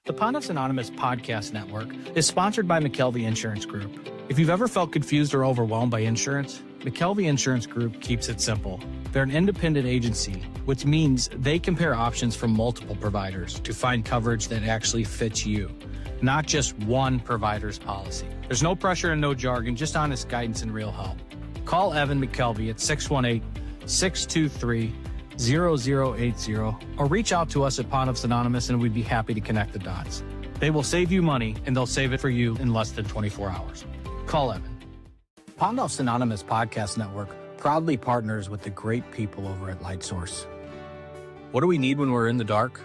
The Pontiffs Anonymous Podcast Network is sponsored by McKelvey Insurance Group. If you've ever felt confused or overwhelmed by insurance, McKelvey Insurance Group keeps it simple. They're an independent agency, which means they compare options from multiple providers to find coverage that actually fits you, not just one provider's policy. There's no pressure and no jargon, just honest guidance and real help. Call Evan McKelvey at 618-623-0080 or reach out to us at Pontiffs Anonymous and we'd be happy to connect the dots. They will save you money and they'll save it for you in less than 24 hours. Call Evan. Pontiffs Anonymous Podcast Network proudly partners with the great people over at LightSource. What do we need when we're in the dark?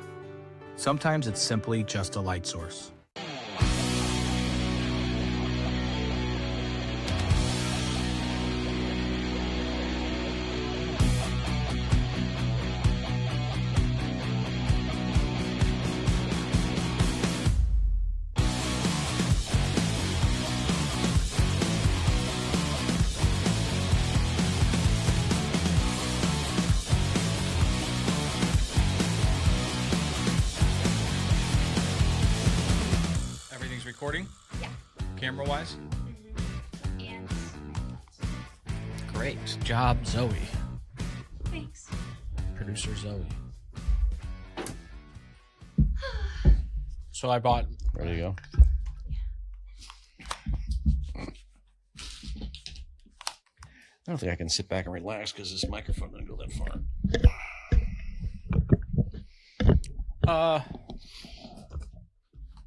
Sometimes it's simply just a light source. Recording? Yeah. Camera-wise? Mm-hmm. And Great job, Zoe. thanks. Producer Zoe. So I bought... Ready to go? I don't think I can sit back and relax because this microphone doesn't go that far.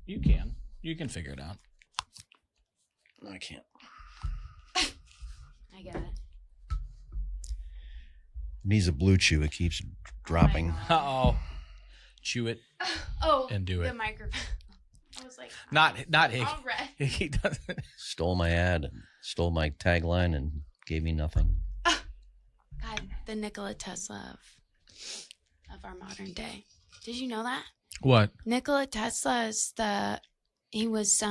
You can. You can figure it out. No, I can't. I get it. Needs a blue chew. It keeps dropping. Uh-oh. Chew it. Oh, And do the it. microphone. I was like, Not Higgy. all right. He doesn't. Stole my ad, stole my tagline, and gave me nothing. God, the Nikola Tesla of our modern day. Did you know that? What? Nikola Tesla is he was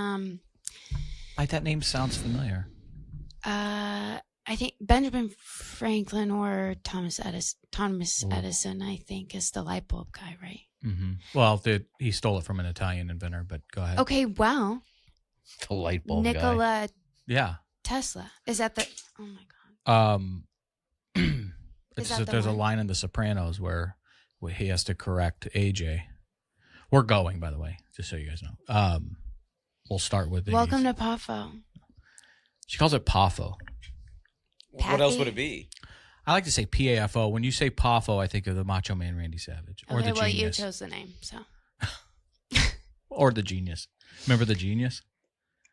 Like that name sounds familiar. I think Benjamin Franklin or Thomas Edison, I think, is the light bulb guy, right? Mm-hmm. Well, he stole it from an Italian inventor, but go ahead. Okay, well, The light bulb guy. Nikola Yeah. Tesla. Is that the oh my god. There's a line in The Sopranos where he has to correct AJ. We're going, by the way, just so you guys know. We'll start with Welcome to Paffo. She calls it PAFO. What else would it be? I like to say P.A.F.O. When you say PAFO, I think of the Macho Man Randy Savage or Okay, the well, Genius. you chose the name, so. Or the Genius. Remember the Genius?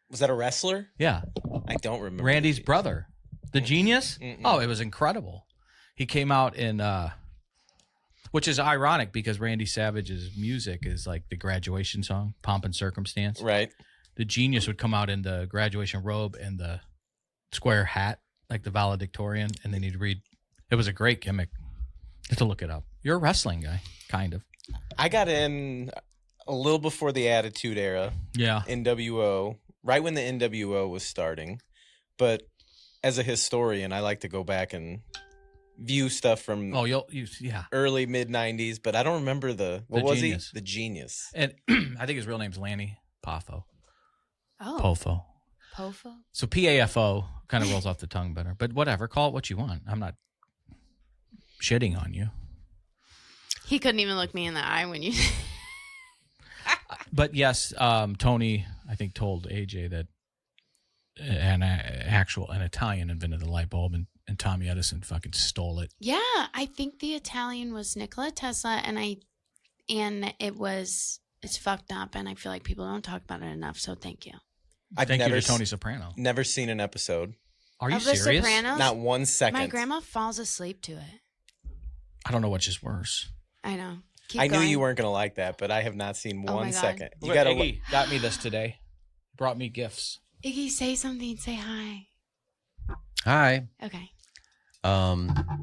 Was that a wrestler? Yeah. I don't remember. Randy's brother. The Genius? Mm-mm. Oh, it was incredible. He came out in, which is ironic because Randy Savage's music is like the graduation song, Pomp and Circumstance. Right. The Genius would come out in the graduation robe and the square hat, like the valedictorian, and then he'd read. It was a great gimmick. You have to look it up. You're a wrestling guy, kind of. I got in a little before the Attitude Era. Yeah. NWO, right when the NWO was starting. But as a historian, I like to go back and view stuff from yeah. early mid-90s, but I don't remember what was Genius. he? The Genius. And I think his real name's Lanny Paffo. Oh. Pofo. Pofo? So P.A.F.O. kind of rolls off the tongue better. But whatever. Call it what you want. I'm not shitting on you. He couldn't even look me in the eye when you. But yes, Tony, I think, told AJ that an Italian invented the light bulb and Tommy Edison fucking stole it. Yeah, I think the Italian was Nikola Tesla, and it's fucked up, and I feel like people don't talk about it enough. So thank you. I've Thank never you to Tony Soprano. Never seen an episode. Are you Of The serious? Sopranos? Not 1 second. My grandma falls asleep to it. I don't know which is worse. I know. Keep I going. knew you weren't going to like that, but I have not seen Oh my 1 God. second. You Look, got Iggy got me this today. Brought me gifts. Iggy, say something. Say hi. Hi. Okay.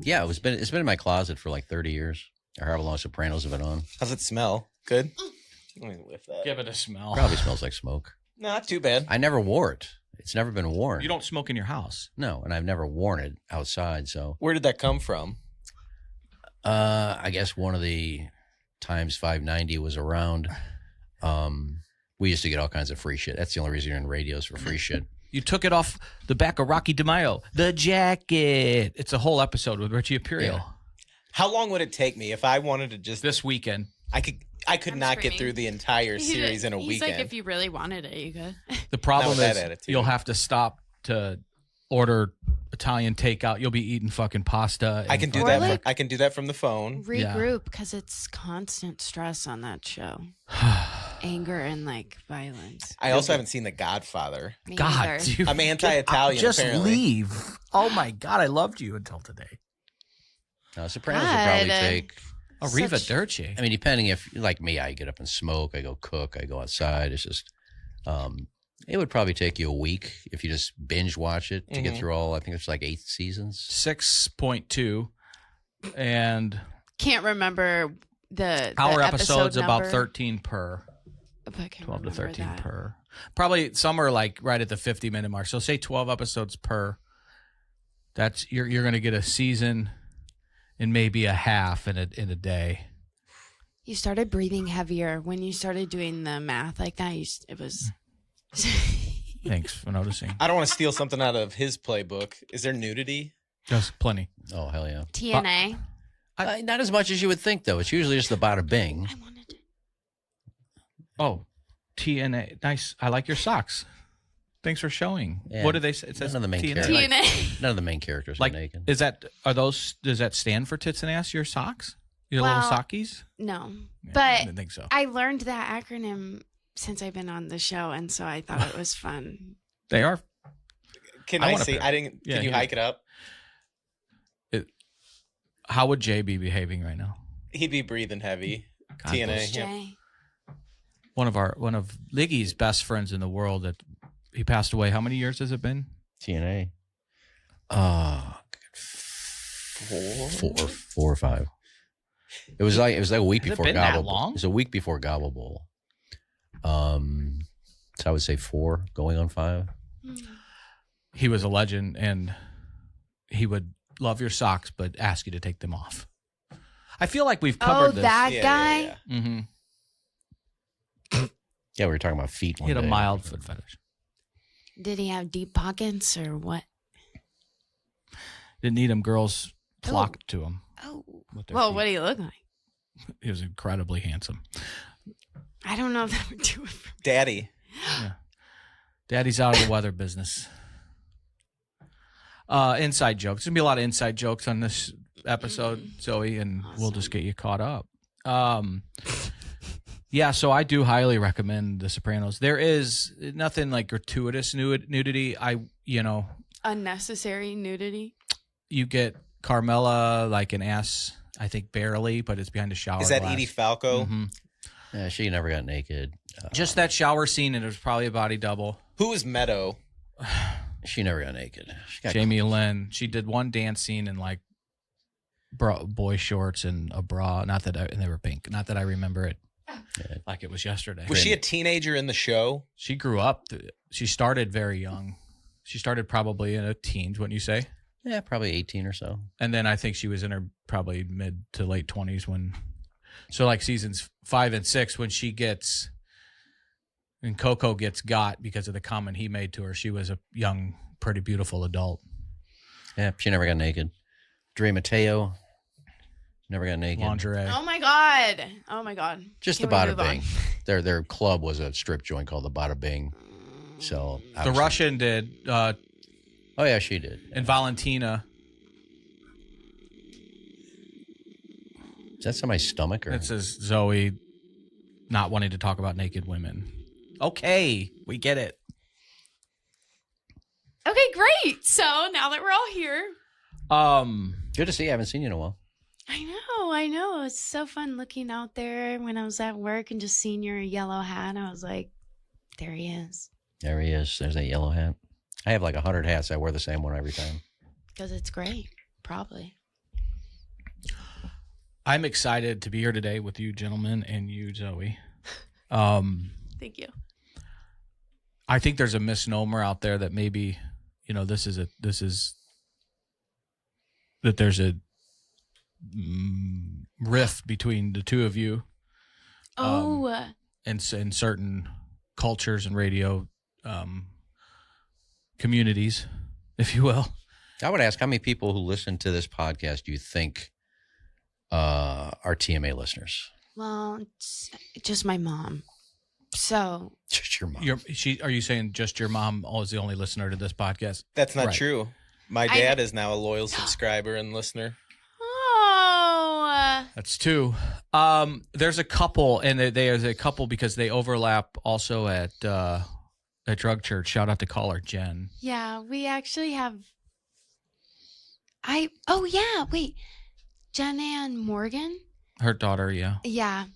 Yeah, it's been in my closet for like 30 years. Or however long Sopranos have been on. How's it smell? Good? Let me lift that. Give it a smell. Probably smells like smoke. No, not too bad. I never wore it. It's never been worn. You don't smoke in your house. No, and I've never worn it outside. So Where did that come from? I guess one of the times 590 was around. We used to get all kinds of free shit. That's the only reason you're in radios for free shit. You took it off the back of Rocky DeMaio. The jacket. It's a whole episode with Richie Aparicio. Yeah. How long would it take me if I wanted to just? This weekend. I could I'm not get screaming. through the entire series in a He's weekend. like, if you really wanted it, you could. The problem Not with is that attitude. you'll have to stop to order Italian takeout. You'll be eating fucking pasta. I can do Or that. like- I can do that from the phone. Regroup because it's constant stress on that show. Anger and like violence. I also haven't seen The Godfather. Me God, either. dude. I'm anti-Italian. Just apparently. leave. Oh my God, I loved you until today. No, Sopranos would probably God. take. Arriva Such- Dirce. I mean, depending if like me, I get up and smoke. I go cook. I go outside. It's just. It would probably take you a week if you just binge watch it to get through all. I think it's like 8 seasons. 6.2, and Can't remember the our episode episodes about number, 13 per. but I can't 12 to remember 13 that. per. Probably some are like right at the 50-minute mark. So say 12 episodes per. That's you're going to get a season and maybe a half in a day. You started breathing heavier when you started doing the math like that. It was. Thanks for noticing. I don't want to steal something out of his playbook. Is there nudity? Just plenty. Oh hell yeah! TNA. Not as much as you would think though. It's usually just the bada bing. I wanted to. Oh, TNA. Nice. I like your socks. Thanks for showing. Yeah. What do they say? It says None of the main TNA. characters. TNA. None of the main characters Like, are naked. does that stand for tits and ass? Your socks? Your Well, little sockies? No, Yeah, I but didn't think so. I learned that acronym since I've been on the show, and so I thought it was fun. They are. Can I I, want a see? pair. I didn't. Yeah, Can you here. hike it up? How would Jay be behaving right now? He'd be breathing heavy. God TNA. bless Yeah. Jay. One of Liggy's best friends in the world that he passed away. How many years has it been? TNA. Four. Four or five. It was like a week Has it before been that Gobble. long? It was a week before Gobble Bowl. So I would say 4, going on 5. He was a legend, and he would love your socks, but ask you to take them off. I feel like we've covered Oh, this. that Yeah, guy. yeah, yeah. Mm-hmm. Yeah, we were talking about feet. He One had a day. mild foot fetish. Did he have deep pockets or what? Didn't need him. Girls flocked to him. Oh, With their well, feet. what do you look like? He was incredibly handsome. I don't know if that would do it for me. Daddy. Daddy's out of the weather business. Inside jokes. There's gonna be a lot of inside jokes on this episode, Zoe, and we'll just get you caught up. Yeah, so I do highly recommend The Sopranos. There is nothing like gratuitous nudity. Unnecessary nudity. You get Carmela like an ass, I think barely, but it's behind a shower. Is that glass. Edie Falco? Mhm. Yeah, she never got naked. Just that shower scene, and it was probably a body double. Who is Meadow? She never got naked. She got Jamie Lynn. She did one dance scene in like boy shorts and a bra. And they were pink. Not that I remember it like it was yesterday. Was she a teenager in the show? She grew up. She started very young. She started probably in her teens, wouldn't you say? Yeah, probably 18 or so. And then I think she was in her probably mid to late 20s so like seasons 5 and 6 when Coco gets got because of the comment he made to her. She was a young, pretty beautiful adult. Yeah, she never got naked. Dre Mateo never got naked. Lingerie. Oh my god. Oh my god. Just Can the we Bada move on? Bing. Their club was a strip joint called the Bada Bing. So The obviously- Russian did, Oh yeah, she did. and Valentina. Is that somebody's stomach or? It says Zoe not wanting to talk about naked women. Okay, we get it. Okay, great. So now that we're all here, Good to see you. I haven't seen you in a while. I know. It's so fun looking out there when I was at work and just seeing your yellow hat. I was like, there he is. There he is. There's that yellow hat. I have like 100 hats. I wear the same one every time. Because it's great. Probably. I'm excited to be here today with you gentlemen and you, Zoe. Thank you. I think there's a misnomer out there that maybe, that there's a rift between the two of you. Oh, in certain cultures and radio communities, if you will. I would ask, how many people who listen to this podcast do you think are TMA listeners? Well, it's just my mom. So Just your mom. Are you saying just your mom is the only listener to this podcast? That's not Right. true. My dad is now a loyal subscriber and listener. That's two. There's a couple, and there's a couple because they overlap also at Drug Church. Shout out to caller Jen. yeah, we actually have. Wait, Jen Ann Morgan. Her daughter, yeah. Yeah,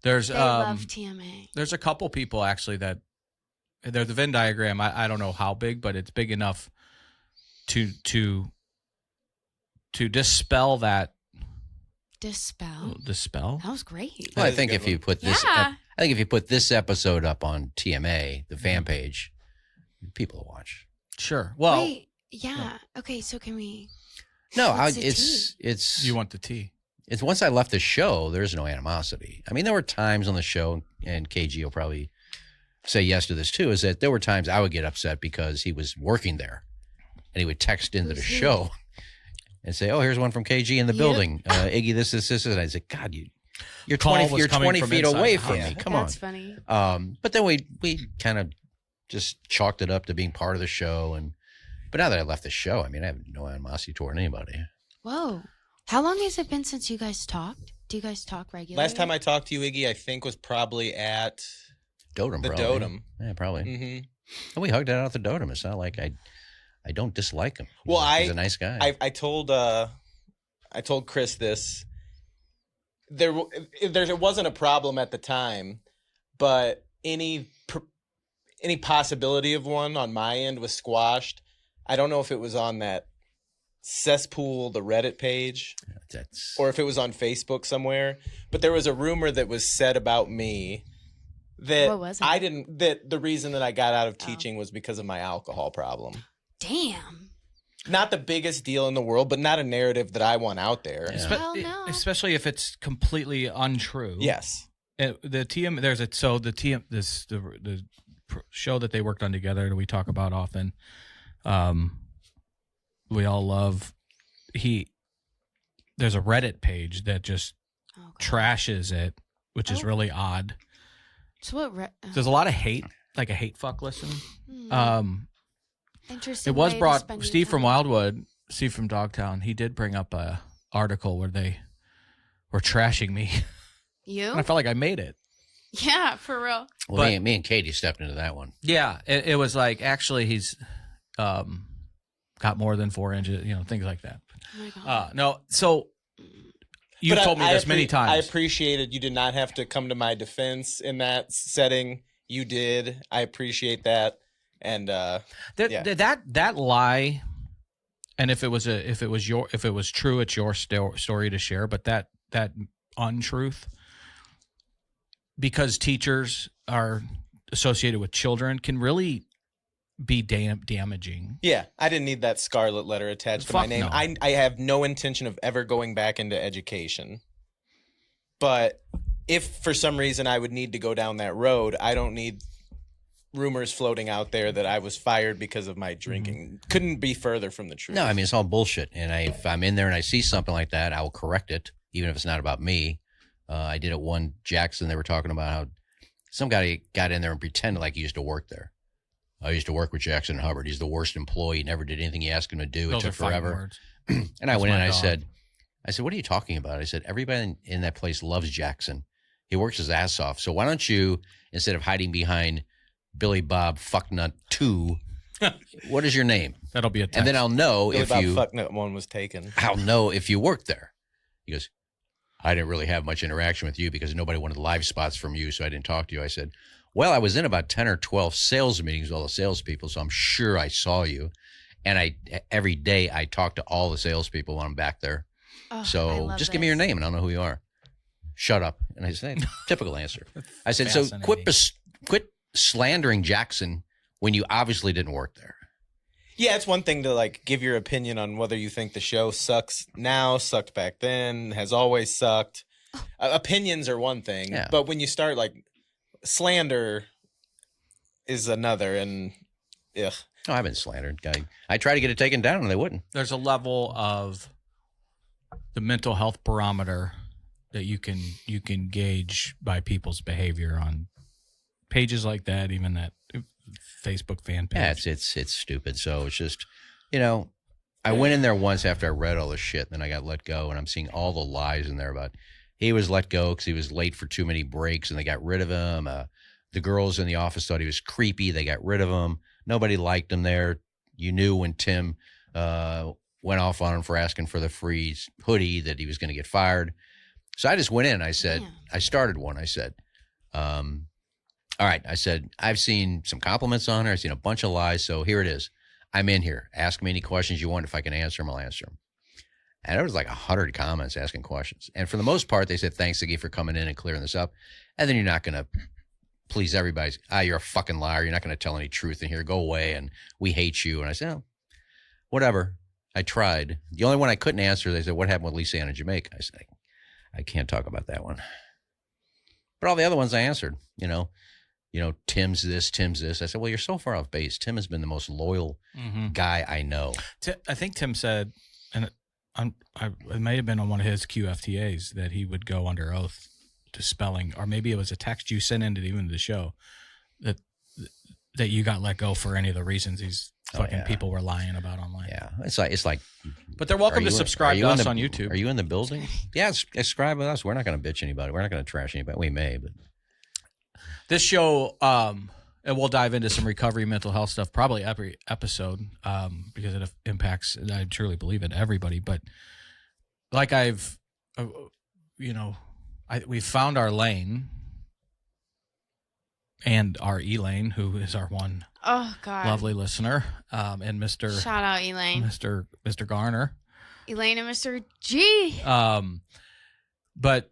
There's they love TMA. there's a couple people actually that they're the Venn diagram. I don't know how big, but it's big enough to dispel that. Dispel. Dispel. That was great. Well, That I is a think good if you one. put this, Yeah. I think if you put this episode up on TMA, the fan page, people will watch. Sure. Well, Wait, yeah. Okay, so can we? No, What's the it's you want the tea? it's once I left the show, there's no animosity. I mean, there were times on the show, and KG will probably say yes to this too, is that there were times I would get upset because he was working there, and he would text into the Who's he? show and say, "Oh, here's one from KG in the You? building. Iggy, this, and I said, God, you're Call 20, was you're coming 20 from feet inside away the from house. me. Come on." That's funny. But then we kind of just chalked it up to being part of the show, but now that I left the show, I mean, I have no animosity toward anybody. Whoa. How long has it been since you guys talked? Do you guys talk regularly? Last time I talked to you, Iggy, I think was probably at Dotem, the probably. Dotem. Yeah, probably. hmm And we hugged it out at the Dotem. It's not like I don't dislike him. Well, He's a nice guy. I told Chris this. There wasn't a problem at the time, but any possibility of one on my end was squashed. I don't know if it was on that cesspool, the Reddit page, That's or if it was on Facebook somewhere. But there was a rumor that was said about me that What was it? I didn't. That the reason that I got out of Oh. teaching was because of my alcohol problem. Damn. Not the biggest deal in the world, but not a narrative that I want out there. Yeah. Hell no. Especially if it's completely untrue. Yes. The TM there's a so the TM the show that they worked on together that we talk about often. We all love. There's a Reddit page that just Oh, God. trashes it, which is Oh. really odd. So what? There's a lot of hate, like a hate fuck listen. Interesting. It was way to brought spend your Steve from time. Wildwood, Steve from Dogtown. He did bring up a article where they were trashing me, You? and I felt like I made it. Yeah, for real. well, but- me and Katie stepped into that one. Yeah, it was like actually he's got more than 4 inches, things like that. Oh my God. No, so you But told me this many I times. appreciated you did not have to come to my defense in that setting. You did. I appreciate that. And yeah. that lie, and if it was true, it's your story to share. But that untruth, because teachers are associated with children, can really be damaging. Yeah, I didn't need that scarlet letter attached to my Fuck name. no. I have no intention of ever going back into education. But if for some reason I would need to go down that road, I don't need rumors floating out there that I was fired because of my drinking. Couldn't be further from the truth. No, I mean, it's all bullshit. And if I'm in there and I see something like that, I will correct it, even if it's not about me. I did it one Jackson. They were talking about how some guy got in there and pretended like he used to work there. I used to work with Jackson Hubbard. He's the worst employee. Never did anything you asked him to do. Those It are took fighting forever. words. And I That's went in my and dog. I said, what are you talking about? I said, everybody in that place loves Jackson. He works his ass off. So why don't you, instead of hiding behind Billy Bob Fucknut 2, what is your name? That'll be a text. And then I'll know Billy if Bob you Fucknut one was taken. I'll know if you work there. He goes, I didn't really have much interaction with you because nobody wanted live spots from you, so I didn't talk to you. I said, well, I was in about 10 or 12 sales meetings with all the salespeople, so I'm sure I saw you. And every day I talk to all the salespeople when I'm back there. Oh, I So love just give me your this. name and I'll know who you are. Shut up. And I said, typical answer. I said, so Fascinating. quit slandering Jackson when you obviously didn't work there. Yeah, it's one thing to like give your opinion on whether you think the show sucks now, sucked back then, has always sucked. Opinions are one thing, Yeah. but when you start like slander, is another, and ugh. Oh, I've been slandered. I tried to get it taken down and they wouldn't. There's a level of the mental health barometer that you can gauge by people's behavior on pages like that, even that Facebook fan page. Yeah, it's stupid. So it's just, I went in there once after I read all the shit, and then I got let go, and I'm seeing all the lies in there about he was let go because he was late for too many breaks, and they got rid of him. The girls in the office thought he was creepy. They got rid of him. Nobody liked him there. You knew when Tim went off on him for asking for the free hoodie that he was going to get fired. So I just went in. I said, I started one. I said, all right. I said, I've seen some compliments on her. I've seen a bunch of lies. So here it is. I'm in here. Ask me any questions you want. If I can answer them, I'll answer them. And there was like 100 comments asking questions. And for the most part, they said, thanks, Iggy, for coming in and clearing this up. And then you're not going to please everybody. You're a fucking liar. You're not going to tell any truth in here. Go away. And we hate you. And I said, oh, whatever. I tried. The only one I couldn't answer, they said, what happened with Lisa Ann in Jamaica? I said, I can't talk about that one. But all the other ones I answered, Tim's this, Tim's this. I said, well, you're so far off base. Tim has been the most loyal guy I know. I think Tim said, and it may have been on one of his QFTAs, that he would go under oath to spelling, or maybe it was a text you sent into even the show that you got let go for any of the reasons these fucking people were lying about online. Yeah, it's like. But they're welcome to subscribe to us on YouTube. Are you in the building? Yeah, subscribe with us. We're not going to bitch anybody. We're not going to trash anybody. We may, but this show, and we'll dive into some recovery mental health stuff probably every episode, because it impacts, and I truly believe it, everybody. But like we've found our lane and our Elaine, who is our one lovely listener, and Mr. Shout out Elaine, Mr. Garner, Elaine and Mr. G. But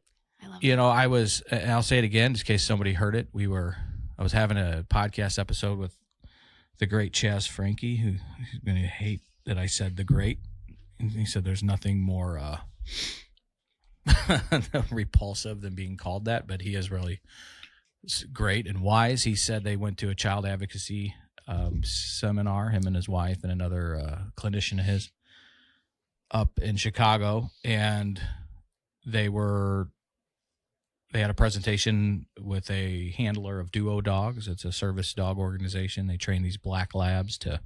I was, and I'll say it again, just in case somebody heard it. I was having a podcast episode with the great Chaz Frankie, who's going to hate that I said the great. And he said there's nothing more repulsive than being called that, but he is really great and wise. He said they went to a child advocacy seminar, him and his wife and another clinician of his up in Chicago, and they had a presentation with a handler of Duo Dogs. It's a service dog organization. They train these black labs to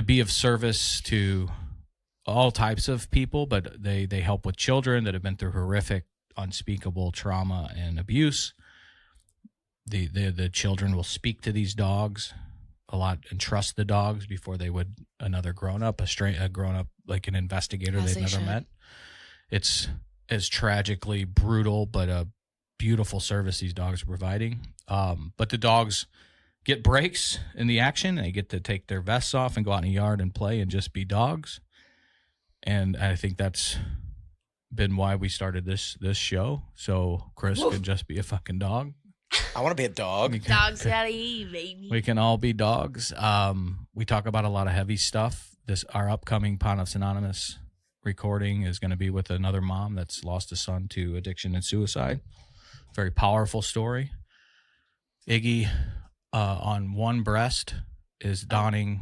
be of service to all types of people, but they help with children that have been through horrific, unspeakable trauma and abuse. The children will speak to these dogs a lot and trust the dogs before they would another grown-up, a grown-up, like an investigator they've never met. It's as tragically brutal, but a beautiful service these dogs are providing. But the dogs get breaks in the action. They get to take their vests off and go out in the yard and play and just be dogs. And I think that's been why we started this show. So Chris can just be a fucking dog. I want to be a dog. Dogs gotta eat, baby. We can all be dogs. We talk about a lot of heavy stuff. Our upcoming Pontiffs Anonymous recording is going to be with another mom that's lost a son to addiction and suicide. Very powerful story. Iggy, on one breast, is donning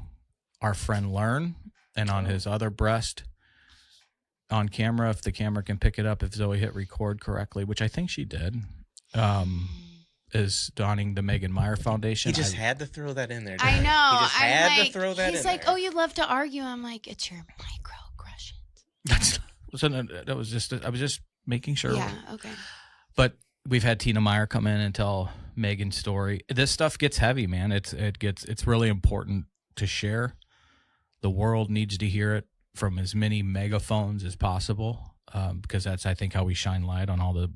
our friend Learn, and on his other breast, on camera, if the camera can pick it up, if Zoe hit record correctly, which I think she did, is donning the Megan Meyer Foundation. He just had to throw that in there. I know. He just had to throw that in there. He's like, oh, you love to argue. I'm like, it's your microaggressions. I was just making sure. Yeah, okay. But we've had Tina Meyer come in and tell Megan's story. This stuff gets heavy, man. It's really important to share. The world needs to hear it from as many megaphones as possible, because that's, I think, how we shine light on all the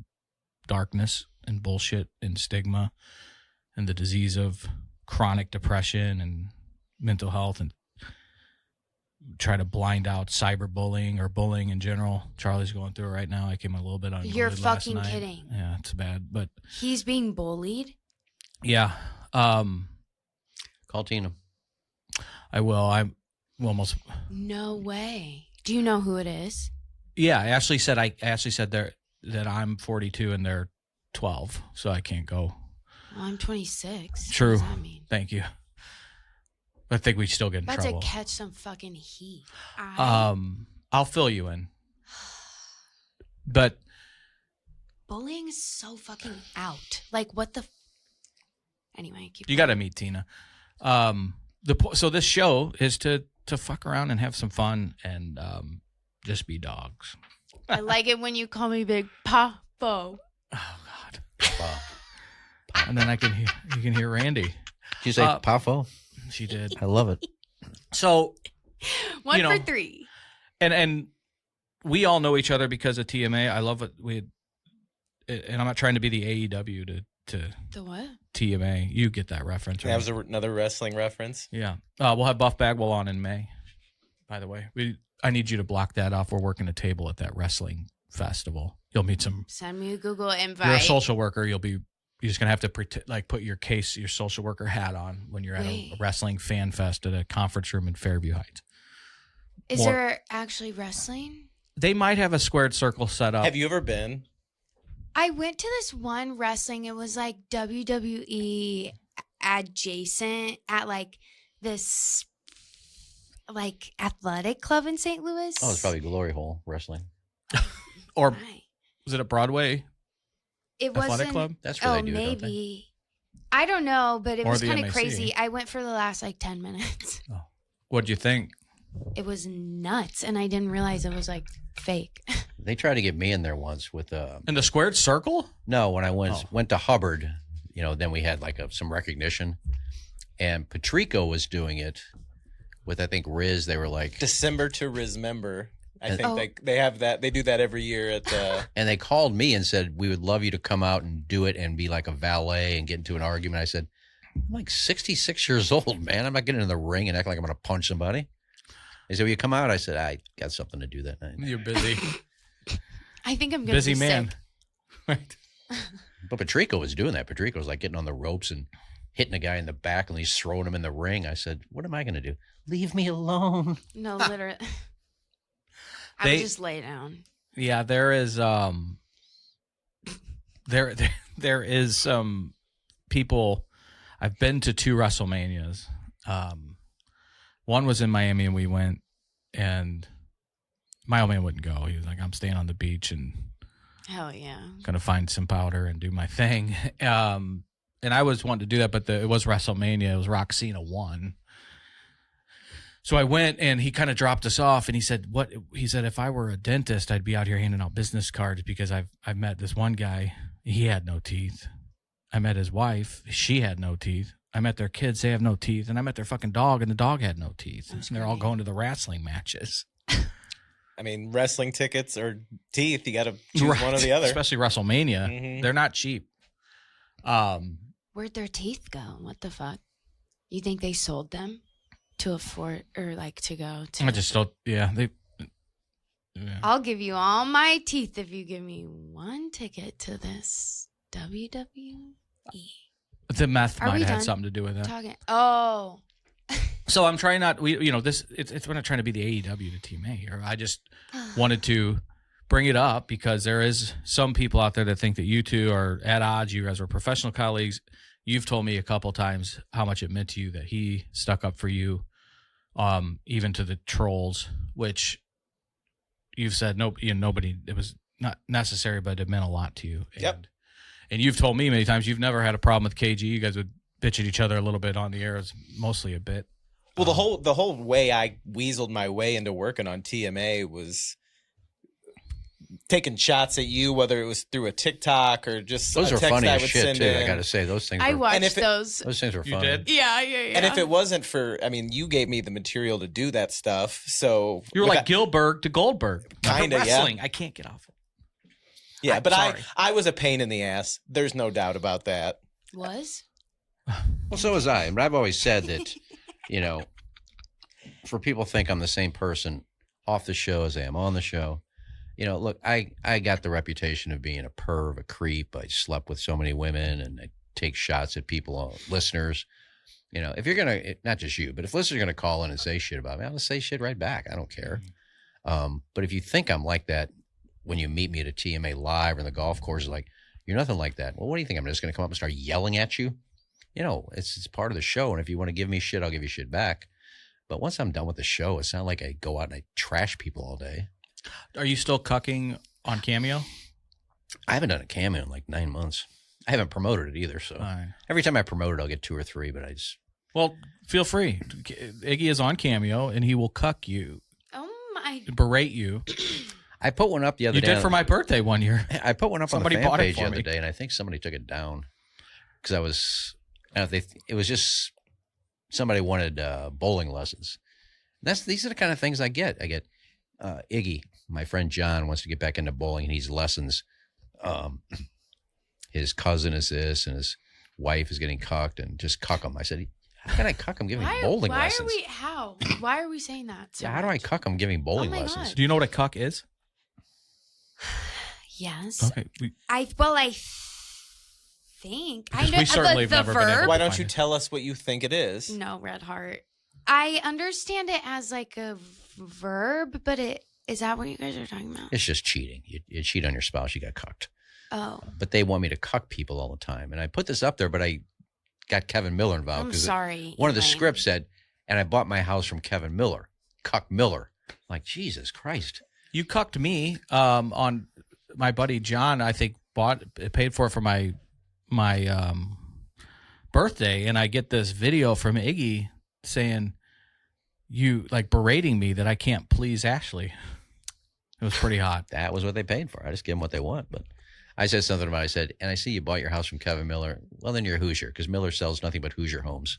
darkness and bullshit and stigma and the disease of chronic depression and mental health, and try to blind out cyberbullying or bullying in general. Charlie's going through it right now. I came a little bit on. You're fucking kidding. Yeah, it's bad, but he's being bullied. Yeah. Call Tina. I will. I'm almost. No way. Do you know who it is? Yeah, I actually said that I'm 42 and they're 12, so I can't go. Well, I'm 26. True. What does that mean? Thank you. I think we still get in About trouble. to catch some fucking heat. I'll fill you in. But Bullying is so fucking out. Like, what the... Anyway, keep you going. got to meet Tina. So this show is to fuck around and have some fun and just be dogs. I like it when you call me Big Paffo. Oh God. And then you can hear Randy. Did you say PAFO? She did. I love it. So One you know, for three. and we all know each other because of TMA. I love it. And I'm not trying to be the AEW to The what? TMA. You get that reference, right? That was another wrestling reference. Yeah. We'll have Buff Bagwell on in May, by the way. I need you to block that off. We're working a table at that wrestling festival. You'll meet some. Send me a Google invite. You're a social worker. You're just gonna have to put your social worker hat on when you're at a wrestling fan fest at a conference room in Fairview Heights. Is there actually wrestling? They might have a squared circle set up. Have you ever been? I went to this one wrestling. It was like WWE adjacent at like this like athletic club in St. Louis. Oh, it's probably Glory Hole Wrestling. Or Right. was it a Broadway It athletic wasn't. club? That's where Oh, they do it, don't they? maybe. I don't know, but it Or was the kind of MAC. crazy. I went for the last like 10 minutes. What'd you think? It was nuts, and I didn't realize it was like fake. They tried to get me in there once with In the squared circle? No, when I went to Hubbard, then we had like some recognition, and Patrico was doing it with I think Riz. They were like December to Rizmember. I think Oh. they have that. They do that every year at the. and they called me and said we would love you to come out and do it and be like a valet and get into an argument. I said I'm like 66 years old, man. I'm not getting in the ring and act like I'm going to punch somebody. They said, will you come out? I said, I got something to do that night. You're busy. I think I'm gonna Busy be man. sick. Right. But Patrico was doing that. Patrico was like getting on the ropes and hitting a guy in the back and he's throwing him in the ring. I said, what am I going to do? Leave me alone. No, literally. I They- would just lay down. Yeah, there is there is some people. I've been to 2 WrestleManias. One was in Miami and we went, and my old man wouldn't go. He was like, I'm staying on the beach and Hell yeah. gonna find some powder and do my thing. And I was wanting to do that, but it was WrestleMania. It was Roxana 1. So I went and he kind of dropped us off and he said, "What?" He said, "If I were a dentist, I'd be out here handing out business cards because I've met this one guy. He had no teeth. I met his wife. She had no teeth. I met their kids. They have no teeth. And I met their fucking dog, and the dog had no teeth. And they're all great. going to the wrestling matches. I mean, wrestling tickets or teeth. You got to choose one or the other. Especially WrestleMania. Mhm. They're not cheap. Where'd their teeth go? What the fuck? You think they sold them to afford or like to go to? I just don't. Yeah, they. Yeah. I'll give you all my teeth if you give me one ticket to this WWE. The meth Are might we have had done something to do with that. Talking. Oh. So I'm trying not. We're not trying to be the AEW to Team A here. I just wanted to bring it up because there is some people out there that think that you two are at odds. You guys are professional colleagues. You've told me a couple times how much it meant to you that he stuck up for you, even to the trolls, which you've said nobody. It was not necessary, but it meant a lot to you. Yep. And you've told me many times you've never had a problem with KG. You guys would bitch at each other a little bit on the air. It's mostly a bit. Well, the whole way I weaseled my way into working on TMA was taking shots at you, whether it was through a TikTok or just Those a are text funny I as would shit, send too. in. I got to say, those things I were, watched it- those. those things were You funny. did? Yeah. And if it wasn't for, I mean, you gave me the material to do that stuff, so You were without- like Gilbert to Goldberg. Kinda, yeah. Wrestling. I can't get off it. yeah, I'm but sorry. I was a pain in the ass. There's no doubt about that. Was? Well, so was I. But I've always said that, for people to think I'm the same person off the show as I am on the show. Look, I got the reputation of being a perv, a creep. I slept with so many women and I take shots at people, listeners. If you're going to, not just you, but if listeners are going to call in and say shit about me, I'm going to say shit right back. I don't care. But if you think I'm like that when you meet me at a TMA live or in the golf course, like, You're nothing like that. Well, what do you think? I'm just going to come up and start yelling at you? You know, it's part of the show. And if you want to give me shit, I'll give you shit back. But once I'm done with the show, it's not like I go out and I trash people all day. Are you still cucking on Cameo? I haven't done a Cameo in like 9 months. I haven't promoted it either. So Right. every time I promote it, I'll get 2 or 3, but I just... Well, feel free. Iggy is on Cameo, and he will cuck you, Oh my! berate you. I put one up the other You day. did for my birthday one year. I put one up Somebody on the fan bought it page for the other me. day, and I think somebody took it down because it was just somebody wanted bowling lessons. These are the kind of things I get. I get Iggy, my friend John, wants to get back into bowling, and needs lessons. His cousin is this, and his wife is getting cucked, and just cuck him. I said, how can I cuck him giving bowling lessons? Why are we saying that? So Yeah, how do I much? cuck him giving bowling my lessons? God. Do you know what a cuck is? Yes. Okay. I think I Because know we certainly the have never been able verb. to Why don't find you it. tell us what you think it is? No, Red Heart. I understand it as like a verb, but is that what you guys are talking about? It's just cheating. You cheat on your spouse, you got cucked. Oh, But they want me to cuck people all the time. And I put this up there, but I got Kevin Miller involved. I'm 'cause sorry. One of the Elaine. scripts said, and I bought my house from Kevin Miller, Cuck Miller. I'm like, Jesus Christ. You cucked me on my buddy John. I think paid for it for my birthday, and I get this video from Iggy saying you like berating me that I can't please Ashley. It was pretty hot. That was what they paid for. I just give them what they want. But I said something about it. I said, and I see you bought your house from Kevin Miller. Well, then you're a Hoosier because Miller sells nothing but Hoosier homes.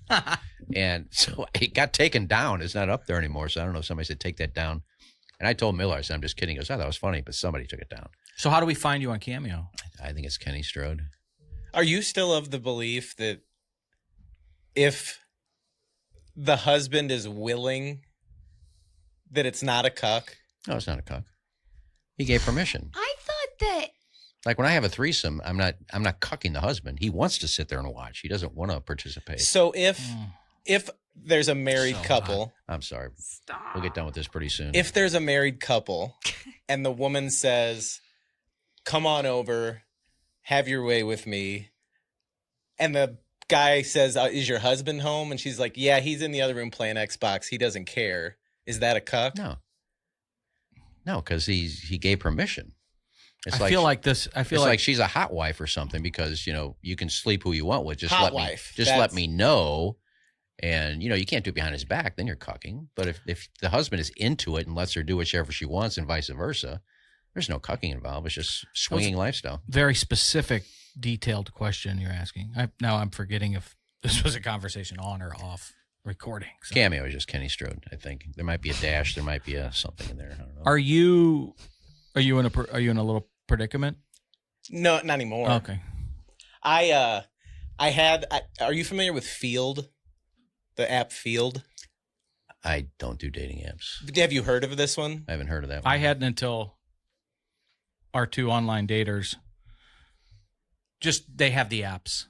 And so it got taken down. It's not up there anymore. So I don't know if somebody said take that down. And I told Miller, I said, I'm just kidding. He goes, I thought it was funny, but somebody took it down. So how do we find you on Cameo? I think it's Kenny Strode. Are you still of the belief that if the husband is willing, that it's not a cuck? No, it's not a cuck. He gave permission. I thought that. Like when I have a threesome, I'm not cucking the husband. He wants to sit there and watch. He doesn't want to participate. So if there's a married So couple, I'm sorry. Stop. We'll get done with this pretty soon. if there's a married couple and the woman says, come on over, have your way with me, and the guy says, is your husband home? And she's like, yeah, he's in the other room playing Xbox. He doesn't care. Is that a cuck? No, because he gave permission. It's I feel like she's a hot wife or something because, you can sleep who you want with. Just Hot let wife. me let me know. And, you can't do it behind his back. Then you're cucking. But if the husband is into it and lets her do whichever she wants and vice versa, there's no cucking involved. It's just swinging lifestyle. very specific, detailed question you're asking. Now I'm forgetting if this was a conversation on or off recording. So. Cameo is just Kenny Strode, I think. There might be a dash. There might be a something in there. I don't know. Are you in a little predicament? No, not anymore. Okay. Are you familiar with Field? The app Field? I don't do dating apps. Have you heard of this one? I haven't heard of that one. I hadn't until our two online daters. Just they have the apps.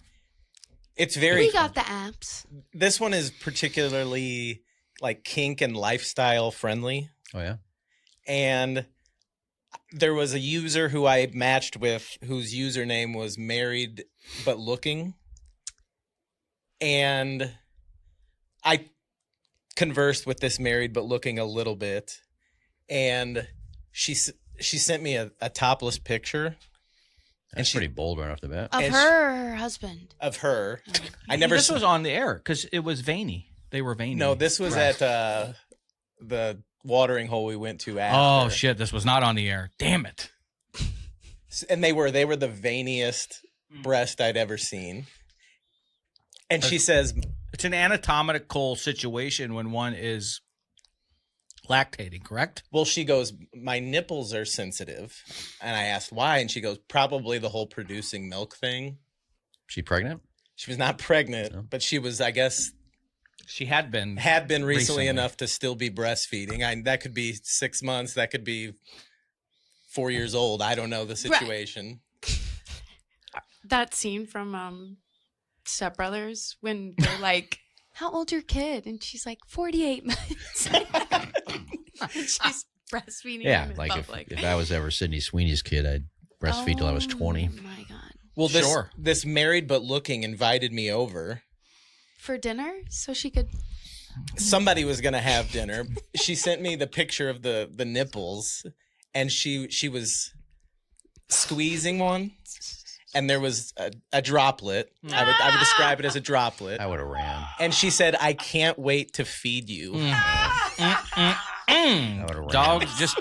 It's very. We got the apps. This one is particularly like kink and lifestyle friendly. Oh, yeah? And there was a user who I matched with whose username was married but looking. And I conversed with this married but looking a little bit. And she sent me a topless picture. That's pretty bold right off the bat. Of And her or her husband. of her. I never This was on the air because it was veiny. They were veiny. No, this was Right. at the watering hole we went to after. Oh shit! This was not on the air. Damn it! And they were the veiniest breast I'd ever seen. And she says, It's an anatomical situation when one is lactating, correct? well, she goes, my nipples are sensitive. And I asked why. And she goes, probably the whole producing milk thing. She pregnant? She was not pregnant, No. but she was, I guess, She had been. had been recently Recently. enough to still be breastfeeding. That could be 6 months. That could be 4 years old. I don't know the situation. That scene from Step Brothers when they're like, how old's your kid? And she's like, 48 months. And she's breastfeeding Yeah, him in like public. if I was ever Sydney Sweeney's kid, I'd breastfeed till I was 20. Oh my God. Well, Sure. this married but looking invited me over. For dinner, so she could. Somebody was gonna have dinner. She sent me the picture of the nipples, and she was squeezing one, and there was a droplet. I would describe it as a droplet. I would have ran. And she said, "I can't wait to feed you." I would have ran. Dogs just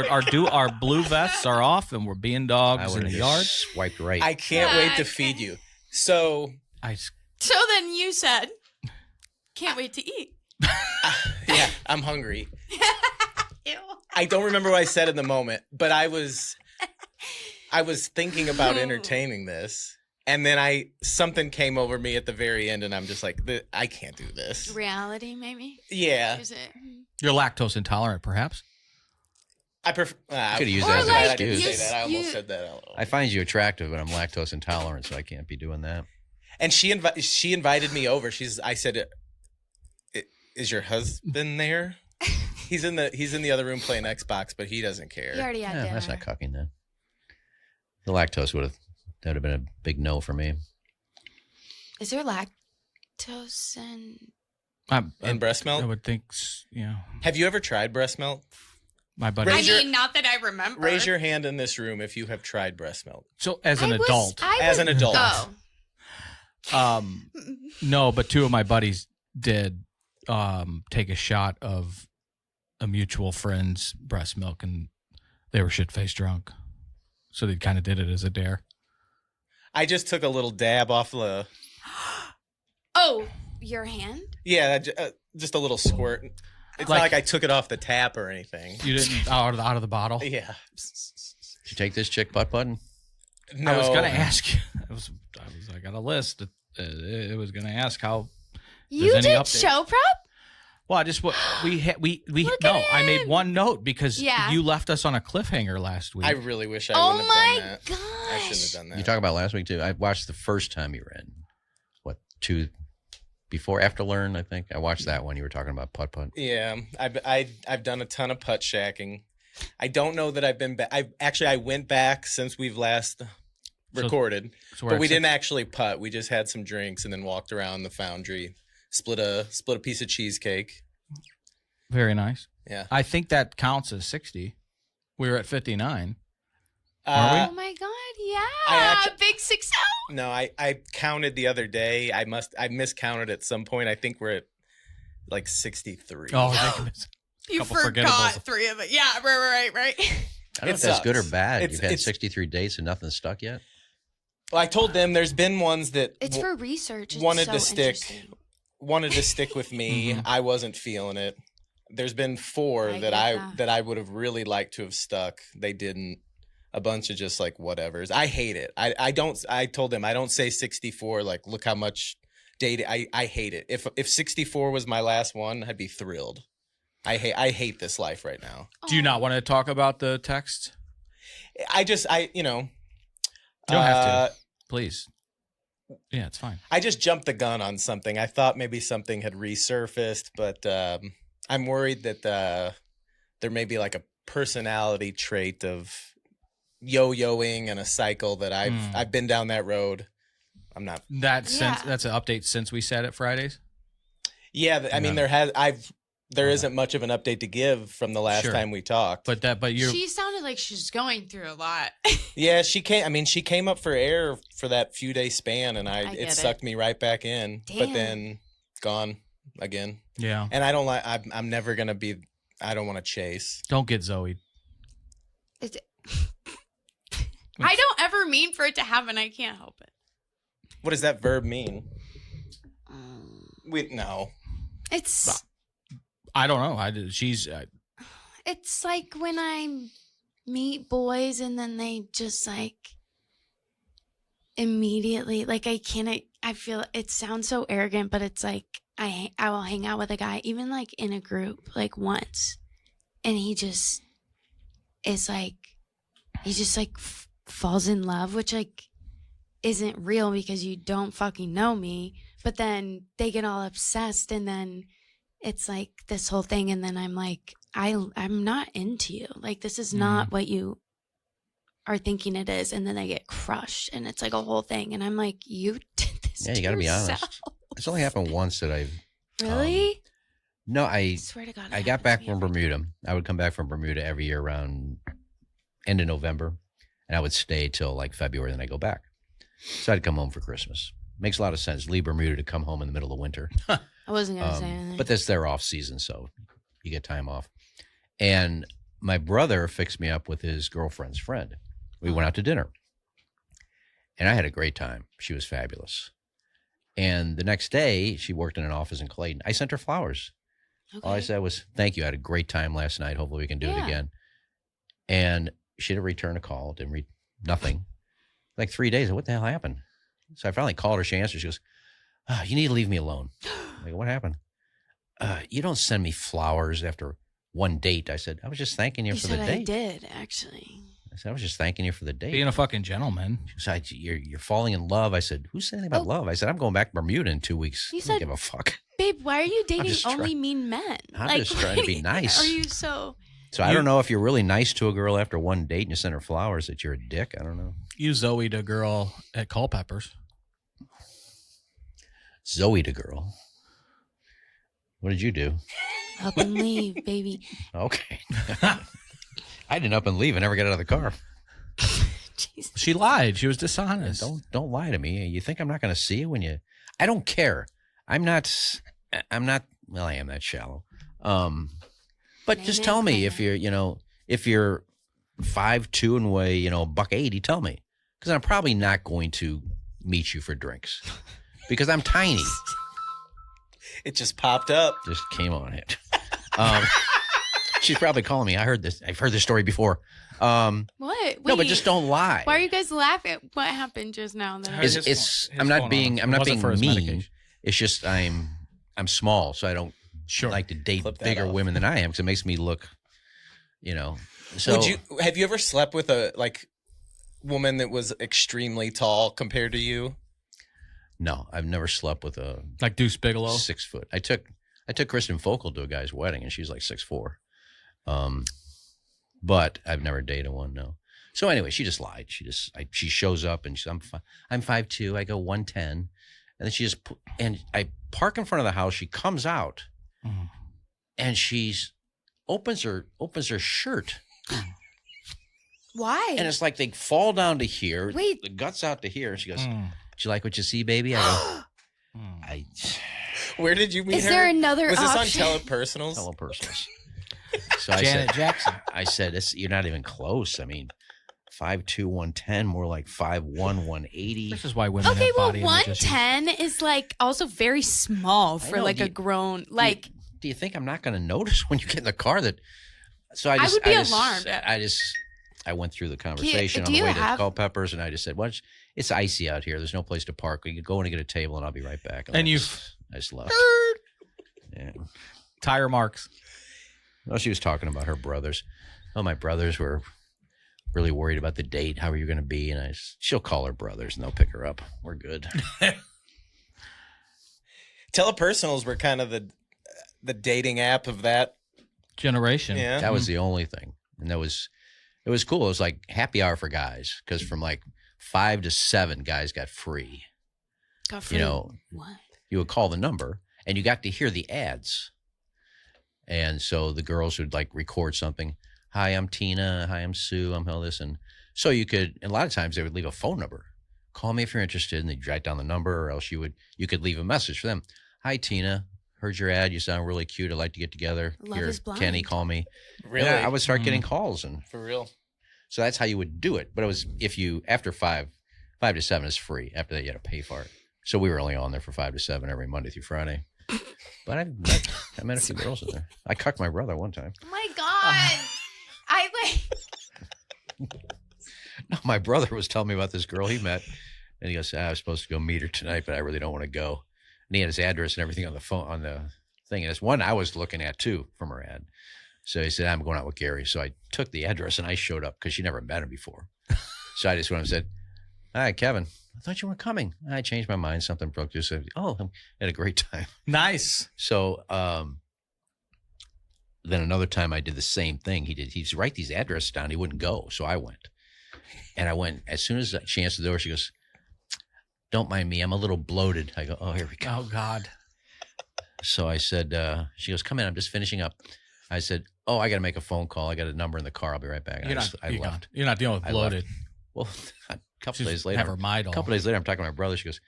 our blue vests are off and we're being I dogs would in have the just yard. swiped right. I can't wait to feed you. So So then you said, can't wait to eat. yeah, I'm hungry. Ew. I don't remember what I said in the moment, but I was thinking about entertaining this, and then something came over me at the very end, and I'm just like, I can't do this. Reality, maybe? Yeah, Is it? You're lactose intolerant, perhaps? I prefer. Could have used Or that as like an I didn't excuse. say that. I almost you- said that out loud. I find you attractive, but I'm lactose intolerant, so I can't be doing that. And she invited me over. I said, "Is your husband there?" He's in the other room playing Xbox, but he doesn't care. You already had Yeah, dinner. that's not cucking then. The lactose that would have been a big no for me. Is there lactose in? And breast milk? I would think, yeah. Have you ever tried breast milk? My buddy. I mean, not that I remember. Raise your hand in this room if you have tried breast milk. So as an adult, As an adult. Oh. no, but two of my buddies did take a shot of a mutual friend's breast milk, and they were shit-faced drunk. So they kind of did it as a dare. I just took a little dab off the. Oh, your hand? Yeah, just a little squirt. It's not like I took it off the tap or anything. You didn't out of the bottle. Yeah. Did you take this chick butt button? No. I was gonna ask you. I got a list. It was gonna ask how. You any did update? show prep? Well, I just we Look no. at I made him. one note because Yeah. you left us on a cliffhanger last week. I really wish I Oh wouldn't have done my that. gosh. I shouldn't have done that. You talk about last week too. I watched the first time you ran. What, after learn? I think I watched that one. You were talking about putt. Yeah, I've done a ton of putt shacking. I don't know that I've been back. I went back since we've last recorded, So we're but at we six- didn't actually putt. We just had some drinks and then walked around the foundry, split a piece of cheesecake. Very nice. Yeah. I think that counts as 60. We were at 59. Oh my god, yeah. I Big 6-0. No, I counted the other day. I miscounted at some point. I think we're at like 63. Oh, I think it's You couple forgot forgettables. 3 of it. Yeah, right. I don't know It if that's good or sucks. bad. It's- You've had it's- 63 dates and nothing's stuck yet. Well, I told them there's been ones that It's for research. It's wanted so to stick interesting. with me. I wasn't feeling it. There's been 4 I that get that. I would have really liked to have stuck. They didn't. A bunch of just like whatevers. I hate it. I told them I don't say 64 like look how much date I hate it. If 64 was my last one, I'd be thrilled. I hate this life right now. Do you not want to talk about the text? You You don't have to. Please. Yeah, it's fine. I just jumped the gun on something. I thought maybe something had resurfaced, but I'm worried that there may be like a personality trait of yo-yoing and a cycle that I've been down that road. I'm not. That's Yeah. that's an update since we said it Fridays. Yeah, I mean there isn't much of an update to give from the last Sure. time we talked. But you She sounded like she's going through a lot. Yeah, she came up for air for that few day span, and I get it it. sucked me right back in. But Damn. then gone again. yeah. And I don't like. I'm never gonna be. I don't want to chase. Don't get Zoe. It's- I don't ever mean for it to happen. I can't help it. What does that verb mean? No. It's I don't know. it's like when I meet boys and then they just like immediately like I feel it sounds so arrogant, but it's like I will hang out with a guy even like in a group like once, and he just is like falls in love, which like isn't real because you don't fucking know me. But then they get all obsessed, and then it's like this whole thing, and then I'm like, I'm not into you. Like this is not what you are thinking it is, and then they get crushed, and it's like a whole thing. And I'm like, you did this. Yeah, you got to be honest. It's only happened once that I've. Really? No, I swear to God. I got back from Bermuda. I would come back from Bermuda every year around end of November, and I would stay till like February, then I go back. So I'd come home for Christmas. Makes a lot of sense. Leave Bermuda to come home in the middle of winter. I wasn't going to say anything. But that's their off season, so you get time off. And my brother fixed me up with his girlfriend's friend. We went out to dinner. And I had a great time. She was fabulous. And the next day, she worked in an office in Clayton. I sent her flowers. Okay. All I said was, thank you. I had a great time last night. Hopefully we can do it again. And she didn't return a call. Didn't nothing. Like 3 days. What the hell happened? So I finally called her. She answered. She goes, you need to leave me alone. I go, what happened? You don't send me flowers after one date. I said, I was just thanking you for the date. I did, actually. I said, I was just thanking you for the date. Being a fucking gentleman. She said, you're falling in love. I said, who said anything about love? I said, I'm going back to Bermuda in 2 weeks. You I don't said- give a fuck. Babe, why are you dating just only mean men? I'm just trying to be nice. Are you so... So I don't know if you're really nice to a girl after one date and you send her flowers that you're a dick. I don't know. You Zoe'd a girl at Culpeppers. Zoe to girl. What did you do? Up and leave, baby. Okay. I didn't up and leave. I never got out of the car. Jesus. She lied. She was dishonest. Don't lie to me. You think I'm not going to see you when you? I don't care. I'm not. Well, I am that shallow. But just tell me if you're 5'2" and weigh $180. Tell me, because I'm probably not going to meet you for drinks because I'm tiny. It just popped up. Just came on it. She's probably calling me. I heard this. I've heard this story before. What? No, but Wait. just don't lie. Why are you guys laughing? What happened just now? That I'm not being for his mean. medication. It's just I'm small, so I don't like to date Clip that bigger off. women than I am because it makes me look, So Have you ever slept with a woman that was extremely tall compared to you? no, I've never slept with a Like Deuce Bigelow. 6 foot. I took Kristen Focal to a guy's wedding and she's like 6'4". But I've never dated one. No. So anyway, she just lied. She shows up and I'm 5'2". I go 110, and then she just and I park in front of the house. She comes out, and she's opens her shirt, Why? and it's like they fall down to here. Wait. The guts out to here. And she goes, "Do you like what you see, baby?" I go, Where did you meet Is her? there another Was option? this on telepersonals? Hello, personals. So I Janet said, Jackson. I said, you're not even close. I mean, 5'2", 110, more like 5'1", 180. This is why women Okay, have well, body image issues. 110 is like also very small for know, like do a you- grown like. Do you think I'm not going to notice when you get in the car that? So I would be alarmed. I went through the conversation do on the you way have- to Culpeppers, and I just said, "Well, it's icy out here. There's no place to park. We could go in and get a table, and I'll be right back." And I just left. Yeah. Tire marks. Well, she was talking about her brothers. Oh, my brothers were really worried about the date. How are you going to be? And she'll call her brothers, and they'll pick her up. We're good. Telepersonals were kind of the dating app of that. Generation. Yeah. That was the only thing, and it was cool. It was like happy hour for guys because from like 5 to 7, guys got free. Got free. What? You would call the number, and you got to hear the ads. And so the girls would like record something. Hi, I'm Tina. Hi, I'm Sue. I'm all this, and so you could. And a lot of times they would leave a phone number. Call me if you're interested, and they'd write down the number, or else you could leave a message for them. Hi, Tina. Heard your ad. You sound really cute. I'd like to get together. Love Here, is blind. Kenny, call me. Really? And I would start getting calls, and For real. so that's how you would do it. But it was if you after 5 to 7 is free. After that, you had to pay for it. So we were only on there for 5 to 7 every Monday through Friday. But I met a few girls in there. I cucked my brother one time. Oh my god! I like. No, my brother was telling me about this girl he met, and he goes, "I was supposed to go meet her tonight, but I really don't want to go." And he had his address and everything on the phone on the thing. And it's one I was looking at too from her ad. So he said, "I'm going out with Gary." So I took the address and I showed up because she never met him before. So I just went and said, "Hi, Kevin. I thought you weren't coming." I changed my mind. Something broke loose. I had a great time. Nice. So then another time I did the same thing. He'd write these addresses down. He wouldn't go. So I went. And I went, as soon as she answered the door, she goes, "Don't mind me. I'm a little bloated." I go, "Oh, here we go." Oh, God. So I said, she goes, "Come in. I'm just finishing up." I said, "Oh, I got to make a phone call. I got a number in the car. I'll be right back." I left. You're not dealing with I left. bloated. Well, a couple She's days later, have her Midol. a couple days later, I'm talking to my brother. She goes,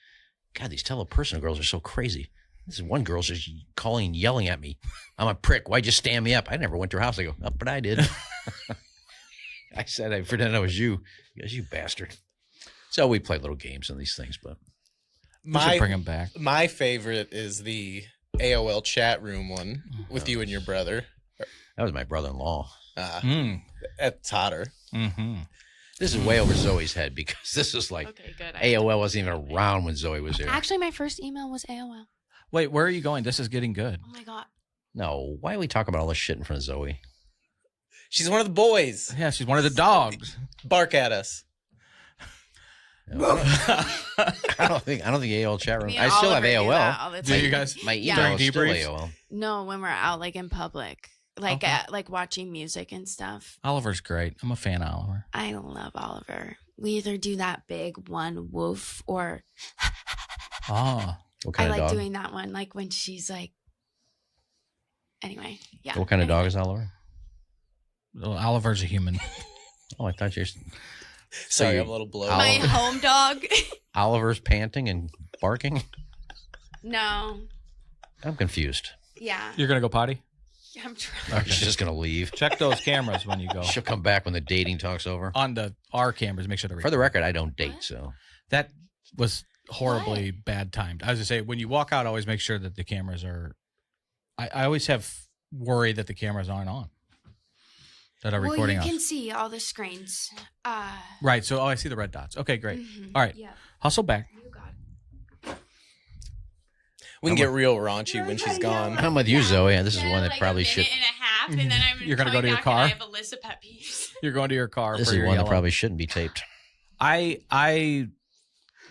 "God, these telepersonal girls are so crazy. This is one girl's just calling and yelling at me. I'm a prick. Why'd you stand me up? I never went to her house." I go, "Oh, but I did." I said, "I pretended I was you." He goes, "You bastard." So we play little games on these things, but We should bring him back. My favorite is the AOL chat room one with you and your brother. that was my brother-in-law. That's hotter. Mm-hmm. This is way over Zoe's head because this is like Okay, good. AOL wasn't even around when Zoe was here. Actually, my first email was AOL. Wait, where are you going? This is getting good. Oh my God. No, why are we talking about all this shit in front of Zoe? She's one of the boys. Yeah, she's one of the dogs. Bark at us. I don't think AOL chat room. Me and I still have Oliver do AOL. that all the Do time. you guys? My Yeah. email is still During debriefs? AOL. No, when we're out like in public, like Okay. at, like watching music and stuff. Oliver's great. I'm a fan of Oliver. I love Oliver. We either do that big one woof or Oh, What I kind like of dog? doing that one, like when she's like. Anyway, yeah. What kind of dog is Oliver? well, Oliver's a human. Oh, I thought you were... Sorry, you- I'm a little bloated. My Oliver. home dog. Oliver's panting and barking? No. I'm confused. Yeah. You're gonna go potty? I'm trying. She's just going to leave. Check those cameras when you go. She'll come back when the dating talk's over. On our cameras, make sure to For the record, I don't date, so... That was horribly bad timed. I was gonna say, when you walk out, always make sure that the cameras are. I always have worry that the cameras aren't on. That are Well, recording you us. can see all the screens. Right. So, I see the red dots. Okay, great. Mhm. All right. Yeah. Hustle back. You got it. We can get real raunchy when she's gone. I'm with you, Zoe. And this is one that like probably a should... minute and a half, and then I'm You're gonna go coming to your back and car? I have a list of pet peeves. You're going to your car. This for is your one that yellow. probably shouldn't be taped.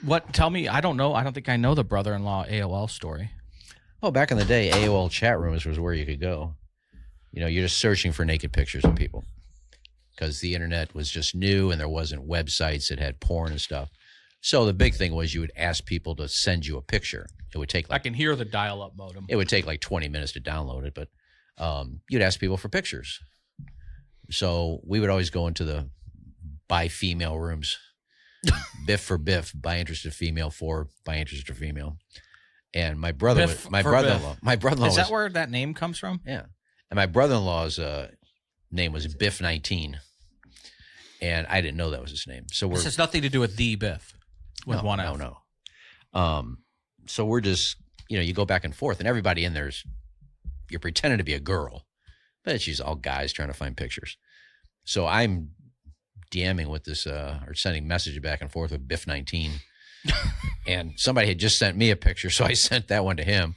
What? Tell me. I don't know. I don't think I know the brother-in-law AOL story. Oh, back in the day, AOL chat rooms was where you could go. You know, you're just searching for naked pictures of people because the internet was just new and there wasn't websites that had porn and stuff. So the big thing was you would ask people to send you a picture. It would take I like can hear the dial-up modem. it would take like 20 minutes to download it, but you'd ask people for pictures. So we would always go into the buy female rooms. Biff for Biff, buy interested female for buy interested female. And my brother, Biff my for brother-in-law, Biff. my brother-in-law Is that was, where that name comes from? yeah. And my brother-in-law's name was Biff 19, and I didn't know that was his name. So This has nothing to do with the Biff. With one F. no. So we're just, you go back and forth, and everybody in there's, you're pretending to be a girl, but she's all guys trying to find pictures. So I'm DMing with this, or sending messages back and forth with Biff 19, and somebody had just sent me a picture, so I sent that one to him,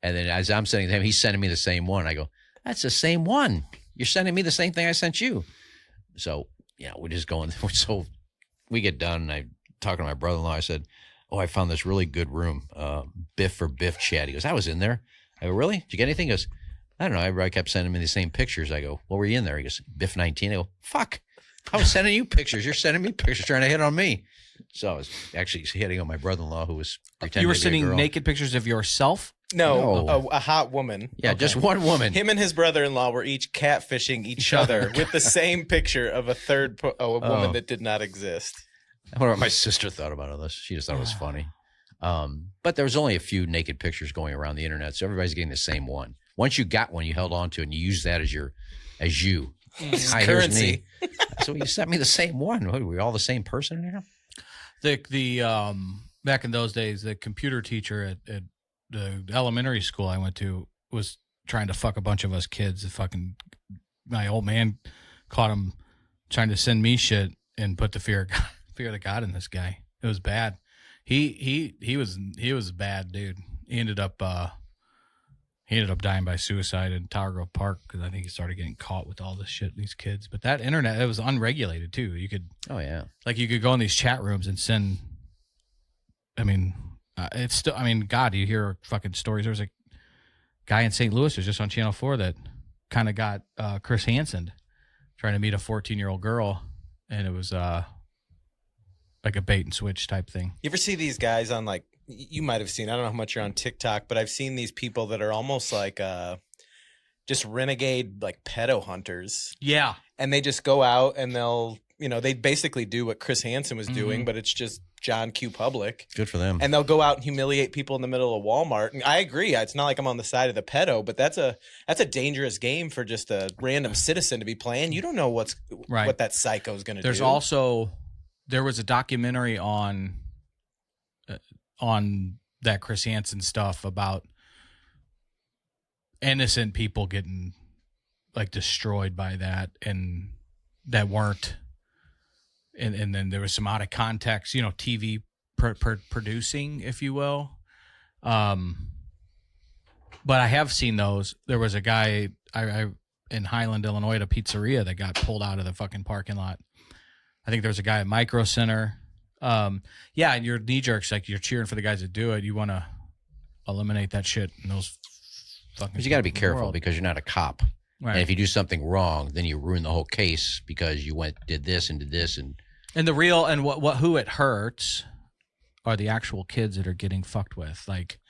and then as I'm sending to him, he's sending me the same one. I go, that's the same one. You're sending me the same thing I sent you. So, we're just going. So we get done, and I talking to my brother-in-law. I said, oh, I found this really good room, Biff for Biff chat. He goes, I was in there. I go, really? Did you get anything? He goes, I don't know. Everybody kept sending me the same pictures. I go, what were you in there? He goes, Biff 19. I go, fuck. I was sending you pictures. You're sending me pictures trying to hit on me. So I was actually hitting on my brother-in-law who was pretending You were to be a sending girl. naked pictures of yourself? No, No. a hot woman. Yeah, just one woman. Him and his brother-in-law were each catfishing each other with the same picture of a woman that did not exist. I wonder what my sister thought about all this. She just thought it was funny. But there was only a few naked pictures going around the internet, so everybody's getting the same one. Once you got one, you held on to it and you used that as you. It's Hi, here's currency. me. So you sent me the same one. What, are we all the same person in here? The back in those days, the computer teacher at the elementary school I went to was trying to fuck a bunch of us kids. My old man caught him trying to send me shit and put the fear of the God in this guy. It was bad. He was a bad dude. He ended up dying by suicide in Tower Grove Park because I think he started getting caught with all this shit, these kids. But that internet, it was unregulated too. You could Oh, yeah. you could go in these chat rooms and send. It's still. God, you hear fucking stories. There was a guy in St. Louis, who's just on Channel 4, that kind of got Chris Hansen trying to meet a 14-year-old girl, and it was like a bait and switch type thing. You ever see these guys on like, you might have seen, I don't know how much you're on TikTok, but I've seen these people that are almost like just renegade like pedo hunters. Yeah. And they just go out and they'll, they basically do what Chris Hansen was doing, but it's just John Q. Public. Good for them. And they'll go out and humiliate people in the middle of Walmart. And I agree. It's not like I'm on the side of the pedo, but that's a dangerous game for just a random citizen to be playing. You don't know what that psycho is going to do. There's also, there was a documentary on that Chris Hansen stuff about innocent people getting like destroyed by that and that weren't. And then there was some out of context, TV producing, if you will. But I have seen those. There was a guy I in Highland, Illinois, at a pizzeria that got pulled out of the fucking parking lot. I think there was a guy at Micro Center. And your knee jerks, like you're cheering for the guys that do it. You want to eliminate that shit in those fucking. But you got to be careful because you're not a cop. Right. And if you do something wrong, then you ruin the whole case because you did this and the real and who it hurts are the actual kids that are getting fucked with. Like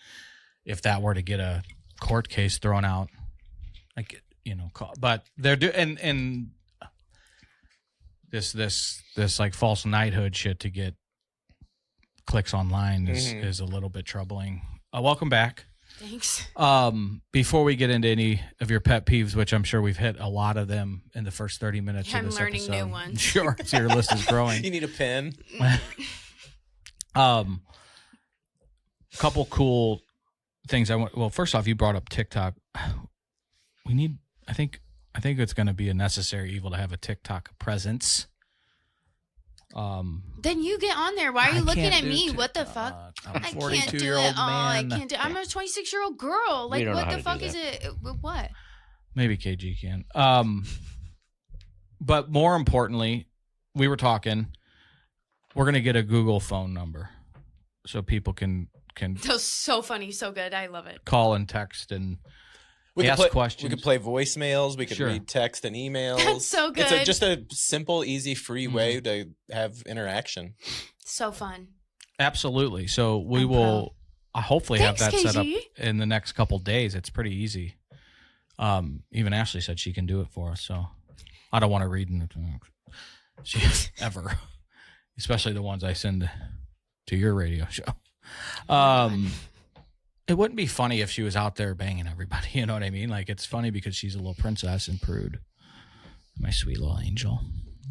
if that were to get a court case thrown out, like but they're and this like false knighthood shit to get clicks online is a little bit troubling. Welcome back. Thanks. Before we get into any of your pet peeves, which I'm sure we've hit a lot of them in the first 30 minutes of this learning episode. new ones. Sure. So your list is growing. You need a pen. Couple cool things I want. Well, first off, you brought up TikTok. I think it's going to be a necessary evil to have a TikTok presence. Then you get on there. Why are you looking at me? TikTok. What the fuck? I'm a I can't 42-year-old do it. man. I can't do. I'm a 26-year-old girl. Like, don't know what how the to fuck do is it? What? Maybe KG can. But more importantly, we were talking. We're gonna get a Google phone number, so people can That was so funny, so good. I love it. call and text and We ask could play, questions. We could play voicemails. We could Sure. read text and emails. That's so good. It's just a simple, easy, free way to have interaction. So fun. Absolutely. So we I'm will hopefully Thanks, have that set up KG. in the next couple days. It's pretty easy. Even Ashley said she can do it for us. So I don't want to read she ever, especially the ones I send to your radio show. It wouldn't be funny if she was out there banging everybody. You know what I mean? Like, it's funny because she's a little princess and prude. My sweet little angel.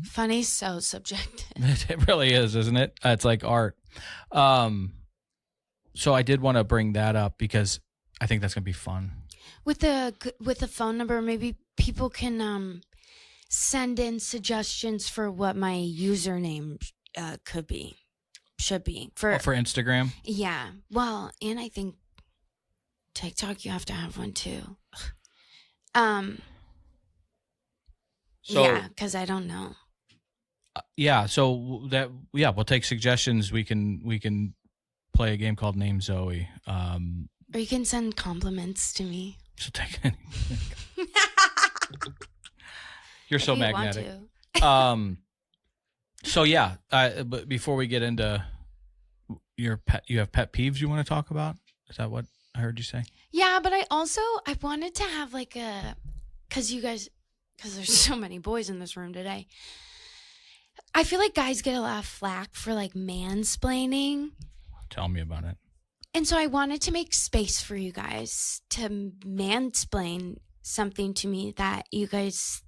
Funny, so subjective. It really is, isn't it? It's like art. So I did want to bring that up because I think that's going to be fun. With the phone number, maybe people can send in suggestions for what my username should be for Instagram? Yeah. Well, and I think TikTok, you have to have one too. Yeah, because I don't know. We'll take suggestions. We can play a game called Name Zoe. Or you can send compliments to me. So take any. You're so if you magnetic. Want to. So yeah, but before we get into you have pet peeves you want to talk about? Is that what I heard you say? Yeah, but I wanted to have like because there's so many boys in this room today. I feel like guys get a lot of flack for like mansplaining. Tell me about it. And so I wanted to make space for you guys to mansplain something to me that you guys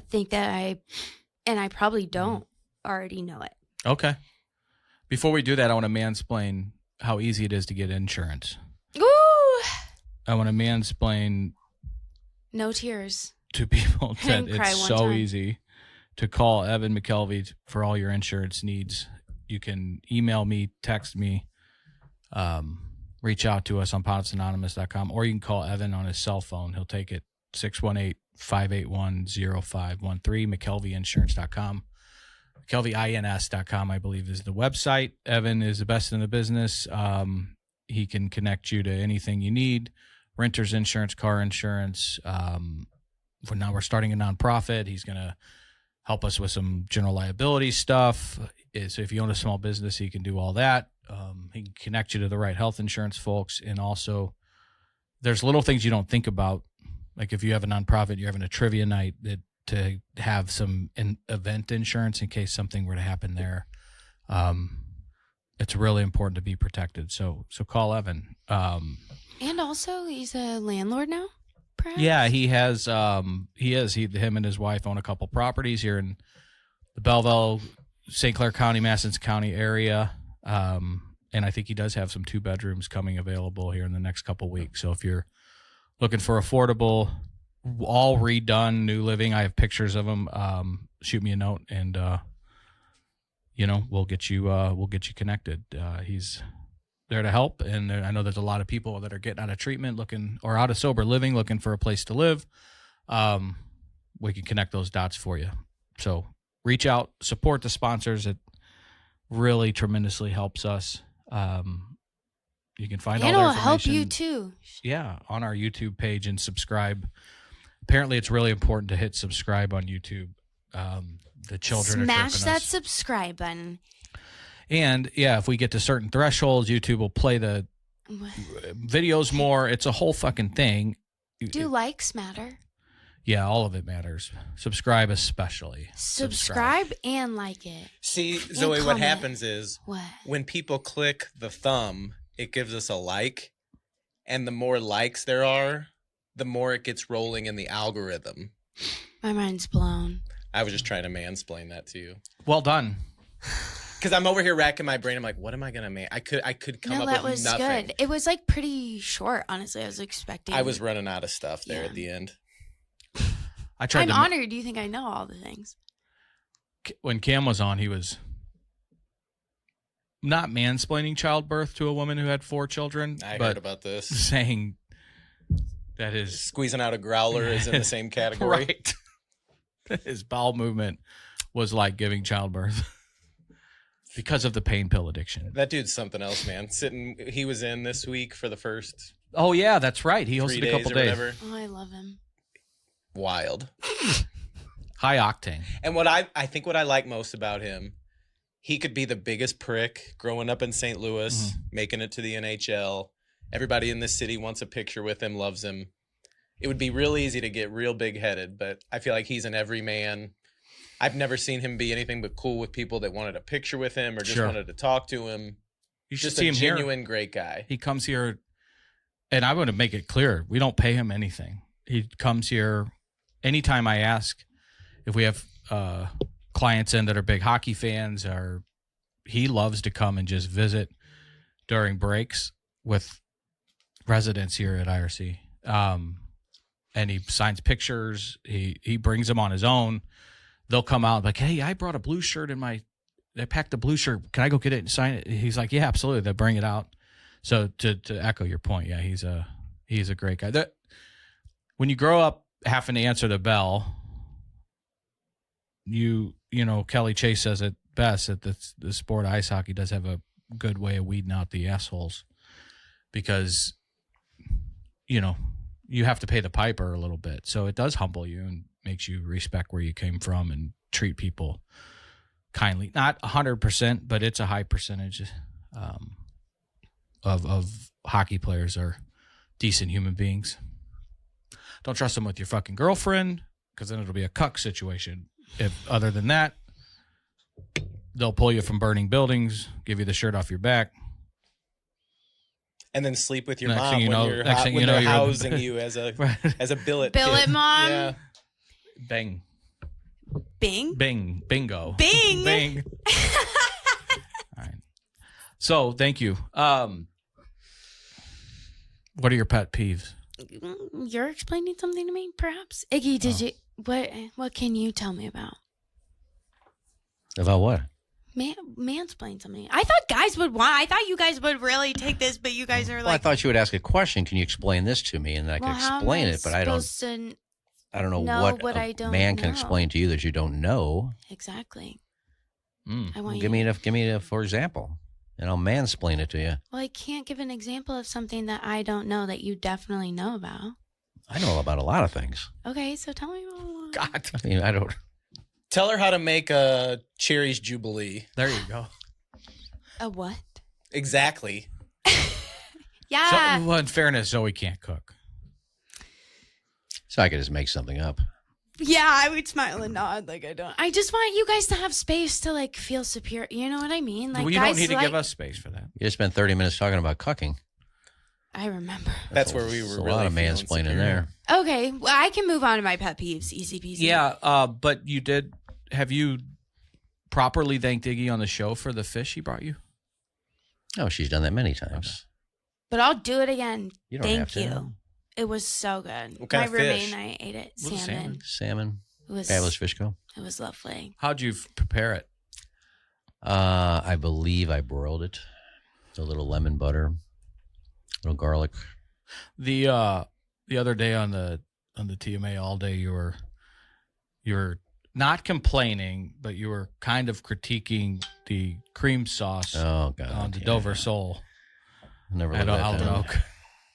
think that I probably don't already know it. Okay. Before we do that, I want to mansplain how easy it is to get insurance. Ooh! I want to mansplain No tears. to people I that didn't cry it's one so time. easy to call Evan McKelvey for all your insurance needs. You can email me, text me, reach out to us on podsanonymous.com, or you can call Evan on his cell phone. He'll take it, 618-581-0513, McKelveyinsurance.com. McKelveyins.com, I believe, is the website. Evan is the best in the business. He can connect you to anything you need, renter's insurance, car insurance. Now we're starting a nonprofit. He's going to help us with some general liability stuff. So if you own a small business, he can do all that. He can connect you to the right health insurance folks. And also there's little things you don't think about. Like if you have a nonprofit, you're having a trivia night, that to have some event insurance in case something were to happen there. It's really important to be protected. So call Evan. And also he's a landlord now, perhaps? Yeah, he has. Him and his wife own a couple properties here in the Belleville, St. Clair County, Madison County area. And I think he does have some 2 bedrooms coming available here in the next couple weeks. So if you're looking for affordable, all redone, new living, I have pictures of them. Shoot me a note, and we'll get you connected. He's there to help, and I know there's a lot of people that are getting out of treatment or out of sober living looking for a place to live. We can connect those dots for you. So reach out, support the sponsors. It really tremendously helps us. You can find all and their it'll help information. you too. Yeah, on our YouTube page, and subscribe. Apparently, it's really important to hit subscribe on YouTube. The children Smash are tripping that us. subscribe button. And yeah, if we get to certain thresholds, YouTube will play the videos more. It's a whole fucking thing. Do likes matter? Yeah, all of it matters. Subscribe especially. Subscribe and like it. See, Zoe, what comment. happens is What? when people click the thumb, it gives us a like. And the more likes there are, the more it gets rolling in the algorithm. My mind's blown. I was just trying to mansplain that to you. Well done. Because I'm over here racking my brain. I'm like, what am I going to I could come No, up that with was nothing. good. It was like pretty short, honestly. I was expecting. I was running out of stuff there Yeah. at the end. I tried I'm to. honored. Do you think I know all the things? When Cam was on, he was not mansplaining childbirth to a woman who had 4 children, I but heard about this. saying that his Squeezing out a growler is in the same category. right. His bowel movement was like giving childbirth because of the pain pill addiction. That dude's something else, man. He was in this week for the first Oh yeah, that's right. He 3 hosted days a couple or days. whatever. Oh, I love him. Wild. High octane. And what I think what I like most about him, he could be the biggest prick growing up in St. Louis, making it to the NHL. Everybody in this city wants a picture with him, loves him. It would be real easy to get real big-headed, but I feel like he's an everyman. I've never seen him be anything but cool with people that wanted a picture with him or just Sure. wanted to talk to him. You should Just see a him genuine here. great guy. He comes here, and I want to make it clear: we don't pay him anything. He comes here anytime I ask if we have clients in that are big hockey fans, or he loves to come and just visit during breaks with residents here at IRC. And he signs pictures. He brings them on his own. They'll come out like, hey, I brought a blue shirt I packed a blue shirt. Can I go get it and sign it? He's like, yeah, absolutely. They'll bring it out. So to echo your point, yeah, he's a great guy. When you grow up having to answer the bell, you know, Kelly Chase says it best that the sport of ice hockey does have a good way of weeding out the assholes, because, you know, you have to pay the piper a little bit. So it does humble you and makes you respect where you came from and treat people kindly. Not 100%, but it's a high percentage of hockey players are decent human beings. Don't trust them with your fucking girlfriend, because then it'll be a cuck situation. If other than that, they'll pull you from burning buildings, give you the shirt off your back. And then sleep with your Next mom thing you know- when next thing you know, they're you're- housing you as a billet Billet kid. mom? Yeah. Bang. Bing? Bing. Bingo. Bing. Bing. All right. So, thank you. What are your pet peeves? You're explaining something to me, perhaps? Iggy, did you... What can you tell me about? About what? Mansplain something. I thought you guys would really take this, but you guys are Well, I like... thought you would ask a question. Can you explain this to me? And then I well, can how am explain I it, but I don't supposed to know what I a don't man can know. explain to you that you don't know. Exactly. Mm. I want Give you... me a for example, and I'll mansplain it to you. Well, I can't give an example of something that I don't know that you definitely know about. I know about a lot of things. Okay, so tell me more. God. I mean, I don't. Tell her how to make a cherries jubilee. There you go. A what? Exactly. Yeah. So, well, in fairness, Zoe can't cook. So I could just make something up. Yeah, I would smile and nod like I don't. I just want you guys to have space to like feel superior. You know what I mean? Like Well, you guys don't need to like, give us space for that. You just spent 30 minutes talking about cucking. I remember. That's where we were There's really a lot of feeling mansplaining superior. there. Okay, well, I can move on to my pet peeves. Easy peasy. Yeah, but you did. Have you properly thanked Iggy on the show for the fish he brought you? Oh, she's done that many times. But I'll do it again. You don't Thank have to. you. It was so good. What kind my of roommate fish? and I ate it. Was it Salmon. Salmon. It was Fabulous Fish Co. It was lovely. How'd you prepare it? I believe I broiled it. A little lemon butter, a little garlic. The other day on the TMA all day, you were not complaining, but you were kind of critiquing the cream sauce Oh God! on the yeah. Dover Sole Never at lived that Alvin down. Oak.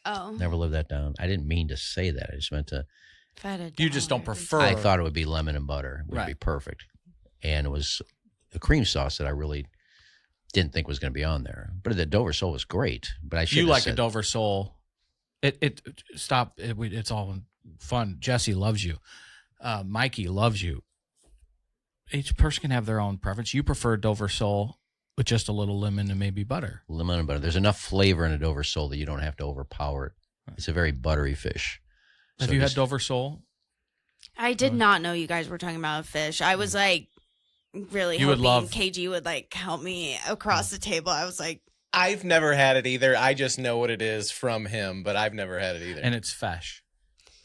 Oh. Never lived that down. I didn't mean to say that. I just meant to. If I had a You just don't dollar, prefer. I thought it would be lemon and butter. It would be Right. perfect. And it was a cream sauce that I really didn't think was going to be on there. But the Dover sole was great. But I should You have like said, a Dover Sole. It's all fun. Jesse loves you. Mikey loves you. Each person can have their own preference. You prefer Dover Sole with just a little lemon and maybe butter. lemon and butter. There's enough flavor in a Dover sole that you don't have to overpower it. It's a very buttery fish. Have So you had just- Dover Sole? I did not know you guys were talking about a fish. I was like really You would hoping love- KG would like help me across the table. I was like, I've never had it either. I just know what it is from him, but I've never had it either. And it's fish.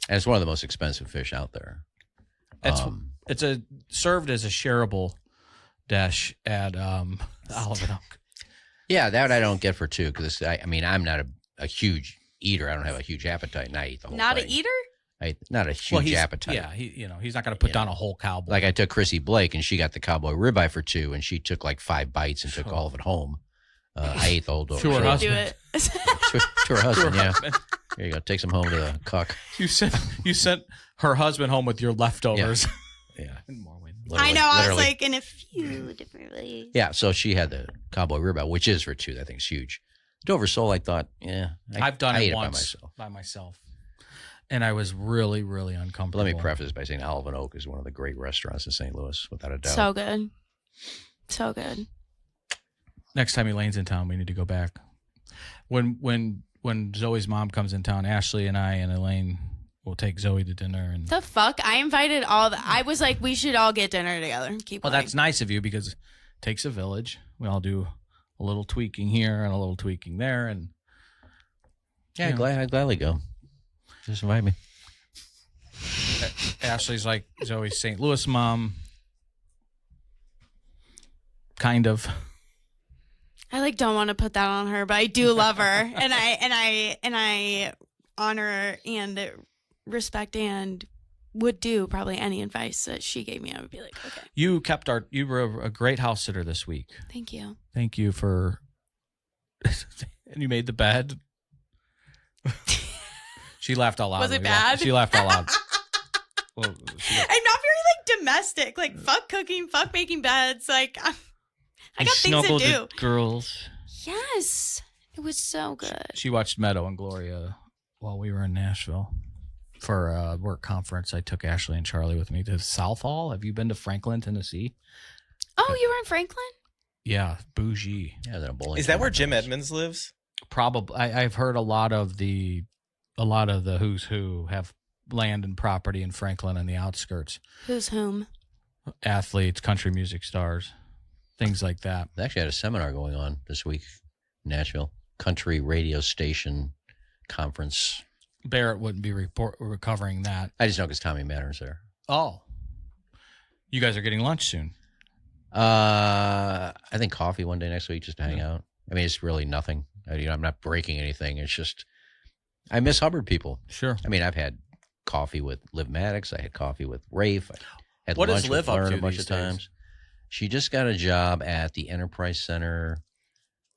And it's one of the most expensive fish out there. It's served as a shareable dish at Alvin Oak. Yeah, that I don't get for two because I mean I'm not a huge eater. I don't have a huge appetite, and I eat the whole not thing. an eater? Not a huge he's- appetite. Yeah, he's not going to put Yeah. down a whole cowboy. Like I took Chrissy Blake, and she got the cowboy ribeye for two, and she took like 5 bites and took all of it home. I ate the whole Dover To her sole. husband. Do it. To her husband, yeah. Here you go. Take some home to the cuck. You sent her husband home with your leftovers. Yeah. In more ways. I know. I was Literally. like, in a few different ways. Yeah, so she had the cowboy ribeye, which is for two. That thing's huge. Dover sole, I thought, yeah. I've done I ate it by once myself. by myself. And I was really, really But uncomfortable. let me preface by saying Alvin Oak is one of the great restaurants in St. Louis, without a doubt. So good. So good. Next time Elaine's in town, we need to go back. When Zoe's mom comes in town, Ashley and I and Elaine will take Zoe to dinner. And The fuck? I invited I was like, we should all get dinner together. Keep well, going. that's nice of you because it takes a village. We all do a little tweaking here and a little tweaking there, and Yeah, Yeah. I'd gladly go. Just invite me. Ashley's like Zoe's St. Louis mom, kind of. I like don't want to put that on her, but I do love her, and I honor and respect and would do probably any advice that she gave me. I would be like, okay, You were a great house sitter this week. thank you. Thank you for. And you made the bed. She laughed out loud. Was it when we left. bad? She laughed out loud. Well, I'm not very like domestic. Like fuck cooking, fuck making beds. Like I got things to do. Girls. Yes, it was so good. She watched Meadow and Gloria while we were in Nashville for a work conference. I took Ashley and Charlie with me to South Hall. Have you been to Franklin, Tennessee? Oh, you were in Franklin? Yeah, bougie. Yeah, then a bowling. Is that where tournament Jim goes. Edmonds lives? Probably. I've heard a lot of the who's who have land and property in Franklin and the outskirts. Who's whom? Athletes, country music stars, things like that. They actually had a seminar going on this week in Nashville. Country radio station conference. Barrett wouldn't be recovering that. I just know because Tommy Matter's there. Oh. You guys are getting lunch soon. I think coffee one day next week just to hang out. I mean, it's really nothing. I'm not breaking anything. It's just I miss Hubbard people. Sure. I mean, I've had coffee with Liv Maddox. I had coffee with Rafe. I had What lunch is with Liv up Lauren to a bunch these of days? times. She just got a job at the Enterprise Center.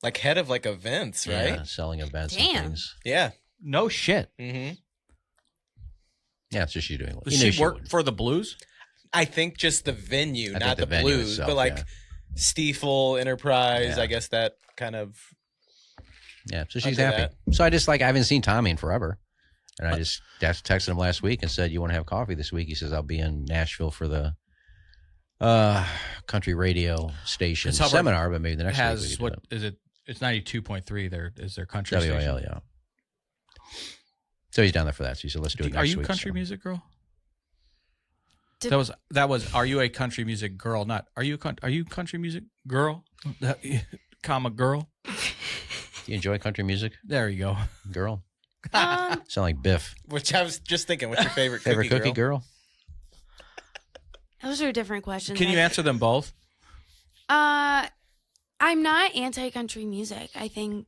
Like head of like events, right? Yeah, selling events Damn. and things. Yeah. No shit. Mm-hmm. Yeah, it's just you doing. Does You knew she work would. for the Blues? I think just the venue, I not think the venue blues, itself, but like yeah. Stiefel, Enterprise. Yeah. I guess that kind of. Yeah, so she's Under happy. So I haven't seen Tommy in forever. And I just texted him last week and said, you want to have coffee this week? He says, I'll be in Nashville for the country radio station It's Hubbard seminar, but maybe the next week. Has we could what do is it? It's 92.3. There is their country WAL, station. yeah. So he's down there for that. So he said, let's do it next Are week. you a country so. music girl? Did- That was. Are you a country music girl? Not. Are you country music girl? Comma girl. Do you enjoy country music, There you go. girl? Um, Sound like Biff. Which I was just thinking. What's your favorite Favorite cookie cookie girl? those are different questions. Can you answer them both? I'm not anti-country music. I think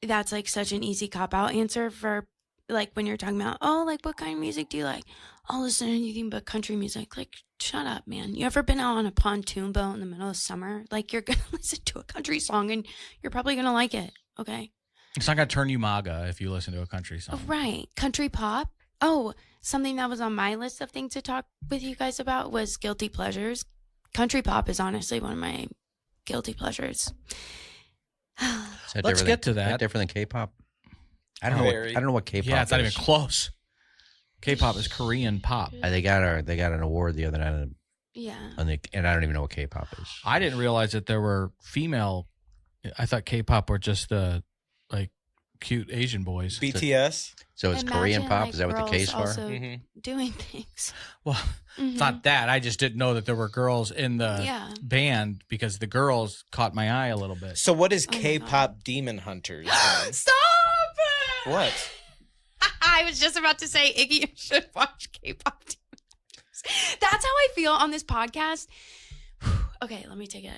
that's like such an easy cop-out answer for like when you're talking about, oh, like what kind of music do you like? I'll listen to anything but country music. Like, shut up, man. You ever been out on a pontoon boat in the middle of summer? Like, you're going to listen to a country song and you're probably going to like it. Okay. It's not gonna turn you MAGA if you listen to a country song. Oh, right. Country pop. Oh, something that was on my list of things to talk with you guys about was guilty pleasures. Country pop is honestly one of my guilty pleasures. Is that Let's different get to than, that. different than K-pop? I don't know. Very. I don't know what K-pop. Yeah, it's not even is. close. K-pop is Korean pop. They got an award the other night, Yeah. and I don't even know what K-pop is. I didn't realize that there were female. I thought K-pop were just the like cute Asian boys. BTS. So it's Korean Imagine, pop. like, Is that what the girls case are? also Mhm. doing things. Well, it's not that. I just didn't know that there were girls in the Yeah. band because the girls caught my eye a little bit. So what is Oh my K-pop Demon Hunters? then? Stop! What? I was just about to say, Iggy, you should watch K-pop. That's how I feel on this podcast. Okay, let me take a.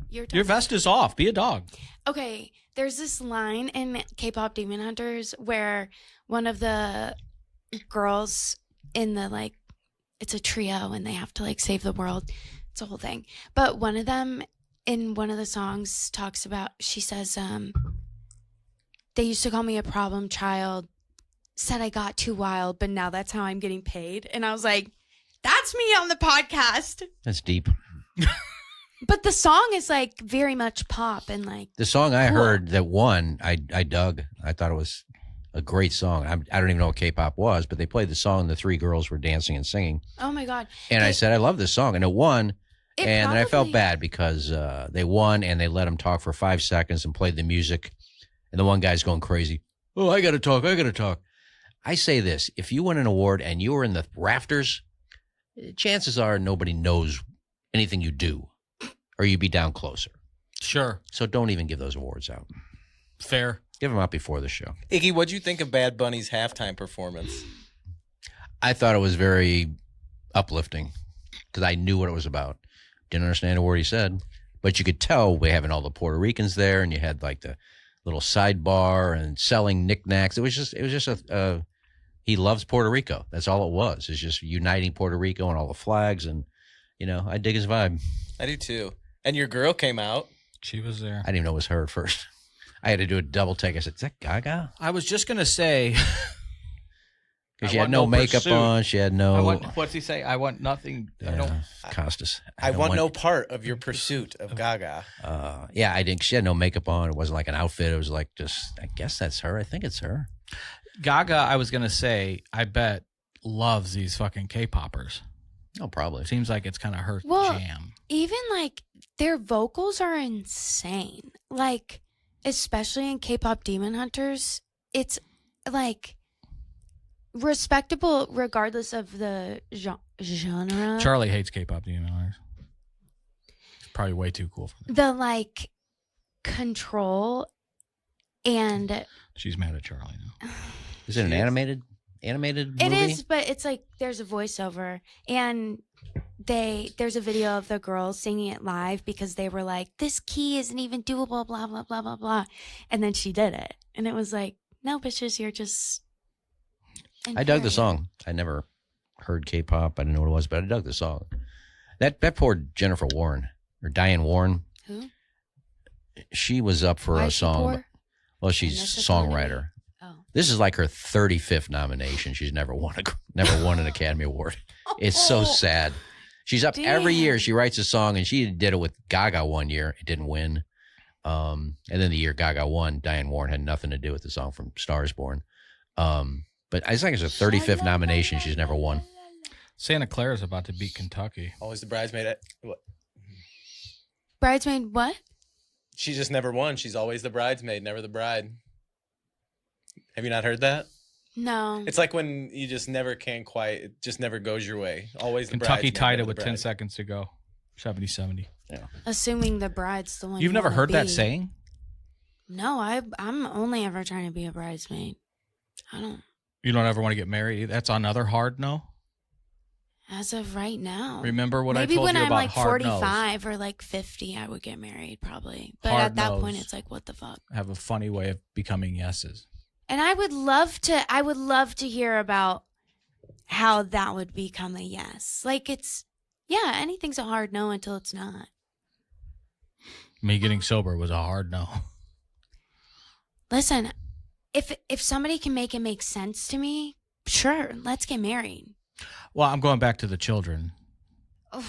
Your turn. Your vest is off. Be a dog. Okay, there's this line in K-pop Demon Hunters where one of the girls in the like, it's a trio and they have to like save the world. It's a whole thing. But one of them in one of the songs talks about, she says, they used to call me a problem child, said I got too wild, but now that's how I'm getting paid. And I was like, that's me on the podcast. That's deep. But the song is like very much pop and like, The song I Cool. heard that won, I dug. I thought it was a great song. I don't even know what K-pop was, but they played the song and the three girls were dancing and singing. oh my God. And I It- said, I love this song. And it won. It And then I felt probably- bad because they won and they let them talk for 5 seconds and played the music. And the one guy's going crazy. Oh, I got to talk. I say this. If you win an award and you were in the rafters, chances are nobody knows anything you do or you'd be down closer. Sure. So don't even give those awards out. Fair. Give them out before the show. Iggy, what'd you think of Bad Bunny's halftime performance? I thought it was very uplifting because I knew what it was about. Didn't understand a word he said, but you could tell we having all the Puerto Ricans there, and you had like the little sidebar and selling knickknacks. It was just a he loves Puerto Rico. That's all it was. It's just uniting Puerto Rico and all the flags, and I dig his vibe. I do too. And your girl came out. She was there. I didn't even know it was her at first. I had to do a double take. I said, "Is that Gaga?" I was just gonna say. Because I she had want no no makeup pursuit. on. She had no. What's he say? I want nothing. I don't. Costas. I don't want no part of your pursuit of Gaga. Yeah, I didn't. She had no makeup on. It wasn't like an outfit. It was like just. I guess that's her. I think it's her. Gaga, I was gonna say, I bet loves these fucking K-poppers. Oh, probably. Seems like it's kind of her Well, jam. even like their vocals are insane. Like, especially in K-pop Demon Hunters, it's like respectable regardless of the genre. Charlie hates K-pop Demon Hunters. It's probably way too cool for them. The like control and She's mad at Charlie now. Is it an animated movie? it is, but it's like there's a voiceover and there's a video of the girls singing it live because they were like, this key isn't even doable, blah blah blah blah blah, and then she did it, and it was like, no bitches, you're just. I dug the inferior. song. I never heard K-pop. I didn't know what it was, but I dug the song. That poor Jennifer Warren or Diane Warren. Who? She was up for Why a is she song. poor? Well, she's Vanessa songwriter. Oh. This is like her 35th nomination. She's never won an Academy Award. It's so sad. She's up every year. Damn. She writes a song, and she did it with Gaga one year. It didn't win. And then the year Gaga won, Diane Warren had nothing to do with the song from Stars Born. But I think it's her 35th nomination. She's never won. Santa Clara's about to beat Kentucky. Always the bridesmaid. What? Bridesmaid, what? She just never won. She's always the bridesmaid, never the bride. Have you not heard that? No. It's like when you just never can quite, it just never goes your way. Always the Kentucky bridesmaid, tied never it the with 10 bride. seconds to go. 70-70. Assuming the bride's the one. You've you never wanna heard that be. saying? No, I'm only ever trying to be a bridesmaid. I don't. You don't ever want to get married? That's another hard no? As of right now. Remember what Maybe I told when you I'm about like hard no's? 45 or like 50, I would get married probably. But Hard at that point, no's. it's like, what the fuck? Have a funny way of becoming yeses. And I would love to hear about how that would become a yes. Like anything's a hard no until it's not. Me getting sober was a hard no. Listen, if somebody can make it make sense to me, sure, let's get married. Well, I'm going back to the children. Oh,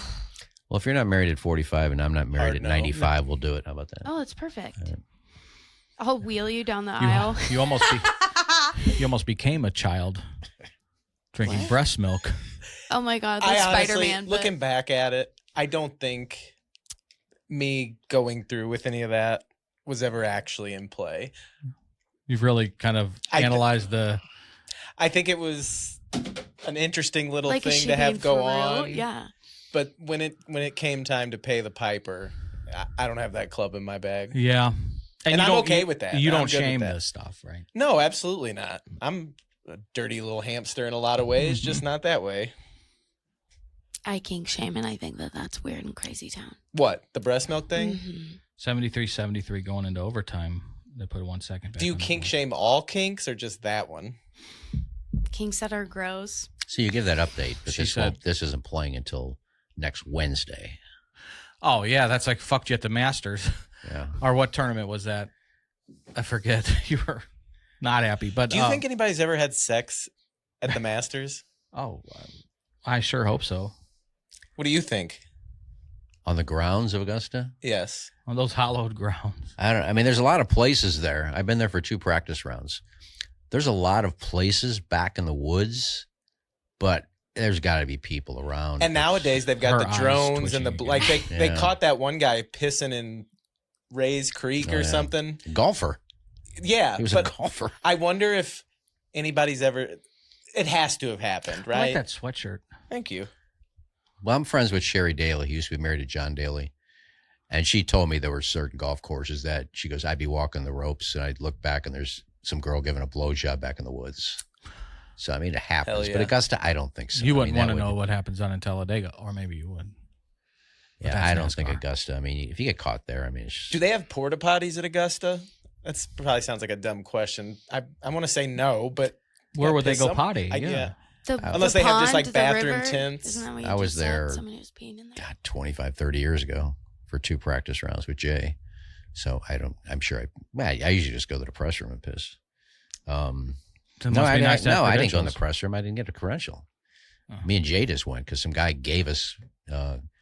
Well, if you're not married at 45 and I'm not married Hard at no. 95, we'll do it. How about that? it's perfect. All right. I'll wheel you down the aisle. You almost became a child drinking What? breast milk. Oh my God, I that's honestly, Spider-Man. but- looking back at it, I don't think me going through with any of that was ever actually in play. You've really kind of analyzed the. I think it was an interesting little Like, is thing she to have being go for real? on. Yeah. But when it came time to pay the piper, I don't have that club in my bag. Yeah. And you I'm don't- okay with that. You I'm don't good with shame that. this stuff, right? No, absolutely not. I'm a dirty little hamster in a lot of ways, just not that way. I kink shame, and I think that that's weird in Crazy Town. What, the breast milk thing? Mhm. 73-73 going into overtime. They put 1 second back. Do you on the kink board. shame all kinks or just that one? Kinks that are gross. So you give that update, but She this, said- this isn't playing until next Wednesday. Oh, yeah. That's like fucked you at the Masters. Yeah. Or what tournament was that? I forget. You were not happy. But Do you think anybody's ever had sex at the Masters? Oh, I sure hope so. What do you think? On the grounds of Augusta? Yes. On those hallowed grounds. I mean, there's a lot of places there. I've been there for 2 practice rounds. There's a lot of places back in the woods, but there's got to be people around. And nowadays they've got Her the eyes drones and the twitching like. They Yeah. caught that one guy pissing in Ray's Creek Oh, or yeah. something. Golfer. Yeah, He was but a golfer. I wonder if anybody's ever. It has to have happened, I right? like that sweatshirt. Thank you. Well, I'm friends with Sherry Daly. He used to be married to John Daly. And she told me there were certain golf courses that she goes, I'd be walking the ropes and I'd look back and there's some girl giving a blowjob back in the woods. So, I mean, it happens. Hell yeah. But Augusta, I don't think so. You I wouldn't mean, want that to would- know what happens on in Talladega, or maybe you would. But Yeah, that's I don't think NASCAR. Augusta. I mean, if you get caught there, I mean, it's, Do they have porta potties at Augusta? That's probably sounds like a dumb question. I want to say no, but Where would they piss go some- potty? yeah. Unless they have just, like, the bathroom river? tents. Isn't that what you I was just said? there- Somebody was peeing in there. God, 25, 30 years ago for 2 practice rounds with Jay. So I'm sure I usually just go to the press room and piss. It No, must I, be nice to have I didn't go in the credentials. press room. I didn't get a credential. Oh. Me and Jay just went because some guy gave us.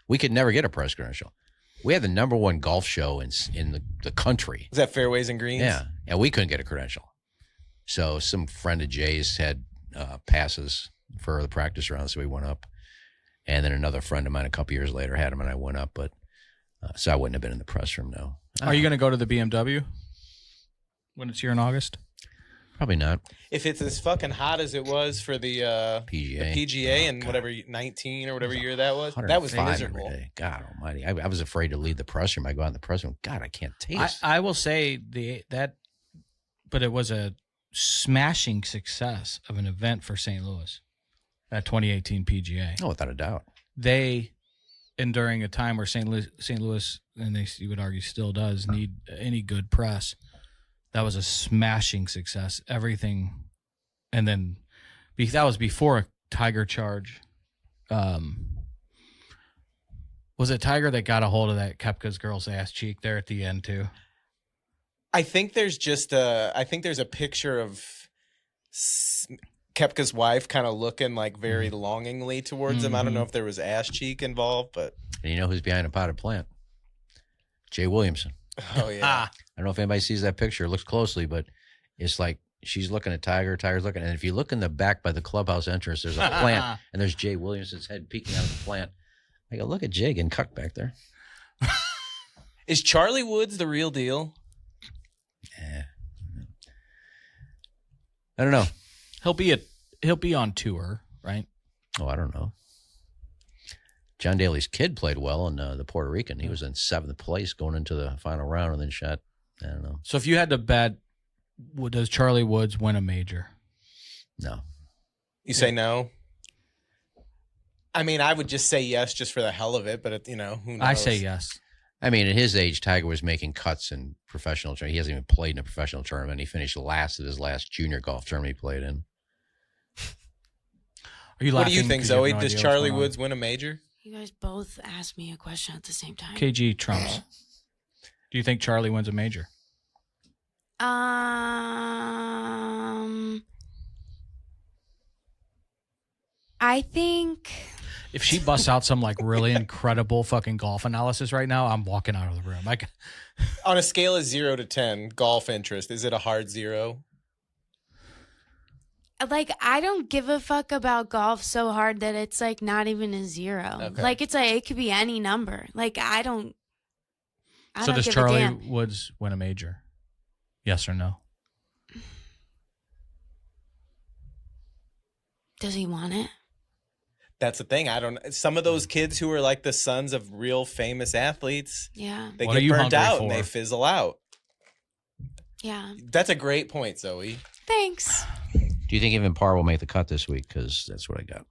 We could never get a press credential. We had the #1 golf show in the country. is that Fairways and Greens? Yeah, and we couldn't get a credential. So some friend of Jay's had passes for the practice round, so we went up. And then another friend of mine a couple years later had them, and I went up. But so I wouldn't have been in the press room. No. Are you going to go to the BMW when it's here in August? Probably not. If it's as fucking hot as it was for the PGA. PGA and God. whatever 19 or whatever year that was 105 miserable. every day. God almighty. I was afraid to leave the press room. I go out in the press room. God, I can't taste. I will say but it was a smashing success of an event for St. Louis, that 2018 PGA. Oh, without a doubt. And during a time where St. Louis, and you would argue still does, need any good press, that was a smashing success. Everything, and then that was before a Tiger charge. Was it Tiger that got a hold of that Koepka's girl's ass cheek there at the end too? I think there's just a picture of Kepka's wife kind of looking like very longingly towards him. I don't know if there was ass cheek involved, but And you know who's behind a potted plant? Jay Williamson. oh yeah. I don't know if anybody sees that picture, looks closely, but it's like she's looking at Tiger, Tiger's looking. And if you look in the back by the clubhouse entrance, there's a plant, and there's Jay Williamson's head peeking out of the plant. I go, look at Jay getting cucked back there. Is Charlie Woods the real deal? Yeah. I don't know. He'll be on tour, right? Oh, I don't know. John Daly's kid played well in the Puerto Rican. He was in 7th place going into the final round and then shot, I don't know. So if you had to bet, does Charlie Woods win a major? No. You say no? I mean, I would just say yes just for the hell of it, but, who knows? I say yes. I mean, at his age, Tiger was making cuts in professional tournament. He hasn't even played in a professional tournament. He finished last at his last junior golf tournament he played in. Are you What do you laughing think, 'cause you have Zoe? no Does idea what's Charlie going on? Woods win a major? You guys both asked me a question at the same time. KG trumps. Do you think Charlie wins a major? I think If she busts out some like really incredible fucking golf analysis right now, I'm walking out of the room. On a scale of 0 to 10, golf interest, is it a hard 0? like I don't give a fuck about golf so hard that it's like not even a 0. Okay. Like it's like it could be any number. Like I don't So does give a Charlie damn. Woods win a major? Yes or no? Does he want it? That's the thing. I don't. Some of those kids who are like the sons of real famous athletes, Yeah. they What are get you burnt hungry out for? and they fizzle out. Yeah. That's a great point, Zoe. Thanks. Do you think even Parr will make the cut this week? Because that's what I got.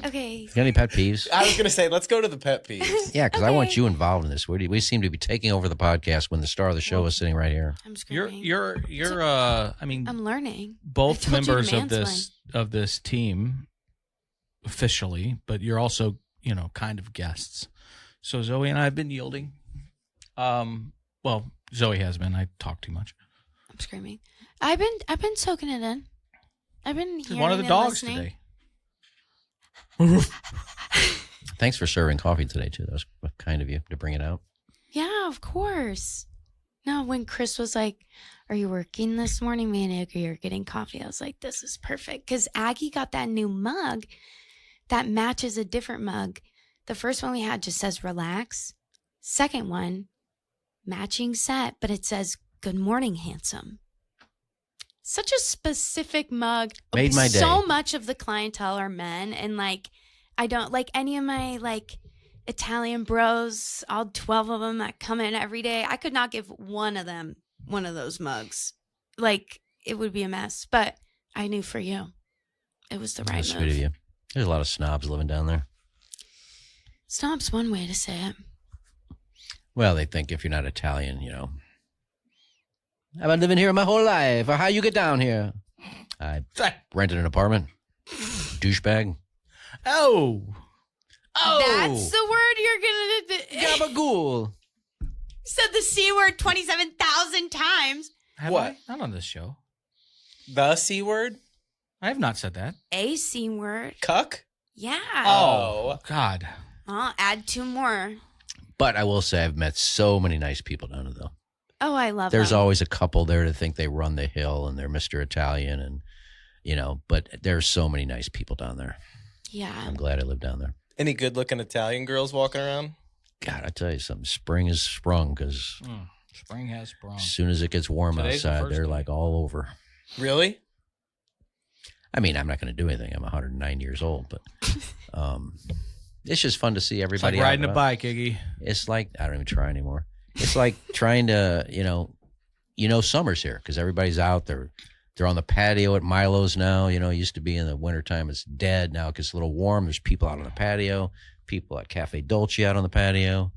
Okay. You got any pet peeves? I was gonna say, let's go to the pet peeves. Yeah, because I want Okay. you involved in this. We seem to be taking over the podcast when the star of the show is sitting right here. I'm You're screaming. I mean, I'm learning. I both told you to members of this team officially, but you're also, kind of guests. So Zoe and I have been yielding. Well, Zoe has been. I talk too much. I'm screaming. I've been soaking it in. I've been She's hearing one of the and dogs listening. today. Thanks for serving coffee today, too. That was kind of you to bring it out. Yeah, of course. No, when Chris was like, "Are you working this morning, me and Iggy are getting coffee," I was like, "This is perfect," because Aggie got that new mug that matches a different mug. The first one we had just says "relax." Second one, matching set, but it says "Good morning, handsome." Such a specific mug. Made my day. So much of the clientele are men, and like, I don't like any of my like Italian bros, all 12 of them that come in every day. I could not give one of them one of those mugs. Like, it would be a mess. But I knew for you, it was the right That's move. sweet of you. There's a lot of snobs living down there. Snob's one way to say it. Well, they think if you're not Italian, I've been living here my whole life. How you get down here? I rented an apartment. Douchebag. Oh, That's the word you're going to... Gabagool. said the C word 27,000 times. have What? I? Not on this show. The C word? I have not said that. A C word. Cuck? Yeah. Oh. God. I'll add 2 more. But I will say I've met so many nice people down there, though. Oh, I love There's them. always a couple there to think they run the hill and they're Mr. Italian and, but there's so many nice people down there. Yeah. I'm glad I live down there. Any good looking Italian girls walking around? God, I tell you something. Spring is sprung because Spring has sprung. as soon as it gets warm Today's the outside, first they're day. like all over. Really? I mean, I'm not going to do anything. I'm 109 years old, but it's just fun to see It's everybody like out riding a and about. bike, Iggy. It's like, I don't even try anymore. It's like trying to, summer's here because everybody's out there. They're on the patio at Milo's now. It used to be in the wintertime, it's dead. Now it gets a little warm. There's people out on the patio, people at Cafe Dolce out on the patio,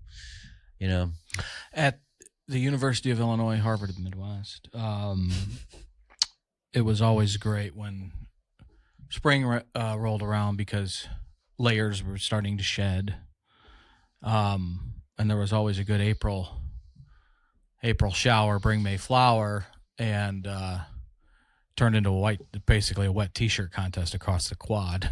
At the University of Illinois, Harvard of the Midwest, it was always great when spring rolled around because layers were starting to shed. And there was always a good April shower, bring May flower. And turned into basically a wet T-shirt contest across the quad.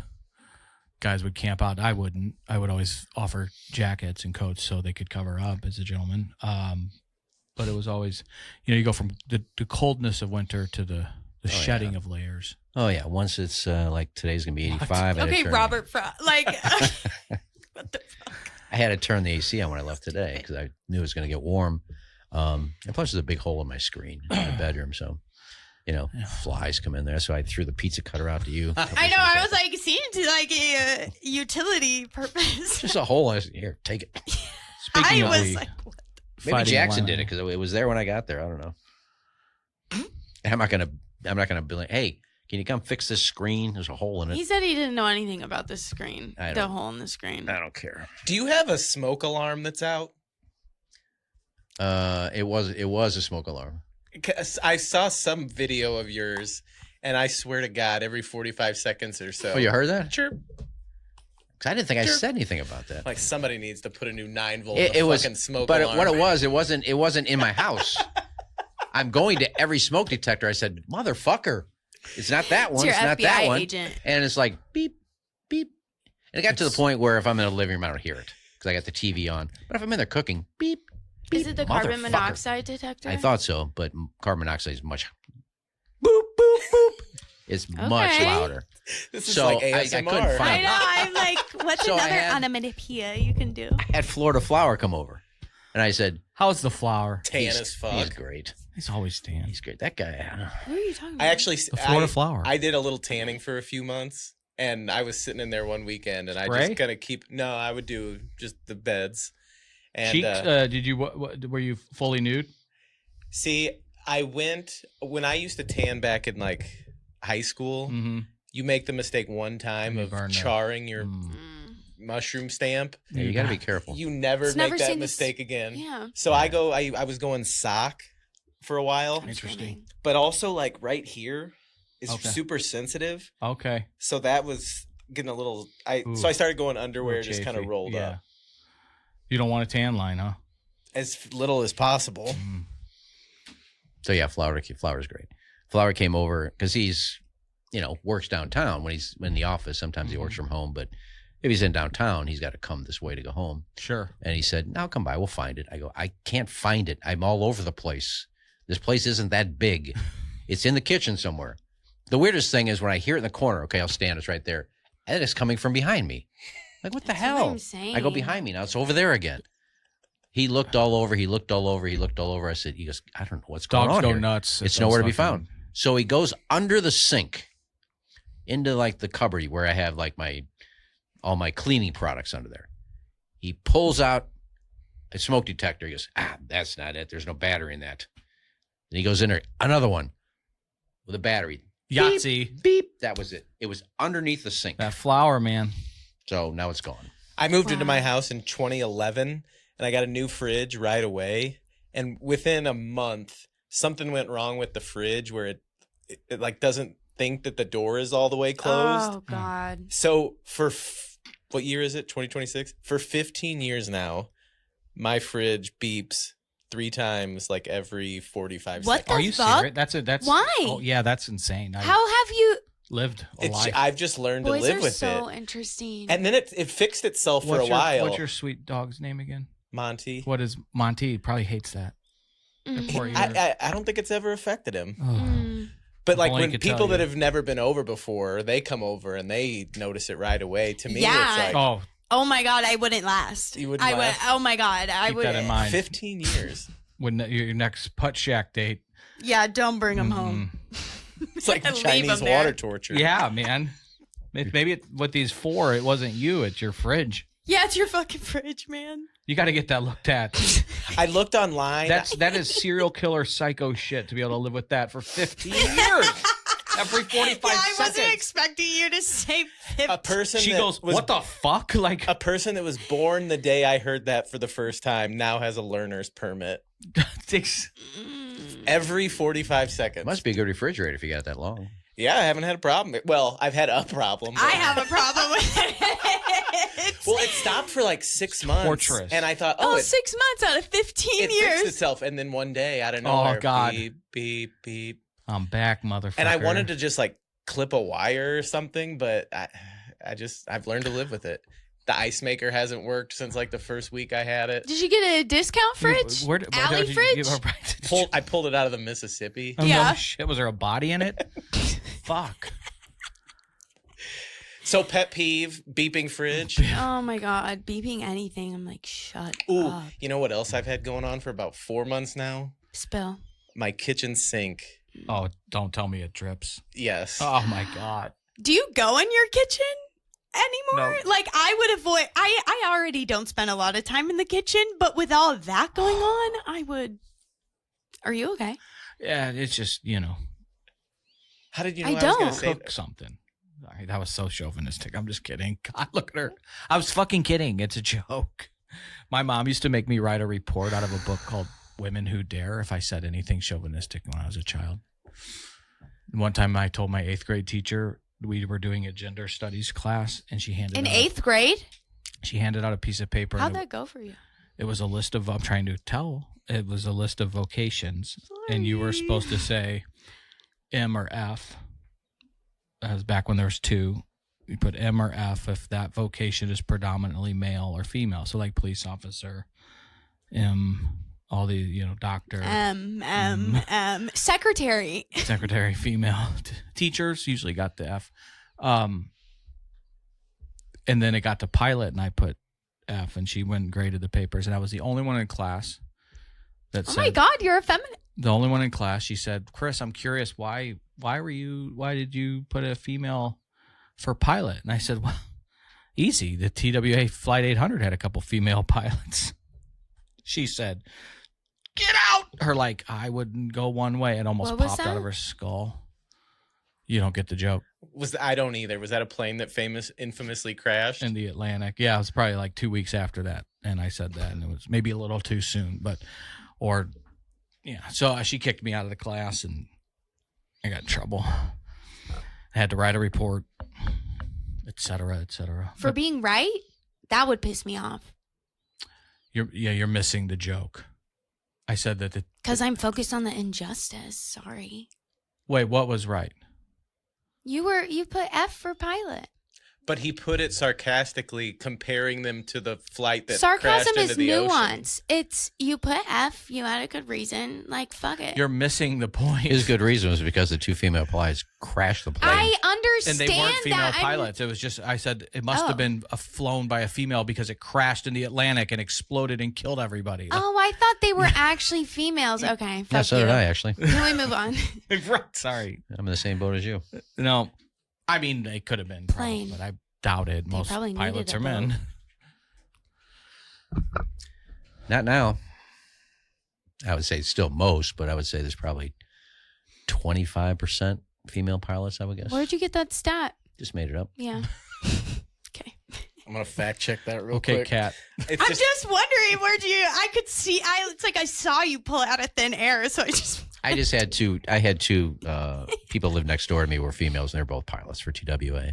Guys would camp out. I wouldn't. I would always offer jackets and coats so they could cover up as a gentleman. But it was always, you go from the coldness of winter to the shedding of layers. Oh yeah. Once it's like today's gonna be 85. Okay, Robert Frost. Like, what the fuck? I had to turn the AC on when I left today because I knew it was gonna get warm. And plus, there's a big hole in my screen in the bedroom, so. Flies come in there, so I threw the pizza cutter out to you. I know. I was like, seemed like a utility purpose. Just a hole. I said, here, take it. Speaking I of was like, what? Maybe Jackson did it because it was there when I got there. I don't know. I'm not gonna be like, hey, can you come fix this screen? There's a hole in it. He said he didn't know anything about the screen. I The don't- hole in the screen. I don't care. Do you have a smoke alarm that's out? It was a smoke alarm. 'Cause I saw some video of yours, and I swear to God, every 45 seconds or so. Oh, you heard that? Sure. 'Cause I didn't think I said anything about that. Like somebody needs to put a new 9-volt It was fucking smoke but alarm. what it wasn't in my house. I'm going to every smoke detector. I said, motherfucker, it's not that one. It's your It's not FBI that one. agent. And it's like beep, beep. And it got to the point where if I'm in the living room, I don't hear it because I got the TV on. But if I'm in there cooking, beep, beep. Is it the carbon motherfucker. monoxide detector? I thought so, but carbon monoxide is much boop, boop, boop. It's much Okay. louder. This is So like I ASMR. couldn't find I know. I'm like, what's So I another had- onomatopoeia you can do? I had Florida Flower come over. And I said, How's the flower? Tan he's, as fuck. he's great. He's always tan. He's great. That guy. Who are you talking about? I actually, The Florida flower. I did a little tanning for a few months, and I was sitting in there one weekend, and I Spray? just kind of No, I would do just the beds. And Cheeks? Did you? Were you fully nude? see, I went when I used to tan back in like high school. Mm-hmm. You make the mistake one time You of burn the- charring your Mm. mushroom stamp. Yeah, you got to be careful. You never Just make never that seen this- mistake again. Yeah. So I was going sock for a while, Interesting. but also like right here is Okay. super sensitive. Okay. So that was getting a little. Ooh. So I started going underwear, Little just kind of chafy. rolled Yeah. up You don't want a tan line, huh? as little as possible. Mm. So yeah, Flower's great. Flower came over because he's, works downtown when he's in the office. Sometimes he works from home, but if he's in downtown, he's got to come this way to go home. Sure. And he said, "Now come by, we'll find it." I go, "I can't find it. I'm all over the place. This place isn't that big. It's in the kitchen somewhere." The weirdest thing is when I hear it in the corner. Okay, I'll stand. It's right there, and it's coming from behind me. Like, what the That's what hell? I'm saying. I go behind me now. It's over there again. He looked all over. He looked all over. He looked all over. I said, "He goes, I don't know what's going Dogs on go here. nuts. if It's those nowhere to be fucking- found." So he goes under the sink into like the cupboard where I have like all my cleaning products under there. He pulls out a smoke detector. He goes, that's not it. There's no battery in that. And he goes in there, another one with a battery. Yahtzee. Beep. That was it. It was underneath the sink. That flower, man. So now it's gone. I moved into Wow. my house in 2011, and I got a new fridge right away. And within a month, something went wrong with the fridge where it like doesn't think that the door is all the way closed. Oh God. So for what year is it? 2026. For 15 years now, my fridge beeps 3 times like every 45 What seconds. Are you fuck? serious? That's Why? Oh yeah, that's insane. I How have you? lived a life. I've just learned Boys to live are with so it. interesting. And then it fixed itself for a while. What's your sweet dog's name again? Monty. What is Monty? He probably hates that. Mm. Poor ear. I don't think it's ever affected him. Oh. Mm. But like Only when could tell people you. that have never been over before, they come over and they notice it right away. To me, Yeah. it's like Oh, Oh my God, I wouldn't last. You wouldn't I last? would. Oh my God, I keep would. that in mind. 15 years. When your next putt shack date. Yeah, don't bring them Mhm. home. It's like the Leave Chinese 'em there. water torture. Yeah, man. Maybe with these 4, it wasn't you. It's your fridge. Yeah, it's your fucking fridge, man. You got to get that looked at. I looked online. That is serial killer psycho shit to be able to live with that for 15 years. Every 45 Yeah, I seconds. wasn't expecting you to say 50. a person She that goes, was "What the fuck?" Like, a person that was born the day I heard that for the first time now has a learner's permit. takes- Every 45 seconds. Must be a good refrigerator if you got it that long. Yeah, I haven't had a problem. Well, I've had a problem. I have a problem with it. Well, it stopped for like 6 months. Torturous. And I thought, Oh, it 6 months out of 15 fixed years. itself. And then one day, I don't Oh, know. God. Beep, beep, beep. I'm back, motherfucker. And I wanted to just like clip a wire or something, but I've learned to live with it. The ice maker hasn't worked since like the first week I had it. Did you get a discount fridge? Alley fridge? I pulled it out of the Mississippi. Oh, Yeah. no shit. Was there a body in it? Fuck. So pet peeve, beeping fridge. Oh my God. Beeping anything. I'm like, shut Ooh, up. you know what else I've had going on for about 4 months now? Spill. My kitchen sink. Oh, don't tell me it drips. Yes. Oh my God. Do you go in your kitchen anymore? No. Like I would avoid, I already don't spend a lot of time in the kitchen, but with all that going on, I would. Are you okay? Yeah, it's just, you know. How did you know I I was going don't. to say Cook something. All right, that was so chauvinistic. I'm just kidding. God, look at her. I was fucking kidding. It's a joke. My mom used to make me write a report out of a book called Women Who Dare if I said anything chauvinistic when I was a child. One time I told my 8th grade teacher we were doing a gender studies class, and she handed In out 8th grade? She handed out a piece of paper. How'd and that go for you? it was a list of, I'm trying to tell, it was a list of vocations, and you were supposed to say M or F. That was back when there was 2. You put M or F if that vocation is predominantly male or female. So like police officer, M, all the, you know, doctor, Secretary. secretary, female. Teachers usually got the F. And then it got to pilot, and I put F, and she went and graded the papers, and I was the only one in class that Oh said, my God, you're a feminine. the only one in class. She said, Chris, I'm curious, why did you put a female for pilot? And I said, well, easy. The TWA Flight 800 had a couple female pilots. She said, get out. Her like, I wouldn't go one way. It almost What was popped out that? of her skull. You don't get the joke. I don't either. Was that a plane that infamously crashed? In the Atlantic. Yeah, it was probably like 2 weeks after that. And I said that, and it was maybe a little too soon, so she kicked me out of the class, and I got in trouble. I had to write a report, et cetera, et cetera. For being right? That would piss me off. You're missing the joke. I said that Because I'm focused on the injustice. Sorry. wait, what was right? You put F for pilot. But he put it sarcastically, comparing them to the flight that Sarcasm crashed into is the ocean. nuance. It's you put F, you had a good reason. Like, fuck it. You're missing the point. His good reason was because the 2 female pilots crashed the plane. I And understand they weren't female that. pilots. It was just, I said it must Oh. have been flown by a female because it crashed in the Atlantic and exploded and killed everybody. Oh, I thought they were actually females. Okay, fuck Yeah, so you. did I, actually. Can we move on? Right. Sorry. I'm in the same boat as you. No, I mean, they could have been Plane. probably, but I doubted. They Most probably pilots needed a are men. Not now. I would say still most, but I would say there's probably 25% female pilots, I would guess. Where'd you get that stat? Just made it up. Yeah. Okay. I'm going to fact check that real Okay, quick. Kat. It's I'm just, just wondering where'd you? I could see. It's like I saw you pull out of thin air, so I just. I just had two. I had 2 people live next door to me who were females, and they're both pilots for TWA.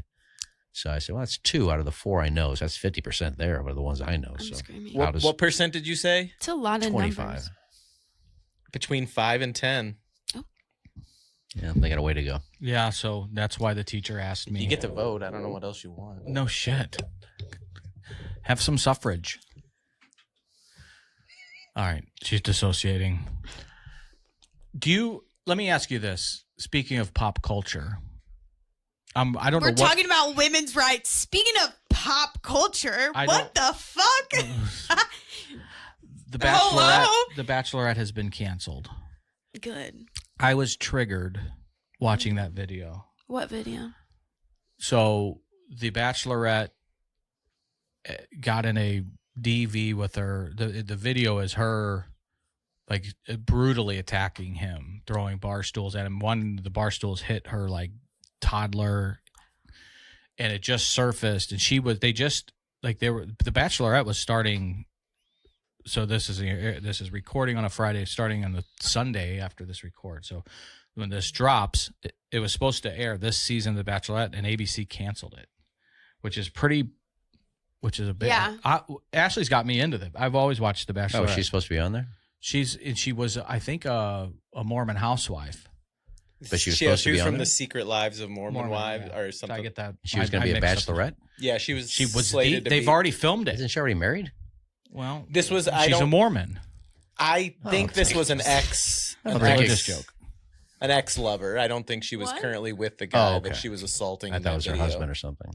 So I said, well, that's 2 out of the 4 I know. So that's 50% there of the ones I know. I'm So screaming. How does- what percent did you say? It's a lot of 25. numbers. Between 5 and 10. Yeah, they got a way to go. Yeah, so that's why the teacher asked me. You get to vote. I don't know what else you want. No shit. Have some suffrage. All right, she's dissociating. Let me ask you this. Speaking of pop culture, I don't We're know what. talking about women's rights. Speaking of pop culture, I what the fuck? The Hello? Bachelorette has been canceled. Good. I was triggered watching that video. What video? So the Bachelorette got in a DV with her. The video is her like brutally attacking him, throwing bar stools at him. One of the bar stools hit her like toddler, and it just surfaced. And the Bachelorette was starting. So this is recording on a Friday, starting on the Sunday after this record. So when this drops, it was supposed to air this season of The Bachelorette, and ABC canceled it, which is a bit. Yeah. Ashley's got me into it. I've always watched The Bachelorette. Oh, she's supposed to be on there? She was, I think, a Mormon housewife. But she was supposed to be from on the it? Secret Lives of Mormon Wives yeah. or Did something. I get that? She was going to be a mixed up bachelorette? Yeah, she was. She was. slated to They've be. already filmed it. Isn't she already married? Well, This was. she's a Mormon. I think this was an ex. A religious joke. An ex-lover. I don't think she was What? currently with the guy okay. that she was assaulting. I in thought that it was her video. husband or something.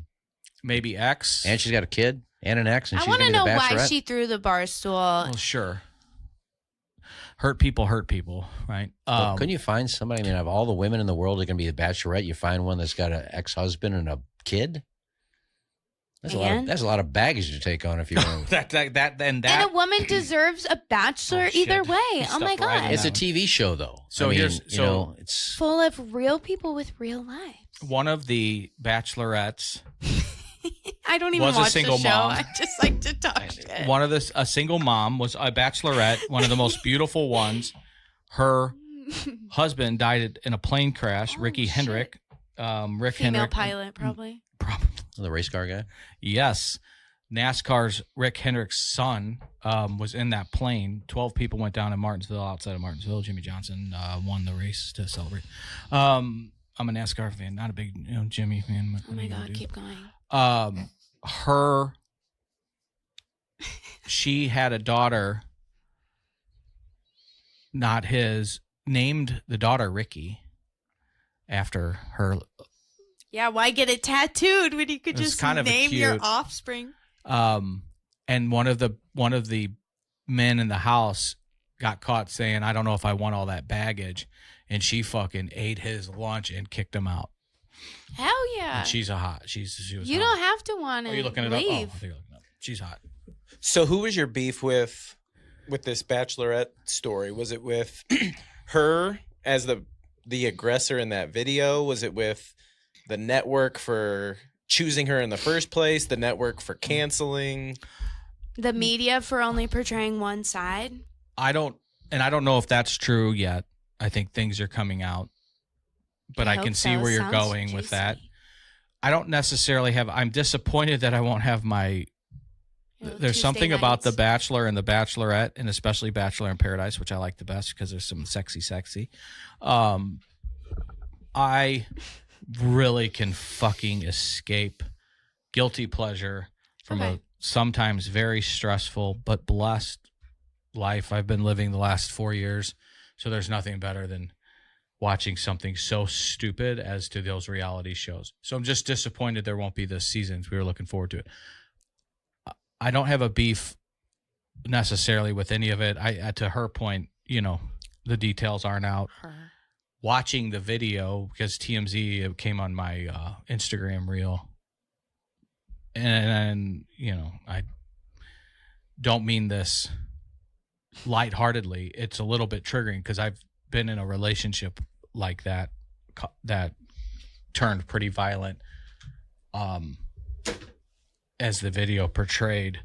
Maybe ex. And she's got a kid and an ex, and I she's want going to to be know the why bachelorette. she threw the bar stool. Well, sure. Hurt people, right? Well, couldn't you find somebody? I mean, of all the women in the world that can be the bachelorette, you find one that's got an ex-husband and a kid. That's a lot of baggage to take on if you want. And a woman deserves a bachelor Oh, either shit. way. You Oh my stepped right in god. It's a that TV show, though. So I mean, here's- you so- know, it's Full of real people with real lives. One of the bachelorettes, I don't even Was a watch single the show. mom. I just like to talk shit. a single mom was a bachelorette, one of the most beautiful ones. Her husband died in a plane crash. Oh, Ricky shit. Hendrick, Rick Female Hendrick, pilot, probably. probably. the race car guy. Yes. NASCAR's Rick Hendrick's son was in that plane. 12 people went down in Martinsville, outside of Martinsville. Jimmy Johnson won the race to celebrate. I'm a NASCAR fan, not a big Jimmy fan. Oh my god, keep going. She had a daughter, not his, named the daughter Ricky after her. Yeah, why get it tattooed when you could It's just kind of name your cute. offspring? And one of the men in the house got caught saying, "I don't know if I want all that baggage," and she fucking ate his lunch and kicked him out. Hell yeah. And she was hot. She was. You hot. don't have to want to Are you looking it up? leave. Oh, I think you're looking it up. She's hot. So who was your beef with this Bachelorette story? Was it with her as the aggressor in that video? Was it with the network for choosing her in the first place? The network for canceling? The media for only portraying one side? I don't know if that's true yet. I think things are coming out, but I can hope see so. where you're Sounds going with that. juicy. I don't necessarily have. I'm disappointed that I won't have my. There's Tuesday something about The nights. Bachelor and The Bachelorette, and especially Bachelor in Paradise, which I like the best because there's some sexy. I really can fucking escape guilty pleasure from a Okay. sometimes very stressful but blessed life I've been living the last 4 years. So there's nothing better than watching something so stupid as to those reality shows. So I'm just disappointed there won't be this season. We were looking forward to it. I don't have a beef necessarily with any of it. To her point, the details aren't out. Watching the video, because TMZ, it came on my Instagram reel. And I don't mean this lightheartedly. It's a little bit triggering because I've been in a relationship like that turned pretty violent as the video portrayed.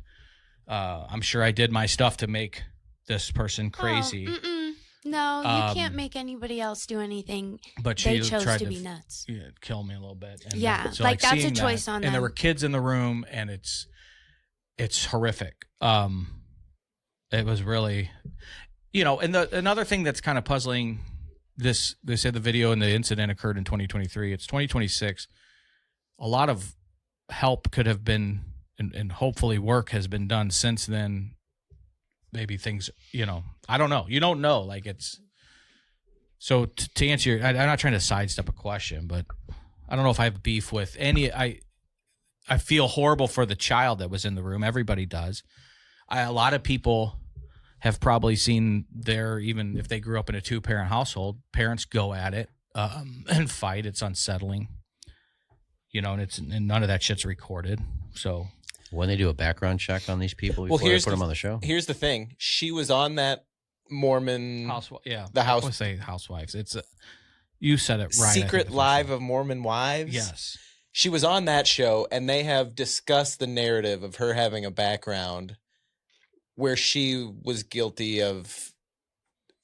I'm sure I did my stuff to make this person crazy. Oh, no, you can't make anybody else do anything. But They she chose tried to be nuts. kill me a little bit. And Yeah, so, like, that's a seeing choice that, on And there them. were kids in the room, and it's horrific. It was really, and another thing that's kind of puzzling. They said the video and the incident occurred in 2023. It's 2026. A lot of help could have been, and hopefully work has been done since then. Maybe things, I don't know. You don't know. Like it's. So to answer your, I'm not trying to sidestep a question, but I don't know if I have beef with any. I feel horrible for the child that was in the room. Everybody does. A lot of people have probably seen even if they grew up in a 2-parent household, parents go at it and fight. It's unsettling, and none of that shit's recorded. So When they do a background check on these people before they put them on the show? Here's the thing. She was on that Mormon the house. I would say housewives. You said it right. Secret Live of Mormon Wives. Yes. She was on that show, and they have discussed the narrative of her having a background where she was guilty of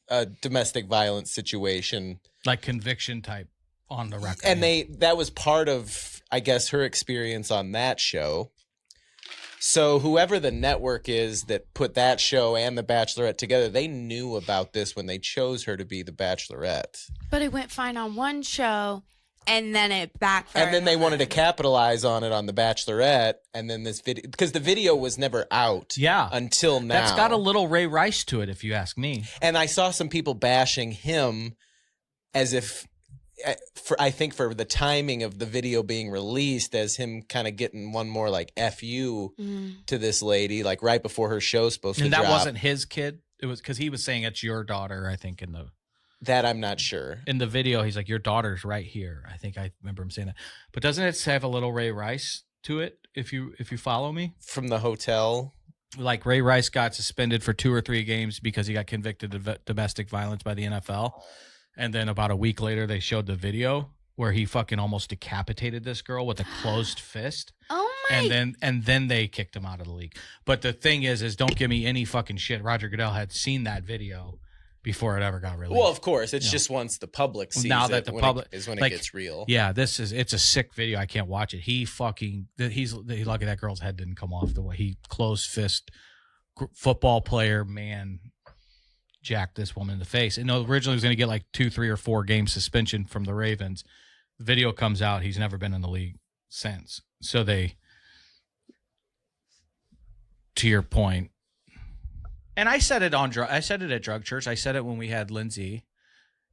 a domestic violence situation. Like conviction type on the record. And that was part of, I guess, her experience on that show. So whoever the network is that put that show and The Bachelorette together, they knew about this when they chose her to be The Bachelorette. But it went fine on one show, and then it backfired. And then they on wanted to them. capitalize on it on The Bachelorette, and then this video, because the video was never out Yeah. until now. That's got a little Ray Rice to it, if you ask me. And I saw some people bashing him as if, I think for the timing of the video being released, as him kind of getting one more like F you to this lady, like right before her show's supposed to And drop. that wasn't his kid. It was because he was saying it's your daughter, I think, That I'm not sure. in the video. He's like, your daughter's right here. I think I remember him saying that. But doesn't it have a little Ray Rice to it, if you follow me? From the hotel. Like Ray Rice got suspended for 2 or 3 games because he got convicted of domestic violence by the NFL. And then about a week later, they showed the video where he fucking almost decapitated this girl with a closed fist. Oh my! And then they kicked him out of the league. But the thing is don't give me any fucking shit. Roger Goodell had seen that video before it ever got released. Well, of course, it's just once the public sees Now it, that the when public- is when like, it gets real. Yeah, it's a sick video. I can't watch it. He lucky that girl's head didn't come off the way he closed fist football player man jacked this woman in the face. And originally he was going to get like 2, 3, or 4 game suspension from the Ravens. The video comes out. He's never been in the league since. So they, to your point, and I said it at Drug Church. I said it when we had Lindsay,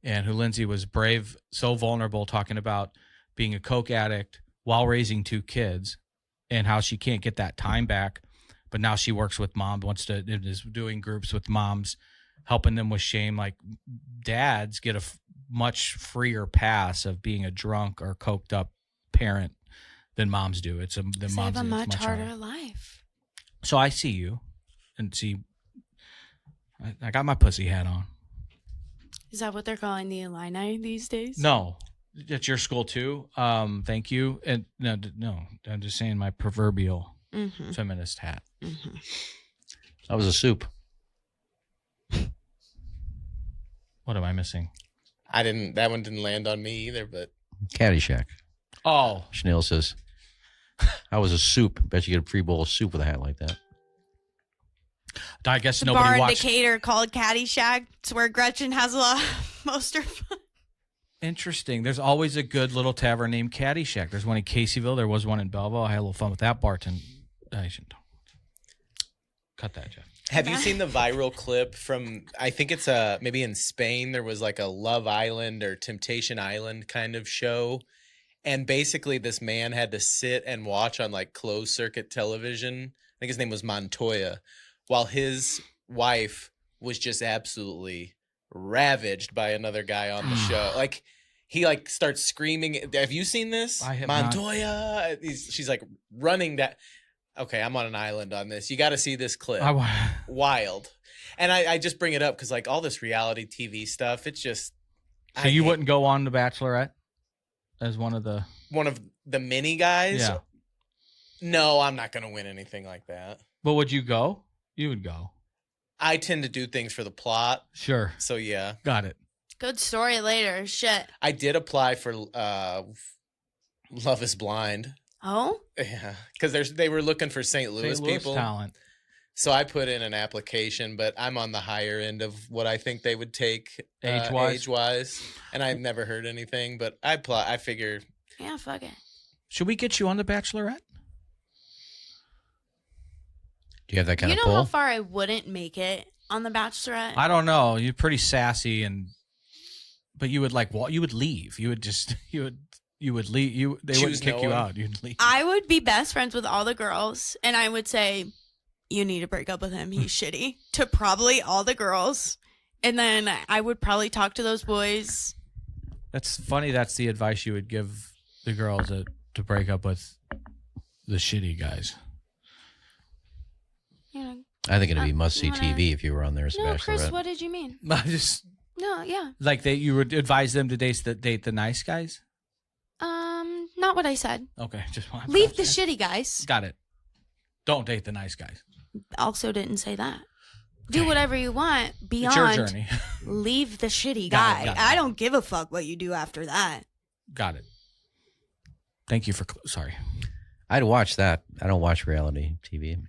and Lindsay was brave, so vulnerable, talking about being a coke addict while raising 2 kids and how she can't get that time back. But now she works with mom, is doing groups with moms, helping them with shame. Like dads get a much freer pass of being a drunk or coked up parent than moms do. It's They have a much harder life. So I see you, and see, I got my pussy hat on. Is that what they're calling the Illini these days? No, at your school too. Thank you. And no, I'm just saying my proverbial feminist hat. Mm-hmm. That was a soup. What am I missing? That one didn't land on me either, but Caddyshack. Oh, Chanel says, I was a soup. Bet you get a free bowl of soup with a hat like that. I guess The nobody bar watched. indicator called Caddyshack. It's where Gretchen has a lot most of her fun. Interesting. There's always a good little tavern named Caddyshack. There's one in Caseyville. There was one in Belleville. I had a little fun with that bartender. I shouldn't cut that, Jeff. have you seen the viral clip from, I think it's maybe in Spain, there was like a Love Island or Temptation Island kind of show. And basically this man had to sit and watch on like closed circuit television. I think his name was Montoya, while his wife was just absolutely ravaged by another guy on the show. Like he like starts screaming. Have you seen this? I have not. Montoya. She's like running that. Okay, I'm on an island on this. You got to see this clip. Wild. And I just bring it up because like all this reality TV stuff, it's just. So you wouldn't go on The Bachelorette as one of the mini guys? Yeah. No, I'm not going to win anything like that. But would you go? You would go. I tend to do things for the plot. Sure. So yeah. Got it. Good story later. Shit. I did apply for Love is Blind. Oh? Yeah, because they were looking for St. Louis people. Talent. So I put in an application, but I'm on the higher end of what I think they would take age-wise. And I've never heard anything, but I figure. Yeah, fuck it. Should we get you on The Bachelorette? Do you have that kind You of know pull? how far I wouldn't make it on The Bachelorette? I don't know. You're pretty sassy, but you would you would leave. You would just you would leave. They Choose wouldn't kick no you one. out. You'd leave. I would be best friends with all the girls, and I would say, you need to break up with him. He's shitty. To probably all the girls. And then I would probably talk to those boys. That's funny. That's the advice you would give the girls to break up with the shitty guys. You know, I think it'd be must see you wanna- TV if you were on there as a no, Chris, Bachelorette. what did you mean? I just No, yeah. like you would advise them to date the nice guys. Not what I said. Okay, just want Leave the shitty guys. Got it. Don't date the nice guys. Also didn't say that. Do whatever you want It's your beyond journey. leave the shitty Got guy. it, got it. I don't give a fuck what you do after that. Got it. Thank you for sorry. I'd watch that. I don't watch reality TV.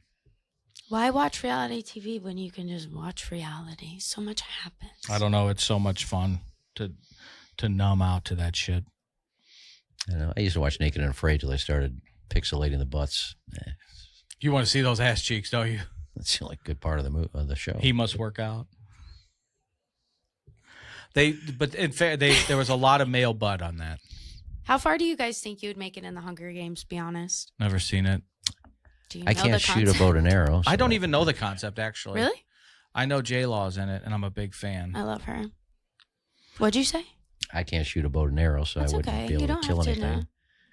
Why watch reality TV when you can just watch reality? So much happens. I don't know. It's so much fun to numb out to that shit. I know. I used to watch Naked and Afraid till I started pixelating the butts. You want to see those ass cheeks, don't you? That's the only good part of the show. He must work out. But in fact, there was a lot of male butt on that. How far do you guys think you would make it in the Hunger Games? Be honest. Never seen it. Do you I know can't the shoot a concept? bow and arrow. I don't even know the concept, actually. Really? I know J-Law's in it, and I'm a big fan. I love her. What'd you say? I can't shoot a bow and arrow, so That's I wouldn't okay. be You able don't to kill have to anything. know.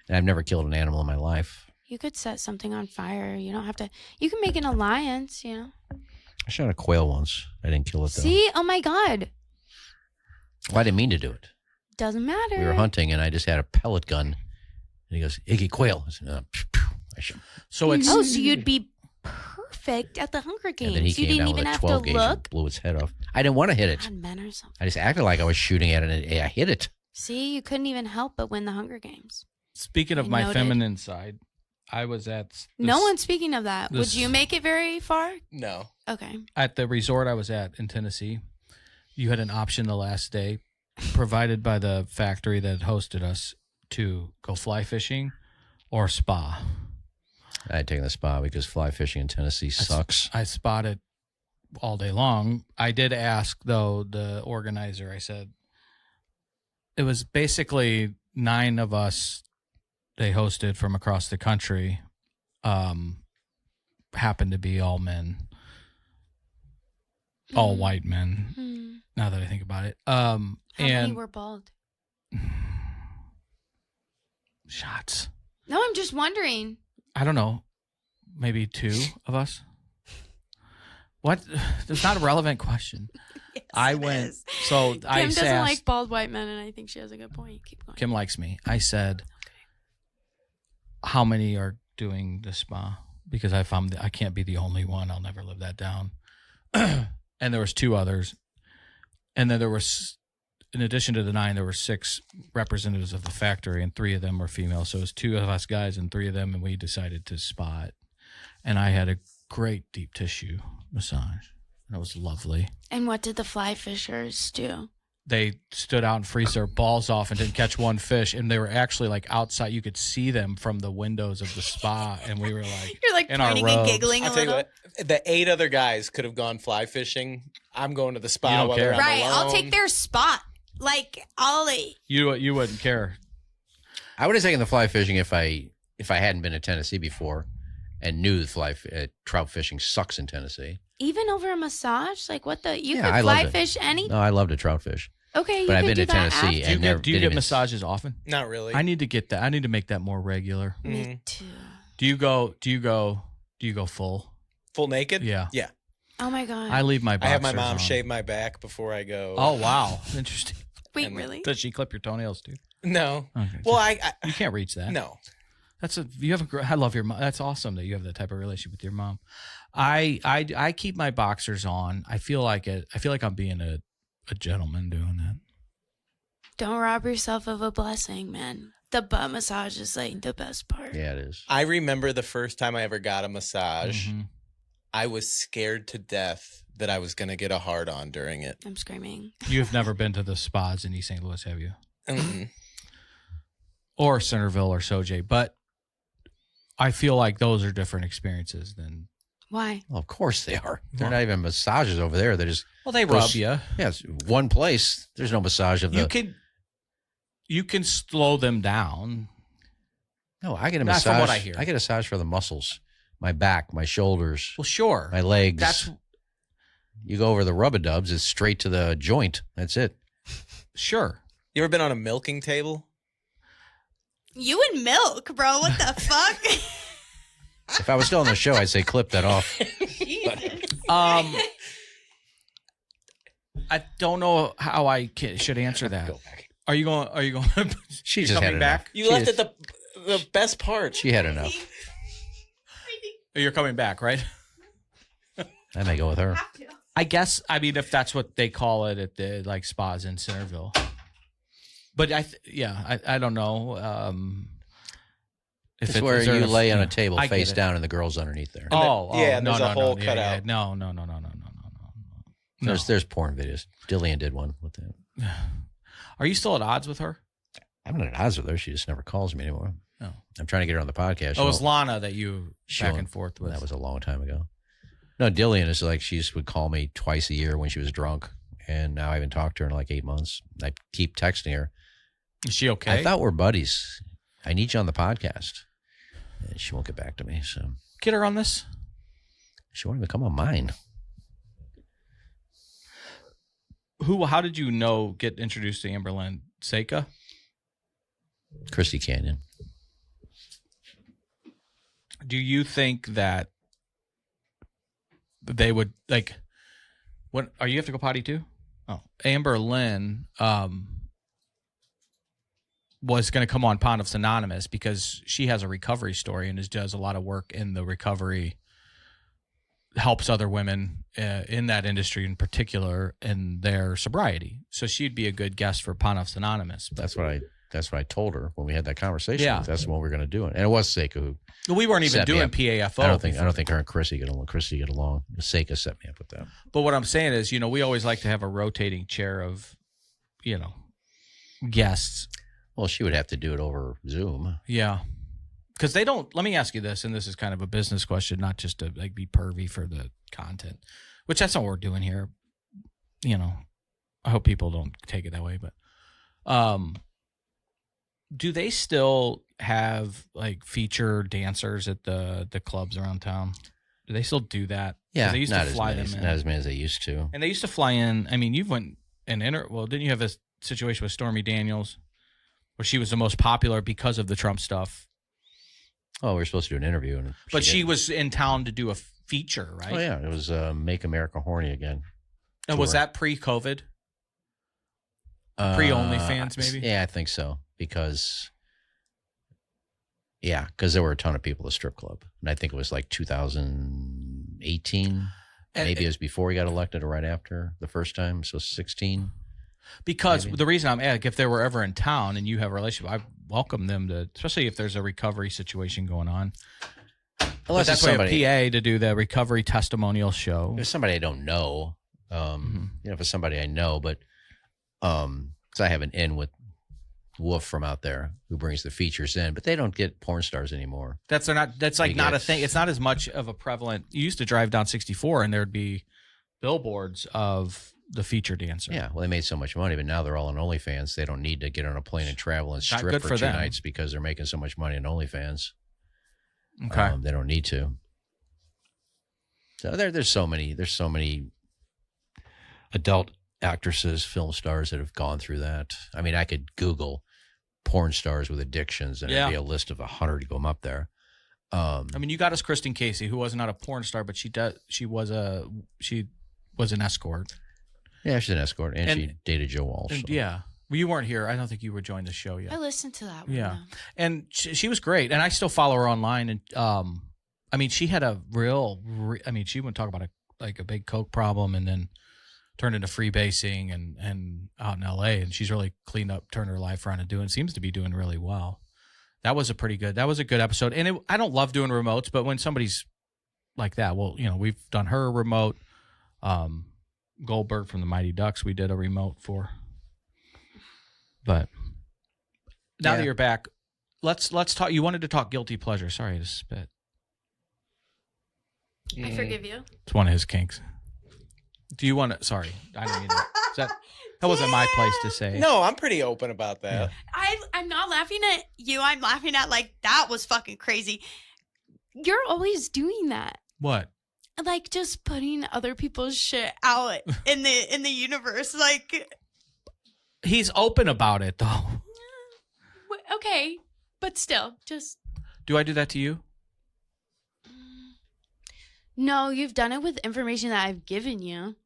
And I've never killed an animal in my life. You could set something on fire. You don't have to. You can make an alliance. I shot a quail once. I didn't kill it though. See? Oh my God. Well, I didn't mean to do it. Doesn't matter. We were hunting, and I just had a pellet gun. And he goes, "Iggy, quail." I said, "Pew, pew." I shot him. So it's Oh, so you'd be perfect at the Hunger Games. And then he You came didn't down even with a have 12 to gauge and look. blew its head off. I didn't want to hit it. God, men or something. I just acted like I was shooting at it, and I hit it. See, you couldn't even help but win the Hunger Games. speaking of I my noted. feminine side. I was at No one's speaking of that. Would this- you make it very far? No. Okay. at the resort I was at in Tennessee. You had an option the last day, provided by the factory that hosted us, to go fly fishing or spa. I had taken the spa because fly fishing in Tennessee sucks. I spotted all day long. I did ask, though, the organizer, I said, it was basically 9 of us they hosted from across the country, happened to be all men, all white men, Hmm. now that I think about it. How many And were bald? shots. No, I'm just wondering. I don't know, maybe 2 of us. What? That's not a relevant question. Yes, I it went, is. so Kim I doesn't asked, like bald white men, and I think she has a good point. Keep going. Kim likes me. I said, how many are doing the spa? Because I found I can't be the only one. I'll never live that down. And there was 2 others. And then there was, in addition to the 9, there were 6 representatives of the factory, and 3 of them were female. So it was 2 of us guys and 3 of them, and we decided to spa it. And I had a great deep tissue massage. And it was lovely. And what did the fly fishers do? They stood out and freezed their balls off and didn't catch one fish. And they were actually like outside. You could see them from the windows of the spa. And we were like, You're like in our pointing and robes. giggling I'll a tell you little. what, the 8 other guys could have gone fly fishing. I'm going to the You spa don't whether care. I'm Right, alone. I'll take their spot. Like, Ollie. You wouldn't care. I would have taken the fly fishing if I hadn't been to Tennessee before and knew trout fishing sucks in Tennessee. Even over a massage? Like, what the? You Yeah, could I fly loved it. fish any? No, I love to trout fish. Okay, you But I've could been do to that Tennessee after. and never Do you didn't get even- massages often? Not really. I need to get that. I need to make that more regular. Me too. Do you go full? Full naked? Yeah. Yeah. Oh my god. I leave my I boxers have my mom on. shave my back before I go. Oh, wow. Interesting. Wait, and- really? Does she clip your toenails too? No. Okay. Well, I You can't reach that. no. I love your mom. That's awesome that you have that type of relationship with your mom. I keep my boxers on. I feel like it. I feel like I'm being a gentleman doing that. Don't rob yourself of a blessing, man. The butt massage is like the best part. Yeah, it is. I remember the first time I ever got a massage. Mhm. I was scared to death that I was going to get a hard on during it. I'm screaming. You've never been to the spas in East St. Louis, have you? Mm-mm. Or Centerville or Sojay, but I feel like those are different experiences than. Why? Well, of course they are. They're not even massages over there. They're just Well, they Those- rub you. yeah, it's one place. There's no massage of the. You can slow them down. No, I get a Not massage. from what I hear. I get a massage for the muscles, my back, my shoulders, Well, sure. my legs. That's You go over the rub-a-dubs, it's straight to the joint. That's it. sure. You ever been on a milking table? You and milk, bro. What the fuck? If I was still on the show, I'd say clip that off. I don't know how I should answer that. Go back. Are you going? She you just had coming enough. back? You She left is- at the best part. She had enough. You're coming back, right? I may go with her. I guess. I mean, if that's what they call it at the like spas in Centerville. But I don't know. It's where you lay on a table I face get it. down and the girl's underneath there. yeah, no, there's no, a hole no, cut yeah, out. No. There's porn videos. Dillian did one with that. Are you still at odds with her? I'm not at odds with her. She just never calls me anymore. No. I'm trying to get her on the podcast. Oh, it was Lana that you back and forth with. That was a long time ago. No, Dillian is like she just would call me twice a year when she was drunk, and now I haven't talked to her in like 8 months. I keep texting her. Is she okay? I thought we're buddies. I need you on the podcast. And she won't get back to me, so Get her on this. she won't even come on mine. How did you get introduced to Amberlynn? Seika? Christy Canyon. Do you think that they would what are you have to go potty too? Oh, Amberlynn was going to come on Pontiff's Anonymous because she has a recovery story and does a lot of work in the recovery, helps other women in that industry in particular in their sobriety. So she'd be a good guest for Pontiff's Anonymous. That's what I told her when we had that conversation. Yeah. That's what we're going to do. And it was Seika who We weren't even set me doing up. P.A.F.O. I don't think her and Chrissy get along. Seika set me up with that. But what I'm saying is, we always like to have a rotating chair of, guests. Well, she would have to do it over Zoom. Yeah. Because they don't, let me ask you this, and this is kind of a business question, not just to be pervy for the content, which that's not what we're doing here. I hope people don't take it that way, but do they still have feature dancers at the clubs around town? Do they still do that? 'Cause Yeah, they used not to as fly many, them in. not as many as they used to. And they used to fly in. I mean, you've went and didn't you have a situation with Stormy Daniels where she was the most popular because of the Trump stuff? Oh, we were supposed to do an interview, and But she didn't. was in town to do a feature, right? Oh yeah, it was Make America Horny Again. And was tour. that pre-COVID? Pre-OnlyFans, maybe? Yeah, I think so. Because there were a ton of people at the strip club. And I think it was like 2018. Maybe it was before he got elected or right after the first time. So 16. Because maybe. the reason I'm asking, if they were ever in town and you have a relationship, I welcome them to, especially if there's a recovery situation going on. Unless That's it's why somebody, a PA to do the recovery testimonial show. if it's somebody I don't know, if it's somebody I know, but because I have an in with Wolf from out there who brings the features in, but they don't get porn stars anymore. That's not You not a get- thing. It's not as much of a prevalent. You used to drive down 64 and there'd be billboards of the feature dancer. Yeah, well, they made so much money, but now they're all on OnlyFans. They don't need to get on a plane and travel and Not strip good for for 2 them. nights because they're making so much money on OnlyFans. Okay. They don't need to. So there's so many adult actresses, film stars that have gone through that. I mean, I could Google porn stars with addictions, and Yeah. it'd be a list of 100 of them up there. I mean, you got us Kristen Casey, who was not a porn star, but she was an escort. Yeah, she's an escort, and she And- dated Joe Walsh. And so. yeah. Well, you weren't here. I don't think you were joined the show yet. I listened to that one. Yeah. though. And she was great. And I still follow her online. And I mean, she had a she would talk about a big coke problem and then turned into freebasing and out in LA. And she's really cleaned up, turned her life around and seems to be doing really well. That was a good episode. And I don't love doing remotes, but when somebody's like that, well, we've done her remote. Goldberg from the Mighty Ducks, we did a remote for. But now that you're back, let's talk. You wanted to talk guilty pleasure. Sorry to spit. I forgive you. It's one of his kinks. Do you want to? Sorry, I didn't mean that. That wasn't my place to say. No, I'm pretty open about that. I'm not laughing at you. I'm laughing at that was fucking crazy. You're always doing that. What? Like just putting other people's shit out in the universe. He's open about it though. Okay, but still, just Do I do that to you? no. You've done it with information that I've given you.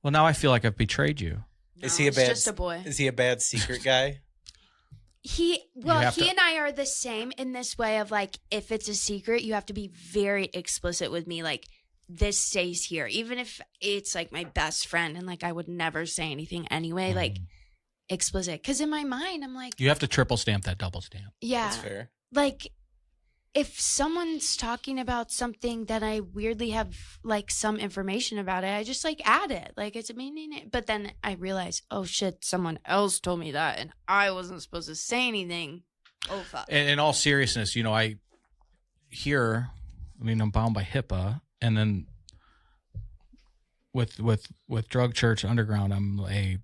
Well, now I feel like I've betrayed you. Is No, he a it's bad? just a boy. Is he a bad secret guy? He have to- and I are the same in this way of if it's a secret, you have to be very explicit with me. This stays here, even if it's my best friend, and I would never say anything anyway. Explicit, because in my mind, I'm You have to triple stamp that double stamp. yeah, That's fair. if someone's talking about something that I weirdly have like some information about it, I just like add it. Like it's meaning it. But then I realize, oh shit, someone else told me that and I wasn't supposed to say anything. Oh fuck. And in all seriousness, you know, I'm bound by HIPAA, and then with Drug Church Underground, I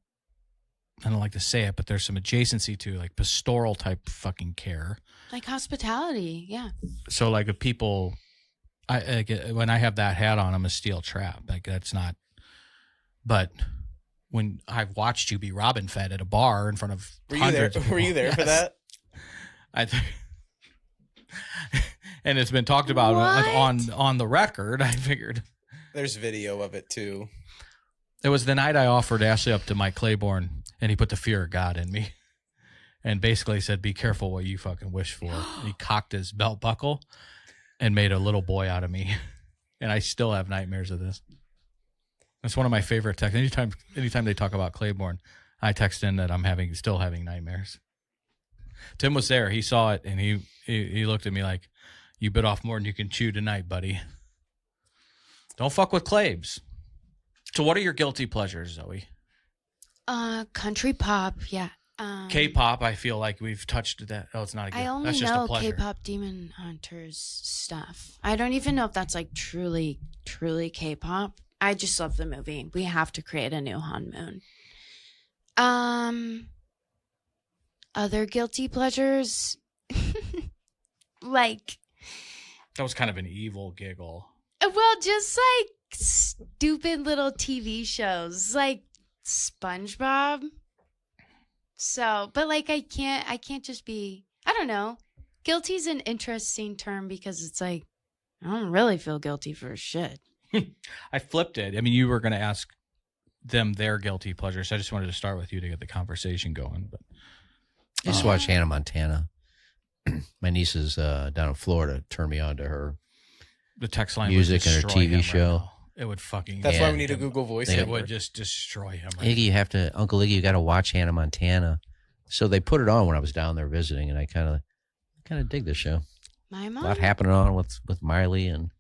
don't like to say it, but there's some adjacency to like pastoral type fucking care. Like hospitality, yeah. So like if people, when I have that hat on, I'm a steel trap. Like that's not, but when I've watched you be Robin fed at a bar in front of hundreds of people. Were you there for that? I think, and it's been talked about on the record. I figured There's video of it too. it was the night I offered Ashley up to Mike Clayborne, and he put the fear of God in me, and basically said, "Be careful what you fucking wish for." And he cocked his belt buckle and made a little boy out of me, and I still have nightmares of this. That's one of my favorite texts. Anytime they talk about Clayborne, I text in that I'm still having nightmares. Tim was there. He saw it, and he looked at me like, "You bit off more than you can chew tonight, buddy. Don't fuck with Claves." So what are your guilty pleasures, Zoe? Country pop, yeah. K-pop, I feel like we've touched that. Oh, it's not a guilty. I only That's just a know pleasure. K-pop Demon Hunters stuff. I don't even know if that's like truly K-pop. I just love the movie. We have to create a new Han Moon. Other guilty pleasures, like. That was kind of an evil giggle. Well, just like stupid little TV shows, like SpongeBob. So, but like I can't just be. I don't know. Guilty's an interesting term because it's like I don't really feel guilty for shit. I flipped it. I mean, you were going to ask them their guilty pleasures. So I just wanted to start with you to get the conversation going. But I just watched Hannah Montana. My nieces down in Florida turned me on to her the text line music would and her destroy him TV right show. now. It would fucking. That's Yeah. why we need a Google Voice. It over. would just destroy him. Right Iggy, you have to, Uncle Iggy, you got to watch Hannah Montana. So they put it on when I was down there visiting, and I kind of dig this show. My A mom. lot happening on with Miley, and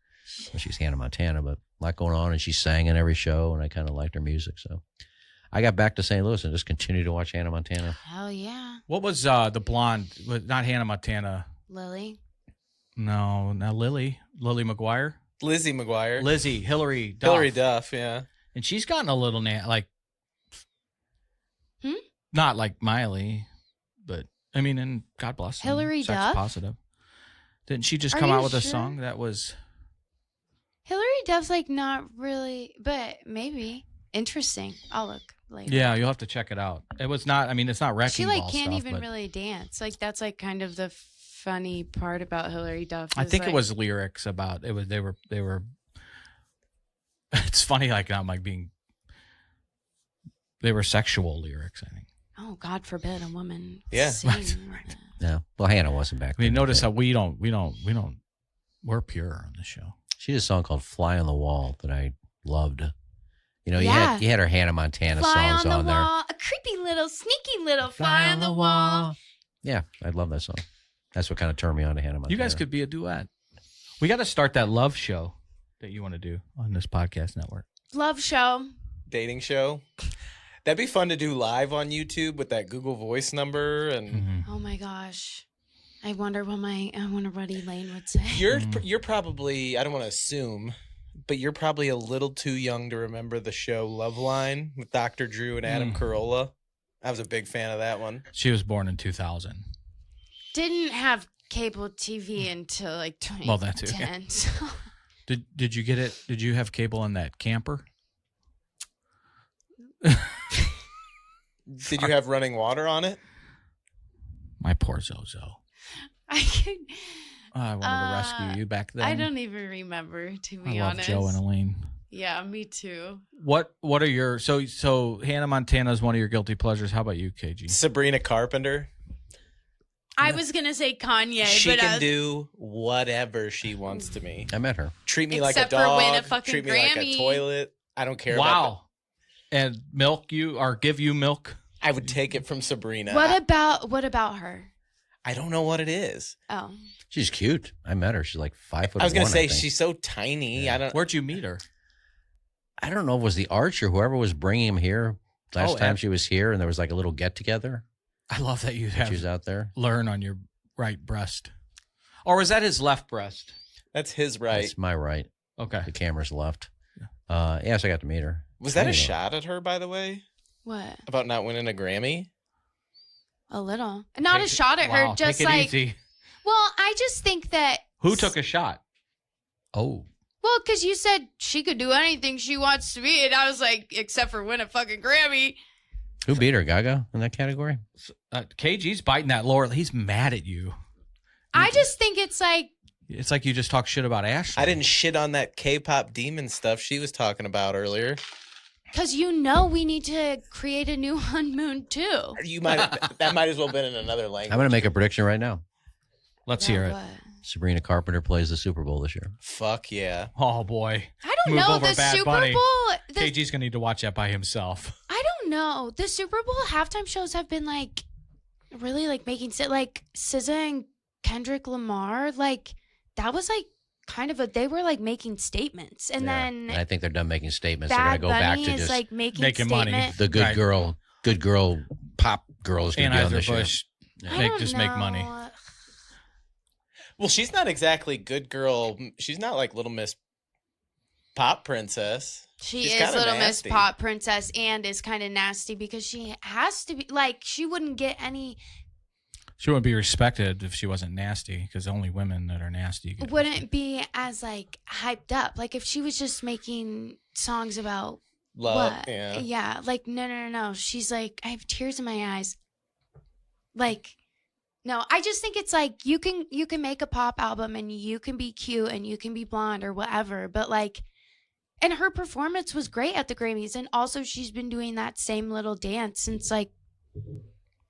well, she's Hannah Montana, but a lot going on, and she sang in every show, and I kind of liked her music. So I got back to St. Louis and just continued to watch Hannah Montana. Hell yeah, What was the blonde? Not Hannah Montana. Lily. No, not Lily. Lily McGuire. Lizzie McGuire. Lizzie. Hillary Duff. Hillary Duff, yeah. And she's gotten a little not like Miley, but I mean, and God bless them, Hillary sex Duff? positive. Didn't she just Are come you out with a sure? song that was? Hillary Duff's like not really, but maybe interesting. I'll look later. Yeah, you'll have to check it out. It was not. I mean, it's not wrecking She like ball can't stuff, even but really dance. Like that's like kind of the funny part about Hillary Duff. I is, think it like- was lyrics about it. Was they were. It's funny, like I'm like being. They were sexual lyrics, I think. Oh, God forbid a woman. Yeah. sing Right. that. Yeah. Well, Hannah wasn't back I mean, then. notice how we're pure on the show. She did a song called "Fly on the Wall" that I loved. You know, Yeah. you had her Hannah Montana Fly songs on the there. wall, a creepy little, sneaky little fly on the wall. Yeah, I love that song. That's what kind of turned me on to Hannah Montana. You guys could be a duet. We got to start that love show that you want to do on this podcast network. Love show. Dating show. That'd be fun to do live on YouTube with that Google Voice number. And Oh my gosh. I wonder what Elaine would say. you're probably, I don't want to assume, but you're probably a little too young to remember the show Loveline with Dr. Drew and Adam Carolla. I was a big fan of that one. She was born in 2000. Didn't have cable TV until like 2010. Well, that too, yeah. So. Did you get it? Did you have cable in that camper? Did you have running water on it? My poor Zozo. I could. I wanted to rescue you back then. I don't even remember, to I be love honest. Joe and Elaine. Yeah, me too. What are your so Hannah Montana is one of your guilty pleasures? How about you, KG? Sabrina Carpenter. I was gonna say Kanye, She but can do whatever she wants to me. I met her. Treat me like a Except for win a dog. fucking Treat me like a Grammy. toilet. I don't care. Wow. And milk you or give you milk? I would take it from Sabrina. what about her? I don't know what it is. Oh. She's cute. I met her. She's like 5'1". I was gonna say I think. she's so tiny. Yeah. I Where'd you meet her? I don't know if it was the Arch or whoever was bringing him here last time she was here, and there was like a little get together. I love that you She have was out there. learn on your right breast. Or was that his left breast? That's his right. It's my right. Okay. The camera's left. Yes, I got to meet her. Was that a Anyway. shot at her, by the way, What? about not winning a Grammy? A little. Not a shot at Wow, her, just take it like. easy. Well, I just think that. Who took a shot? Oh, Well, because you said she could do anything she wants to be, and I was like, except for win a fucking Grammy. who beat her? Gaga in that category? KG's biting that lower. He's mad at you. I just think it's like. It's like you just talk shit about Ashley. I didn't shit on that K-pop demon stuff she was talking about earlier. Because we need to create a new Moon too. You might that might as well have been in another language. I'm going to make a prediction right now. Let's hear it. What? Sabrina Carpenter plays the Super Bowl this year. Fuck yeah. Oh, boy. I don't Move know. over, The Bad Super Bunny. Bowl. KG's going to need to watch that by himself. I don't know. The Super Bowl halftime shows have been like really like making like SZA and Kendrick Lamar. Like that was like kind of they were like making statements, and Yeah. then And I think they're done making statements. Bad They're going to go back Bunny to is just like making making money. statement. the good girl, pop girl is going to be on this show. Anheuser-Busch. I don't Just make know. money. Well, she's not exactly good girl. She's not like Little Miss Pop Princess. She She's is kinda Little Miss nasty. Pop Princess and is kind of nasty because she has to be like she wouldn't get any. She wouldn't be respected if she wasn't nasty, because only women that are nasty get Wouldn't be as like hyped up. Like if she was just making songs about Love. what? Yeah. Like no. She's like I have tears in my eyes. Like no, I just think it's like you can make a pop album and you can be cute and you can be blonde or whatever, but like and her performance was great at the Grammys, and also she's been doing that same little dance since like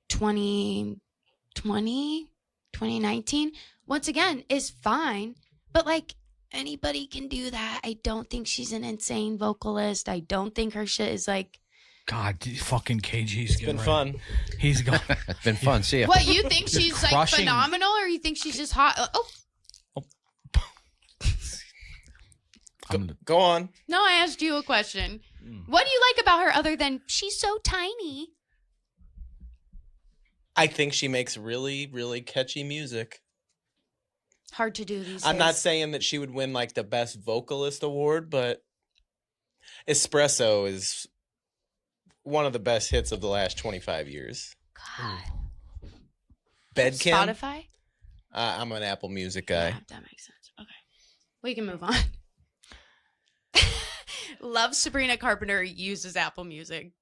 2019. Once again, is fine, but like anybody can do that. I don't think she's an insane vocalist. I don't think her shit is like God, fucking KG's It's been fun. He's gone. It's been fun. See ya. What, you think Just she's like crushing- phenomenal, or you think she's just hot? Go on. No, I asked you a question. What do you like about her other than she's so tiny? I think she makes really, really catchy music. Hard to do these I'm days. not saying that she would win like the best vocalist award, but Espresso is one of the best hits of the last 25 years. God. Bedkin. Spotify? I'm an Apple Music guy. Yeah, that makes sense. Okay. We can move on. Love Sabrina Carpenter uses Apple Music.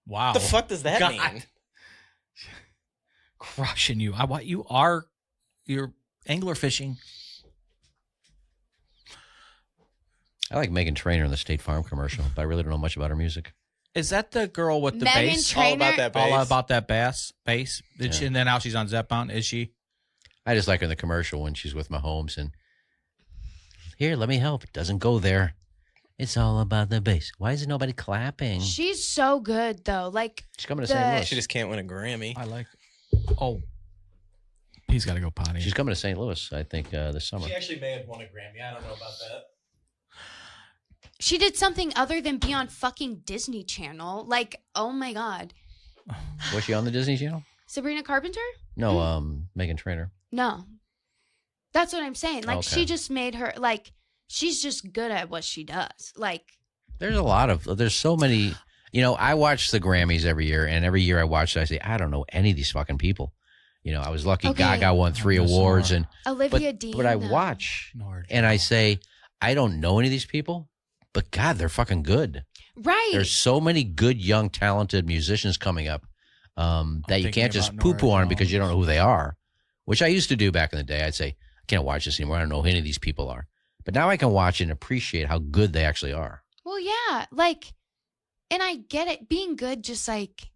Wow. The fuck does that God. mean? Crushing you. You're angler fishing. I like Megan Trainor in the State Farm commercial, but I really don't know much about her music. Is that the girl with the Meghan bass? Trainor- All about that bass. All about that bass. Yeah. And then now she's on Zepbound. Is she? I just like her in the commercial when she's with Mahomes and here, let me help. It doesn't go there. It's all about the bass. Why isn't nobody clapping? She's so good though. Like She's coming to the- St. Louis. She just can't win a Grammy. I like. Oh, he's got to go potty. She's coming to St. Louis, I think, this summer. actually may have won a Grammy. I don't know about that. she did something other than be on fucking Disney Channel. Like, oh my God. Was she on the Disney Channel? Sabrina Carpenter? No, Megan Trainor. No. That's what I'm saying. Like Okay. she just made her like she's just good at what she does. Like There's so many, I watch the Grammys every year, and every year I watch it, I say, I don't know any of these fucking people. I was lucky Okay. Gaga won 3 Oh, awards, bizarre. Olivia Dean. but I though. watch Nord. and I say, I don't know any of these people, but God, they're fucking good. Right. There's so many good, young, talented musicians coming up that you thinking can't just about poo-poo Nora on because Jones. you don't know who they are, which I used to do back in the day. I'd say, I can't watch this anymore. I don't know who any of these people are. But now I can watch and appreciate how good they actually are. Well, yeah. Like, and I get it. Being good, just like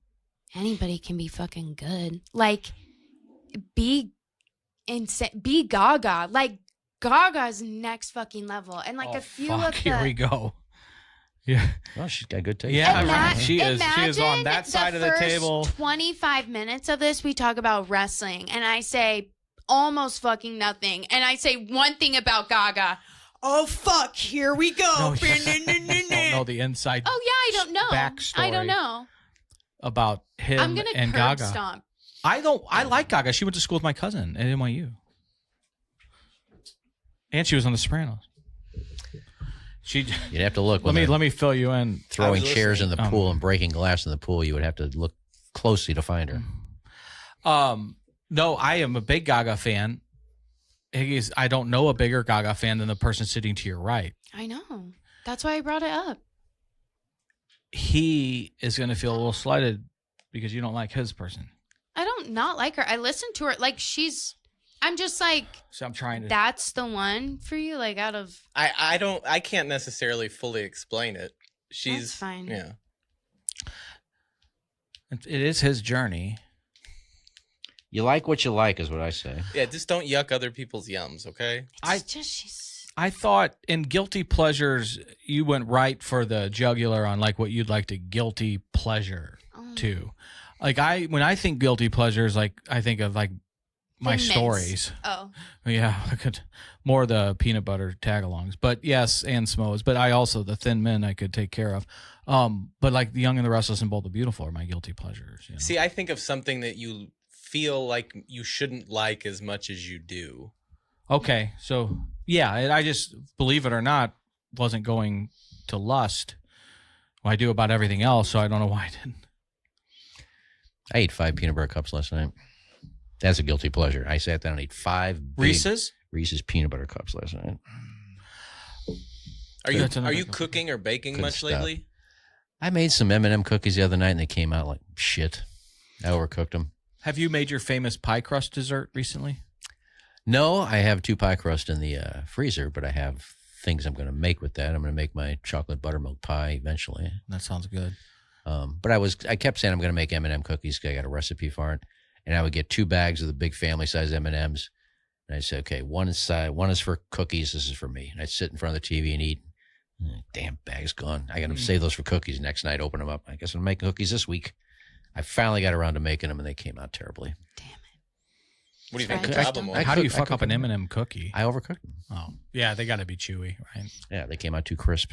anybody can be fucking good. Like, be insane. Be Gaga. Like, Gaga's next fucking level. And like Oh, a few fuck, of here we the. go. Yeah. Well, she's got good taste. Yeah, Ima- right. She is on imagine that side of the first table. 25 minutes of this, we talk about wrestling, and I say almost fucking nothing, and I say one thing about Gaga. Oh fuck! Here we go. No, you don't know the inside. Oh yeah, I don't know. Backstory. I don't know. About him I'm gonna and curb Gaga. stomp. I like Gaga. She went to school with my cousin at NYU. And she was on The Sopranos. You'd have to look. Let me fill you in. Throwing chairs in the listening. pool and breaking glass in the pool, you would have to look closely to find her. No, I am a big Gaga fan. Higgies, I don't know a bigger Gaga fan than the person sitting to your right. I know. That's why I brought it up. He is going to feel a little slighted because you don't like his person. I don't not like her. I listen to her like I'm just like, So I'm trying to. that's the one for you. Like out of I can't necessarily fully explain it. She's That's fine. Yeah. It is his journey. You like what you like, is what I say. Yeah, just don't yuck other people's yums, okay? I thought in guilty pleasures, you went right for the jugular on like what you'd like to guilty pleasure to. Like when I think guilty pleasures, like I think of like my Thin Mints. stories. Oh. Yeah, I could more the peanut butter tagalongs, but yes, and smos. But I also the Thin Mint I could take care of. But like The Young and the Restless and Bold the Beautiful are my guilty pleasures. You know? See, I think of something that you feel like you shouldn't like as much as you do. Okay, so yeah, I just believe it or not wasn't going to lust. Well, I do about everything else, so I don't know why I didn't. I ate 5 peanut butter cups last night. That's a guilty pleasure. I sat down and ate 5 big Reese's peanut butter cups last night. Are you cooking or baking Couldn't much stop. lately? I made some M&M cookies the other night, and they came out like shit. I overcooked them. Have you made your famous pie crust dessert recently? No, I have 2 pie crust in the freezer, but I have things I'm going to make with that. I'm going to make my chocolate buttermilk pie eventually. That sounds good. But I kept saying I'm going to make M&M cookies because I got a recipe for it. And I would get 2 bags of the big family size M&Ms. And I'd say, okay, one is for cookies. This is for me. And I'd sit in front of the TV and eat. Damn, bag's gone. I got to save those for cookies next night, open them up. I guess I'm making cookies this week. I finally got around to making them, and they came out terribly. Damn it. What do you think the I problem was? How do you I fuck cook up an them. M&M cookie? I overcooked them. Oh, yeah, they got to be chewy, right? Yeah, they came out too crisp.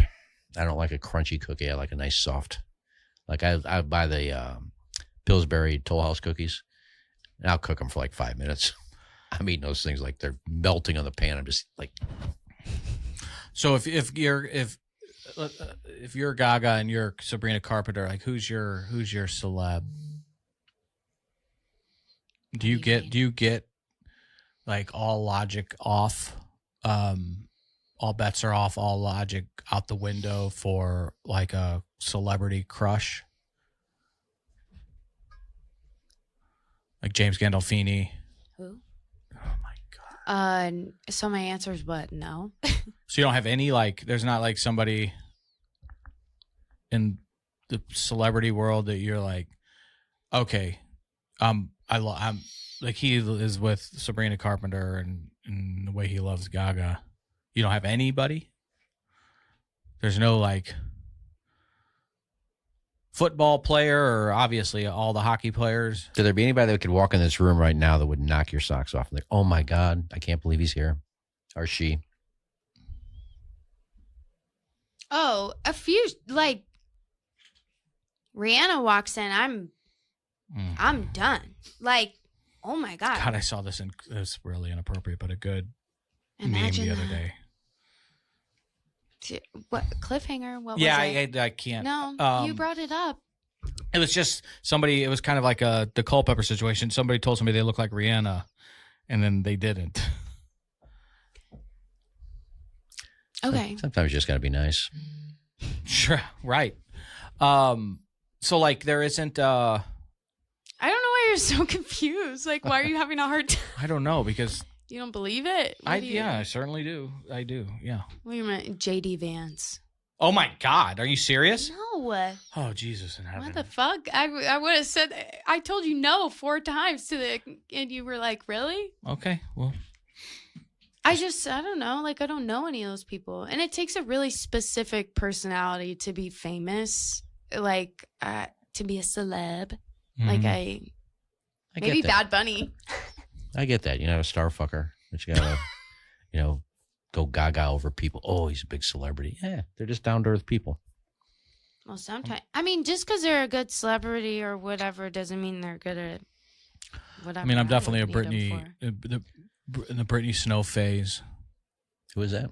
I don't like a crunchy cookie. I like a nice soft. Like I buy the Pillsbury Toll House cookies, and I'll cook them for like 5 minutes. I'm eating those things like they're melting on the pan. I'm just like. So if you're Gaga and you're Sabrina Carpenter, like who's your celeb? Do you get like all logic off? All bets are off, all logic out the window for like a celebrity crush? Like James Gandolfini. Who? Oh my God. So my answer is what? No. So you don't have any like there's not like somebody in the celebrity world that you're like, okay, I'm like he is with Sabrina Carpenter and the way he loves Gaga. You don't have anybody? There's no like football player or obviously all the hockey players. Could there be anybody that could walk in this room right now that would knock your socks off? Like, oh my God, I can't believe he's here. Or she. Oh, a few like Rihanna walks in, I'm done. Like, oh my God. God, I saw this and it was really inappropriate, but a good Imagine meme the other that. day. What cliffhanger? What Yeah, was it? I can't. No, you brought it up. It was just somebody. It was kind of like the Culpepper situation. Somebody told somebody they look like Rihanna, and then they didn't. Okay. Sometimes you just got to be nice. Sure, right. So like there isn't. I don't know why you're so confused. Like, why are you having a hard time? I don't know because You don't believe it? What do you- I certainly do. I do. Yeah. Wait a minute, JD Vance. Oh my God, are you serious? No. Oh Jesus in heaven. What the fuck? I would have said. I told you no 4 times and you were like, really? Okay, well, I don't know. Like, I don't know any of those people. And it takes a really specific personality to be famous, like, to be a celeb. Like, Mhm. I maybe get that. Bad Bunny. I get that. You're not a star fucker, but you gotta, go gaga over people. Oh, he's a big celebrity. Yeah, they're just down to earth people. Well, sometimes. I mean, just because they're a good celebrity or whatever doesn't mean they're good at whatever. I mean, I'm definitely a would need 'em Britney, the Britney Snow phase. Who is that?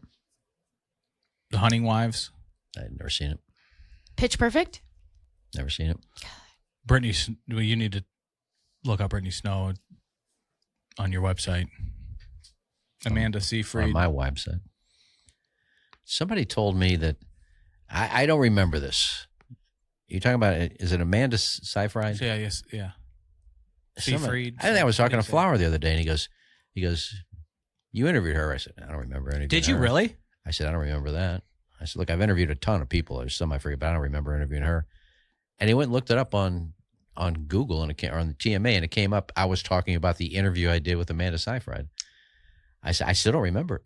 The Hunting Wives. I've never seen it. for. Pitch Perfect? Never seen it. Well, you need to look up Britney Snow on your website. Amanda Seyfried. On my website. Somebody told me that I don't remember this. You talking about it? Is it Amanda Seyfried? Yeah, yes, yeah. Seyfried. I think I was talking to so. Flower the other day, and he goes, you interviewed her. I said, I don't remember anything. Did you really? I said, I don't remember that. I said, look, I've interviewed a ton of people. There's some I forget, but I don't remember interviewing her. And he went and looked it up on Google and or on the TMA, and it came up. I was talking about the interview I did with Amanda Seyfried. I said, I still don't remember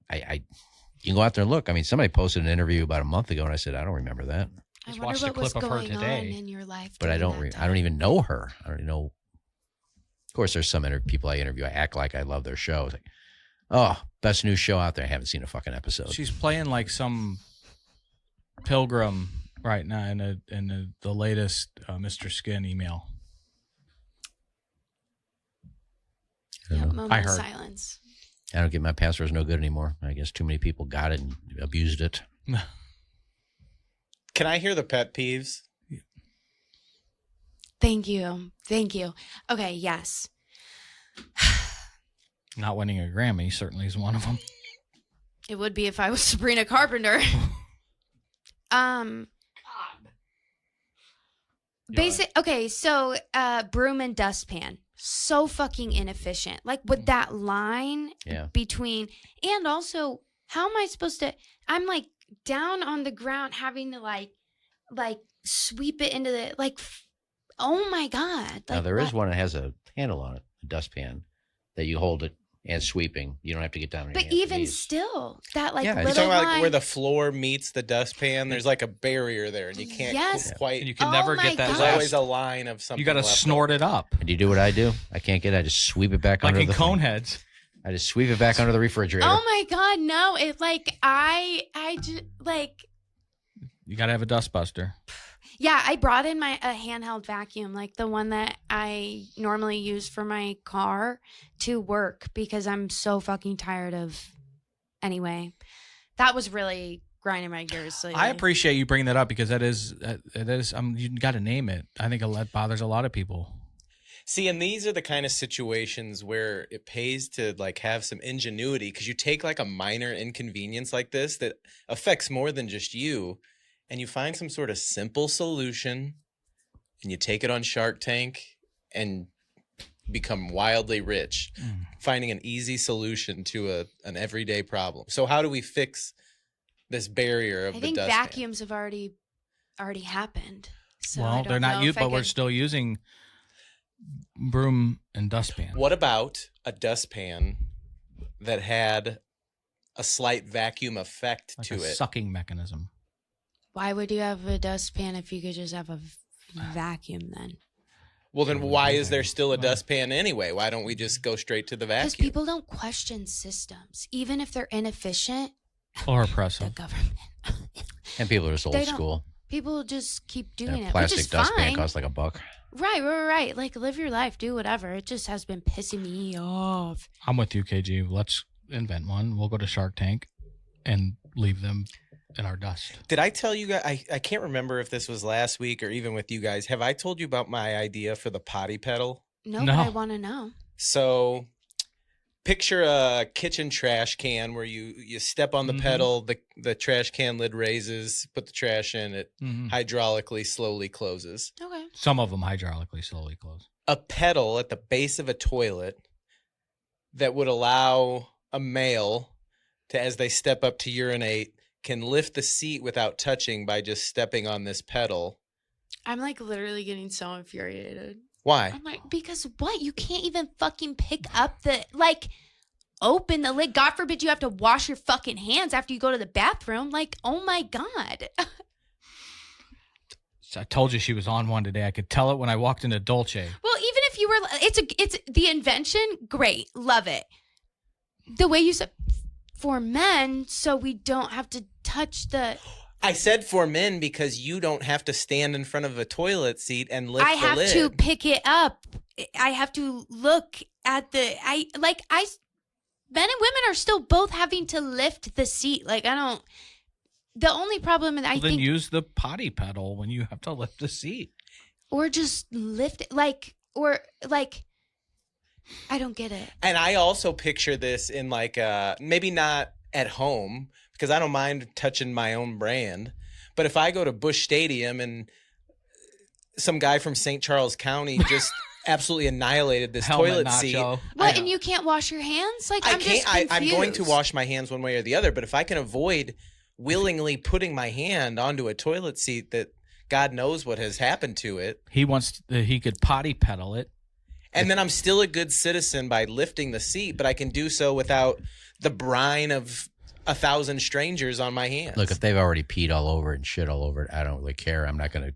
it. You can go out there and look. I mean, somebody posted an interview about a month ago, and I said, I don't remember that. I Just wonder watched a what was clip of her going today. on in your life. But I during don't. that I don't time. even know her. I don't even know. Of course, there's some people I interview. I act like I love their show. It's like, oh, best new show out there. I haven't seen a fucking episode. She's playing like some pilgrim right now in the latest Mr. Skin email. I Yeah, don't know. moment I of heard. silence. I don't get my passwords no good anymore. I guess too many people got it and abused it. Can I hear the pet peeves? Thank you. Okay, yes. Not winning a Grammy certainly is one of them. It would be if I was Sabrina Carpenter. Okay, so broom and dustpan. So fucking inefficient. Like with that line Yeah. between, and also, how am I supposed to? I'm like down on the ground having to like sweep it into the oh my god. Now Like, there is what? one that has a handle on it, a dustpan, that you hold it and sweeping. You don't have to get down on your But hands and even knees. still, that like Yeah, You're it's little talking about line. where the floor meets the dustpan. There's like a barrier there, and you can't Yes. quite. And you can Oh never my get that God. There's last. always a line of something. You got to left snort over. it up. And do you do what I do? I can't get it. I just sweep it back Like under in the thing. Coneheads. I just sweep it back under the refrigerator. Oh my god, no! It like I just like You got to have a dustbuster. yeah. I brought in a handheld vacuum, like the one that I normally use for my car, to work because I'm so fucking tired of. Anyway, that was really grinding my gears. Lately. I appreciate you bringing that up because it is. You got to name it. I think that bothers a lot of people. See, and these are the kind of situations where it pays to like have some ingenuity, because you take like a minor inconvenience like this that affects more than just you, and you find some sort of simple solution, and you take it on Shark Tank and become wildly rich, finding an easy solution to an everyday problem. So how do we fix this barrier of I the think dustpan? vacuums have already happened. So I Well, don't they're not know used, if I but we're could- still using broom and dustpan. What about a dustpan that had a slight vacuum effect Like to a it? sucking mechanism. Why would you have a dustpan if you could just have a vacuum then? Well, then Really why good is there idea. still a Wow. dustpan anyway? Why don't we just go straight to the Because vacuum? people don't question systems, even if they're inefficient. Or The oppressive. government. And people are just old They don't- school. People just keep And doing a it, plastic which is dustpan fine. costs like $1. Right. Like, live your life, do whatever. It just has been pissing me off. I'm with you, KG. Let's invent one. We'll go to Shark Tank and leave them in our dust. Did I tell you guys? I can't remember if this was last week or even with you guys. Have I told you about my idea for the potty pedal? No, No. but I want to know. So picture a kitchen trash can where you step on the Mhm. pedal, the trash can lid raises, put the trash in, it Mhm. hydraulically slowly closes. Okay. Some of them hydraulically slowly close. A pedal at the base of a toilet that would allow a male to, as they step up to urinate, can lift the seat without touching by just stepping on this pedal. I'm like literally getting so infuriated. Why? I'm like, because what? You can't even fucking pick up the, like, open the lid. God forbid you have to wash your fucking hands after you go to the bathroom. Like, oh my God. I told you she was on one today. I could tell it when I walked into Dolce. Well, even if you were, it's the invention. Great. Love it. The way you said for men, so we don't have to touch the. I said for men because you don't have to stand in front of a toilet seat and lift the lid. I have to pick it up. I have to look at the. Men and women are still both having to lift the seat. Like, I don't. The only problem is Then use the potty pedal when you have to lift the seat. Or just lift it. I don't get it. And I also picture this in like maybe not at home because I don't mind touching my own brand. But if I go to Busch Stadium and some guy from St. Charles County just absolutely annihilated this Helmet toilet seat. What, and you can't wash your hands? Like, I I'm can't. just confused. I'm going to wash my hands one way or the other. But if I can avoid willingly putting my hand onto a toilet seat that God knows what has happened to it. He could potty pedal it. And then I'm still a good citizen by lifting the seat, but I can do so without the brine of 1,000 strangers on my hands. Look, if they've already peed all over it and shit all over it, I don't really care. I'm going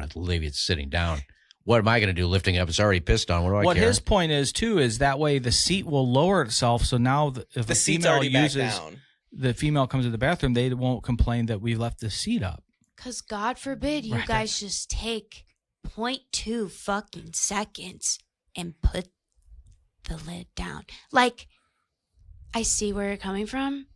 to leave it sitting down. What am I going to do lifting it up? It's already pissed on. What do I care? What his point is, too, is that way the seat will lower itself. So now if the a seat's female already back uses, down. the female comes to the bathroom, they won't complain that we left the seat up. Because God forbid you guys just take 0.2 fucking seconds and put the lid down. Like, I see where you're coming from.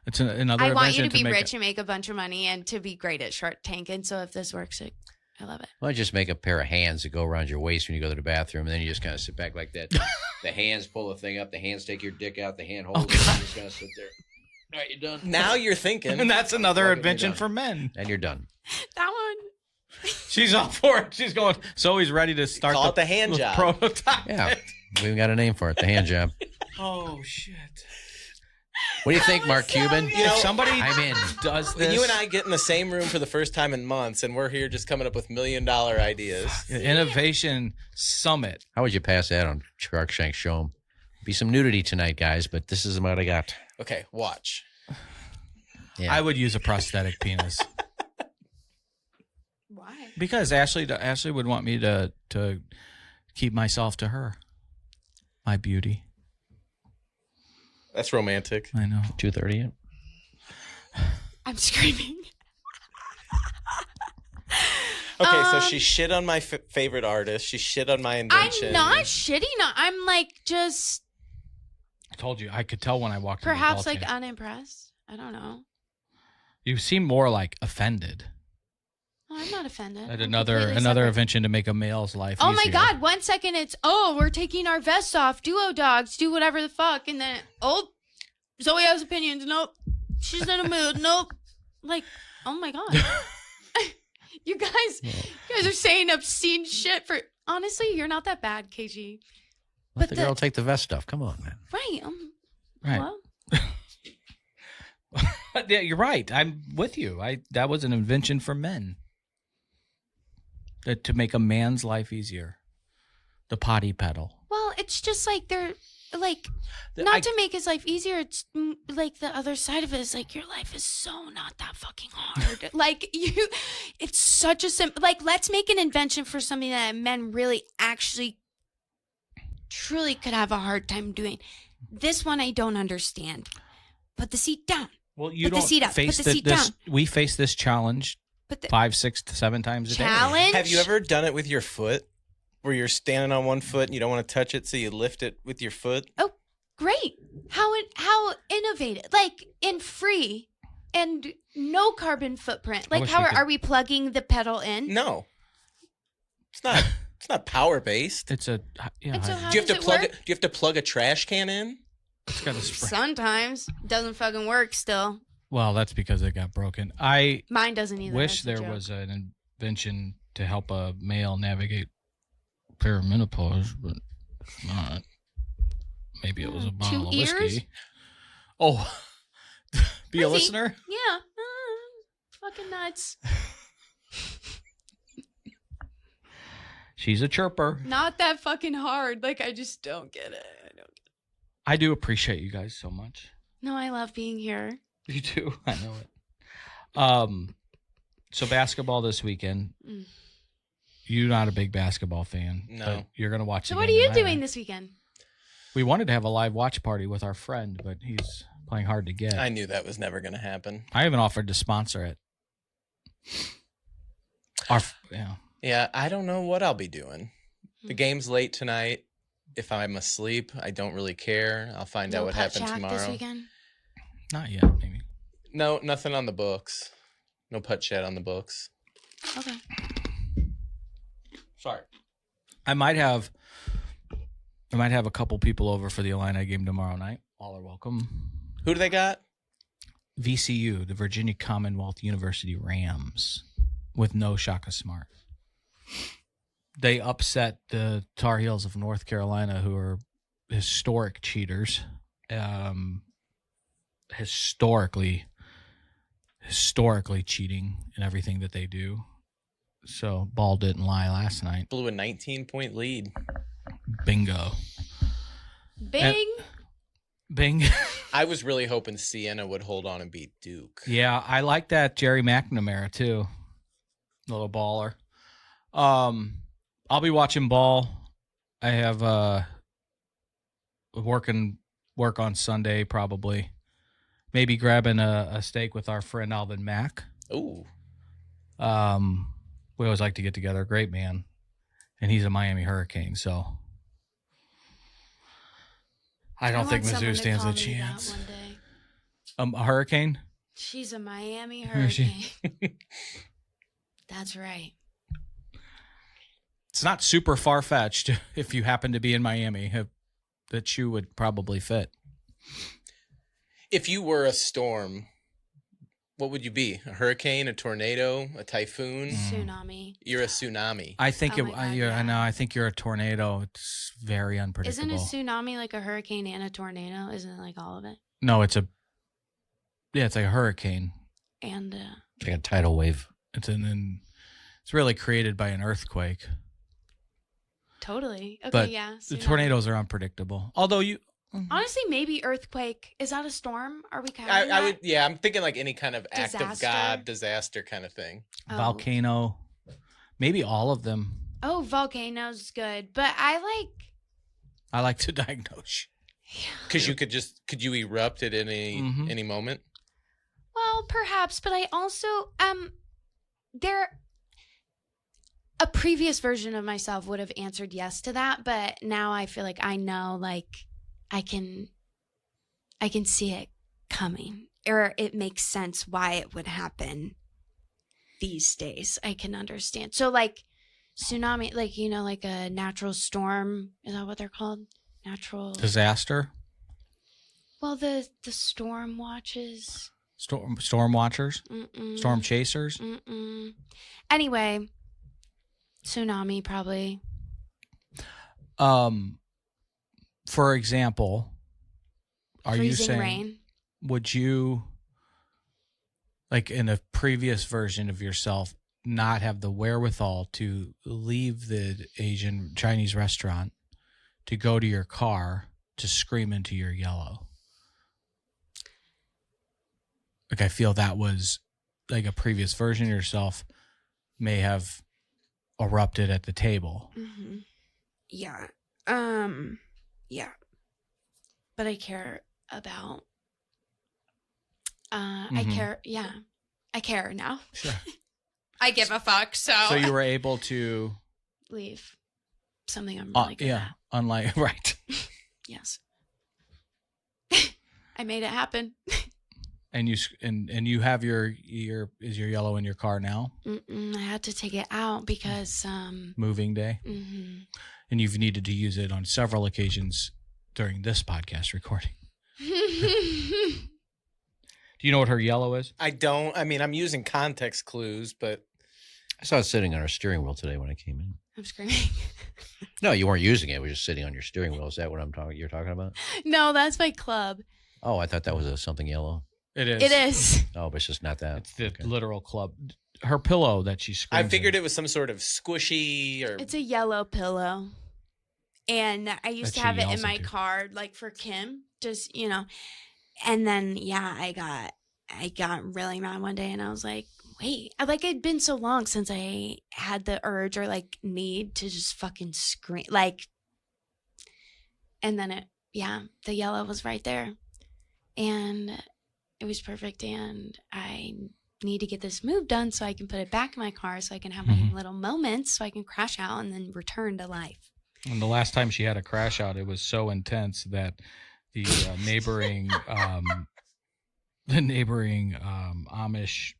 It's another. I want you invention to be make rich and make a bunch of money and to be great at Shark Tank. And so if this works, I love it. Why don't you just make a pair of hands that go around your waist when you go to the bathroom, and then you just kind of sit back like that. The hands pull the thing up. The hands take your dick out. The hand holds it. And you just kind of sit there. All right, you're done. Now you're thinking. And that's another Fuck it, invention you're done. for men. And you're done. That one. She's all for it. She's going. So he's ready to start Call it the hand job. prototype. Yeah, we even got a name for it. The hand job. Oh shit. What do you think, Mark Cuban? You know, If somebody I'm in. does this, You and I get in the same room for the first time in months, and we're here just coming up with $1 million ideas. Innovation Summit. How would you pass that on Shark Shank Show 'em? Be some nudity tonight, guys, but this is what I got. Okay, watch. Yeah. I would use a prosthetic penis. Why? Because Ashley would want me to keep myself to her. My beauty. That's romantic. I know. 2:30. I'm screaming. Okay, so she shit on my favorite artist. She shit on my invention. I'm not shitting. I'm like just I told you. I could tell when I walked perhaps into like Dolce. unimpressed. I don't know. You seem more like offended. Oh, I'm not offended. At I'm another completely separate. invention to make a male's life Oh easier. my God! 1 second, it's we're taking our vests off. Duo dogs do whatever the fuck, and then Zoe has opinions. Nope, she's in a mood. Nope. Like, oh my God, you guys are saying obscene shit for. Honestly, you're not that bad, KG. Let the girl take the vest off. Come on, man. Right. Right. Hello? Yeah, you're right. I'm with you. That was an invention for men. To make a man's life easier. The potty pedal. Well, it's just like they're like not to make his life easier. It's like the other side of it is like your life is so not that fucking hard. Like it's such a simple. Like, let's make an invention for something that men really actually truly could have a hard time doing. This one I don't understand. Put the seat down. Well, you Put the don't seat up. face Put the seat down. We face this challenge But the 5, 6, 7 times a day. challenge. Have you ever done it with your foot? Where you're standing on one foot and you don't want to touch it, so you lift it with your foot? Oh, great! How innovative! Like, and free, and no carbon footprint. Like, wish how we could- are we plugging the pedal in? No. It's not. It's not power based. It's a And so how Do you have to does it plug work? it? Do you have to plug a trash can in? it's got a spring. Sometimes doesn't fucking work. Still, Well, that's because it got broken. I mine doesn't either. wish That's a there joke. was an invention to help a male navigate perimenopause, but it's not. Maybe it was a bottle of ears? whiskey. Oh, be a Maybe. listener? Yeah, fucking nuts. She's a chirper. Not that fucking hard. Like, I just don't get it. I do appreciate you guys so much. No, I love being here. You do. I know it. So basketball this weekend. Mm. You're not a big basketball fan. No. But you're going to watch So the what are game you tonight, doing right? this weekend? We wanted to have a live watch party with our friend, but he's playing hard to get. I knew that was never going to happen. I even offered to sponsor it. Yeah. Yeah, I don't know what I'll be doing. The Hmm. game's late tonight. If I'm asleep, I don't really care. I'll find out No what putt happens shack tomorrow. this weekend? Not yet, maybe. No, nothing on the books. No putt chat on the books. Okay. Sorry. I might have a couple people over for the Illini game tomorrow night. All are welcome. Who do they got? VCU, the Virginia Commonwealth University Rams, with no Shaka Smart. They upset the Tar Heels of North Carolina, who are historic cheaters. Historically cheating in everything that they do. So ball didn't lie last night. Blew a 19-point lead. Bingo. Bing. Bing. I was really hoping Sienna would hold on and beat Duke. Yeah, I like that Jerry McNamara too. Little baller. I'll be watching ball. I have work on Sunday probably. Maybe grabbing a steak with our friend Alvin Mack. Ooh. We always like to get together. Great man. And he's a Miami Hurricane, so I don't think want Mizzou someone to stands call a me that chance. one day. A Hurricane? She's a Miami Where is she? Hurricane. That's right. It's not super far-fetched if you happen to be in Miami. That shoe would probably fit. If you were a storm, what would you be? A hurricane, a tornado, a typhoon? Tsunami. You're a tsunami. I think Oh my God, I yeah. know. I think you're a tornado. It's very unpredictable. Isn't a tsunami like a hurricane and a tornado? Isn't it like all of it? No, it's like a hurricane. And It's like a tidal wave. It's really created by an earthquake. totally. Okay, But yeah. The tsunami. tornadoes are unpredictable. Although Honestly, maybe earthquake. Is that a storm? Are we counting I that? would, yeah, I'm thinking like any kind of act of Disaster? God, disaster kind of thing. Oh. volcano, maybe all of them. Oh, volcano's good, but I I like to diagnose. Because could you erupt at any moment? Well, perhaps, but I also a previous version of myself would have answered yes to that, but now I feel like I know, like I can see it coming, or it makes sense why it would happen these days. I can understand. So like tsunami, like, you know, like a natural storm, is that what they're called? Natural Disaster. Well, the storm watches. Storm watchers. Mm-mm. Storm chasers. Mm-mm. Anyway, tsunami probably. For example, are you Freezing saying rain. would you, like in a previous version of yourself, not have the wherewithal to leave the Chinese restaurant to go to your car to scream into your yellow? Like, I feel that was like a previous version of yourself may have erupted at the table. Mm-hmm. Yeah. Yeah. But I care about. I care. Yeah. I care now. Sure. I give a fuck. So. So you were able to leave something I'm really good at. unlike right. Yes. I made it happen. And you have your yellow in your car now? I had to take it out because Moving day. Mm-hmm. And you've needed to use it on several occasions during this podcast recording. Do you know what her yellow is? I don't. I mean, I'm using context clues, but I saw it sitting on our steering wheel today when I came in. I'm screaming. No, you weren't using it. It was just sitting on your steering wheel. Is that what you're talking about? No, that's my club. Oh, I thought that was something yellow. It is. It is. Oh, but it's just not that. It's the Okay. literal club. her pillow that she screamed. I figured it was some sort of squishy or. It's a yellow pillow. And I used That to she have it in yells my into. car, like for Kim, just, And then, I got really mad one day and I was like, wait, it'd been so long since I had the urge or like need to just fucking scream. And then the yellow was right there and it was perfect. And I need to get this move done so I can put it back in my car so I can have my little moments so I can crash out and then return to life. And the last time she had a crash out, it was so intense that the neighboring Amish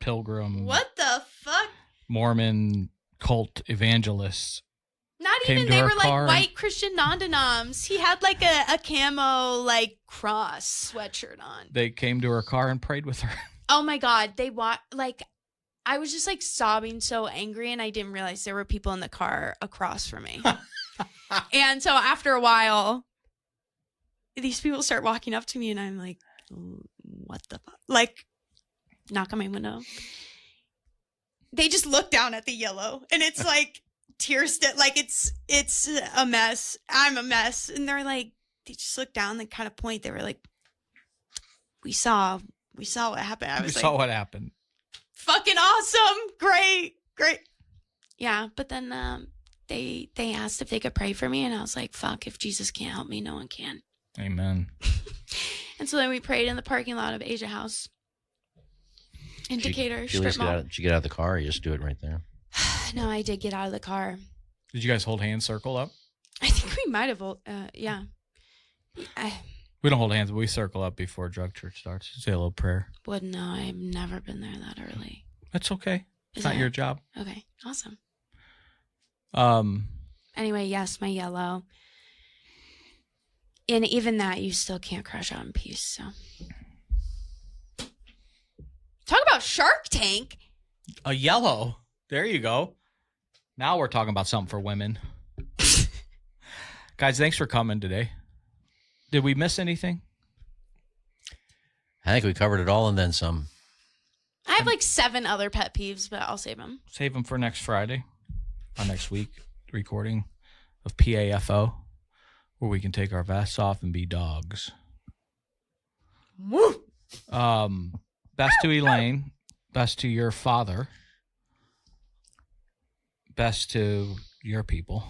pilgrim What the fuck? Mormon cult evangelists. Not Came even, to they her were like car. white Christian non-denoms. He had like a camo like cross sweatshirt on. They came to her car and prayed with her. Oh my God. I was just like sobbing so angry and I didn't realize there were people in the car across from me. And so after a while, these people start walking up to me and I'm like, what the fuck? Like, knock on my window. They just look down at the yellow and it's like tears, like it's a mess. I'm a mess. And they're like, they just look down and kind of point. They were like, we saw what happened. I was We like, saw what happened. fucking awesome. Great. Yeah. But then they asked if they could pray for me. And I was like, fuck, if Jesus can't help me, no one can. Amen. And so then we prayed in the parking lot of Asia House. In Decatur, strip mall. Did you get out of the car or you just do it right there? No, I did get out of the car. Did you guys hold hands, circle up? I think we might have, yeah. We don't hold hands, but we circle up before drug church starts. Say a little prayer. Wouldn't know. I've never been there that early. That's okay. It's Is not it? your job. Okay, awesome. Um, Anyway, yes, my yellow. And even that, you still can't crash out in peace, so. Talk about Shark Tank. a yellow. There you go. Now we're talking about something for women. Guys, thanks for coming today. Did we miss anything? I think we covered it all and then some. I have like 7 other pet peeves, but I'll save them. Save them for next Friday, or next week, recording of P.A.F.O, where we can take our vests off and be dogs. Woo! Best to Elaine. Best to your father. Best to your people.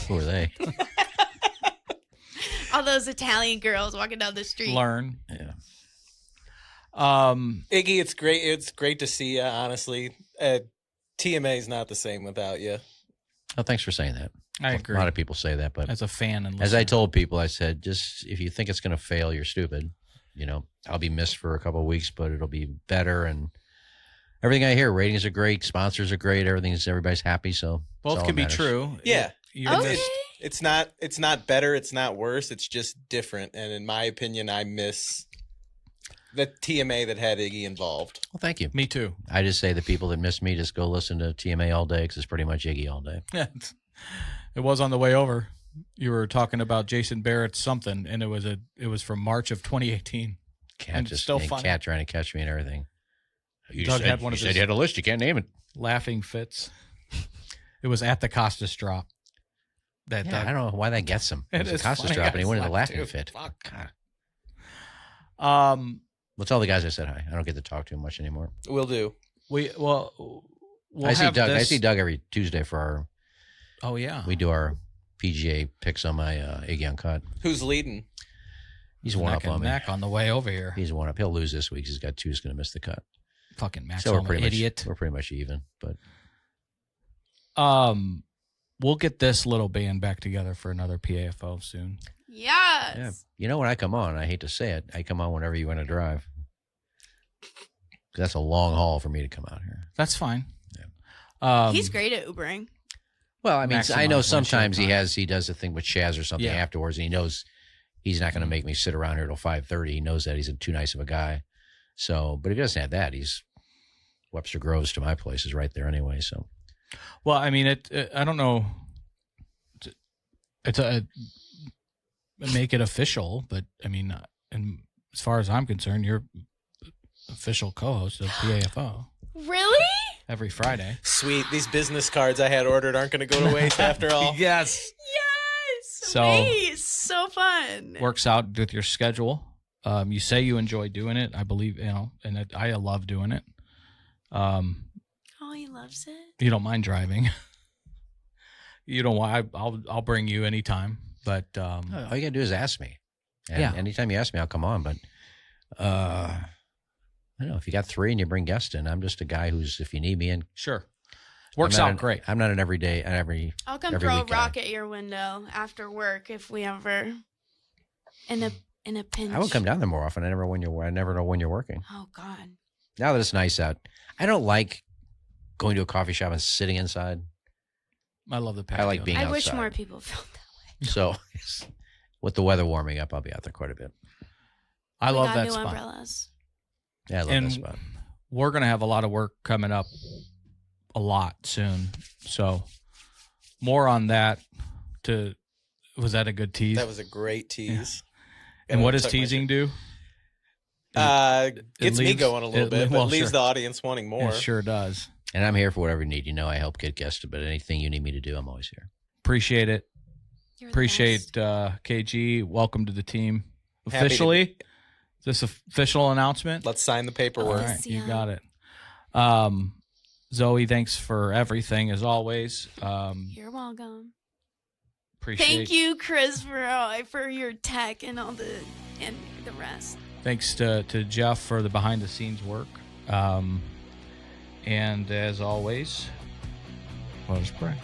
Who are they? All those Italian girls walking down the street. Learn. Yeah. Iggy, it's great. It's great to see you. Honestly, TMA is not the same without you. Oh, thanks for saying that. I agree. A lot of people say that, but As a fan and as I listener. told people, I said, just if you think it's going to fail, you're stupid. You know, I'll be missed for a couple of weeks, but it'll be better. And everything I hear, ratings are great, sponsors are great, everybody's happy. So both can be true. Yeah. You Okay. missed- It's not better. It's not worse. It's just different. And in my opinion, I miss the TMA that had Iggy involved. Well, thank you. Me too. I just say the people that miss me just go listen to TMA all day because it's pretty much Iggy all day. It was on the way over. You were talking about Jason Barrett's something, and it was from March of 2018. Cat And just still and funny. Cat trying to catch me and everything. Doug had one of said his- you had a list. You can't name it. Laughing fits. It was at the Costas drop. That Yeah, I don't know why that gets him. It It was is a Costas funny. drop and he I went into laughed laughing too. fit. Fuck. God. Well, tell the guys I said hi. I don't get to talk to him much anymore. Will do. We'll I see have Doug. I this- see Doug every Tuesday for our. Oh yeah. We do our PGA picks on my Iggy Uncut. Who's leading? He's one neck up and on me. neck on the way over here. He's one up. He'll lose this week. He's got 2. He's going to miss the cut. Fucking Max So we're Homa, pretty idiot. much we're pretty much even. But We'll get this little band back together for another PAFO soon. Yes. yeah, you know when I come on, I hate to say it, I come on whenever you want to drive. 'Cause that's a long haul for me to come out here. That's fine. Yeah. He's great at Ubering. Well, I mean, Maximize I know windshield sometimes time. he does a thing with Chaz or something Yeah. afterwards, and he knows he's not going to make me sit around here till 5:30. He knows that he's too nice of a guy. So, but if he doesn't have that, he's Webster Groves to my place is right there anyway. So, Well, I mean, I don't know. It's make it official, but I mean, and as far as I'm concerned, you're official co-host of PAFO. Really? every Friday. Sweet. These business cards I had ordered aren't going to go to waste after all. Yes. Yes. So- Wait, so fun. Works out with your schedule. You say you enjoy doing it. I believe, and I love doing it. Oh, he loves it. You don't mind driving. You don't want. I'll bring you anytime. But All you gotta do is ask me. And Yeah. anytime you ask me, I'll come on. But I don't know if you got 3 and you bring guests in. I'm just a guy who's, if you need me in, sure, works I'm not out an- great. I'm not an everyday, I'll come every throw a week guy. rock at your window after work if we ever in a pinch. I would come down there more often. I never know when you're working. Oh God. Now that it's nice out, I don't like going to a coffee shop and sitting inside. I love the patio. I like being I wish outside. more people felt that way. So with the weather warming up, I'll be out there quite a bit. I We love got that new spot. umbrellas. Yeah, I love And that spot. we're gonna have a lot of work coming up, a lot soon. So more on that. Was that a good tease? That was a great tease. And what does Took my teasing shit. do? Gets me leaves- going a little it- bit, but well, leaves sure. the audience wanting more. It sure does. And I'm here for whatever you need. I help get guests, but anything you need me to do, I'm always here. Appreciate it. You're the Appreciate best. KG. Welcome to the team. Happy to Officially, be- is this official announcement? Let's sign the All paperwork. right, you Yeah. got it. Zoe, thanks for everything as always. You're welcome. Appreciate. Thank you, Chris, for your tech and all the rest. Thanks to Jeff for the behind the scenes work. And as always, let us pray.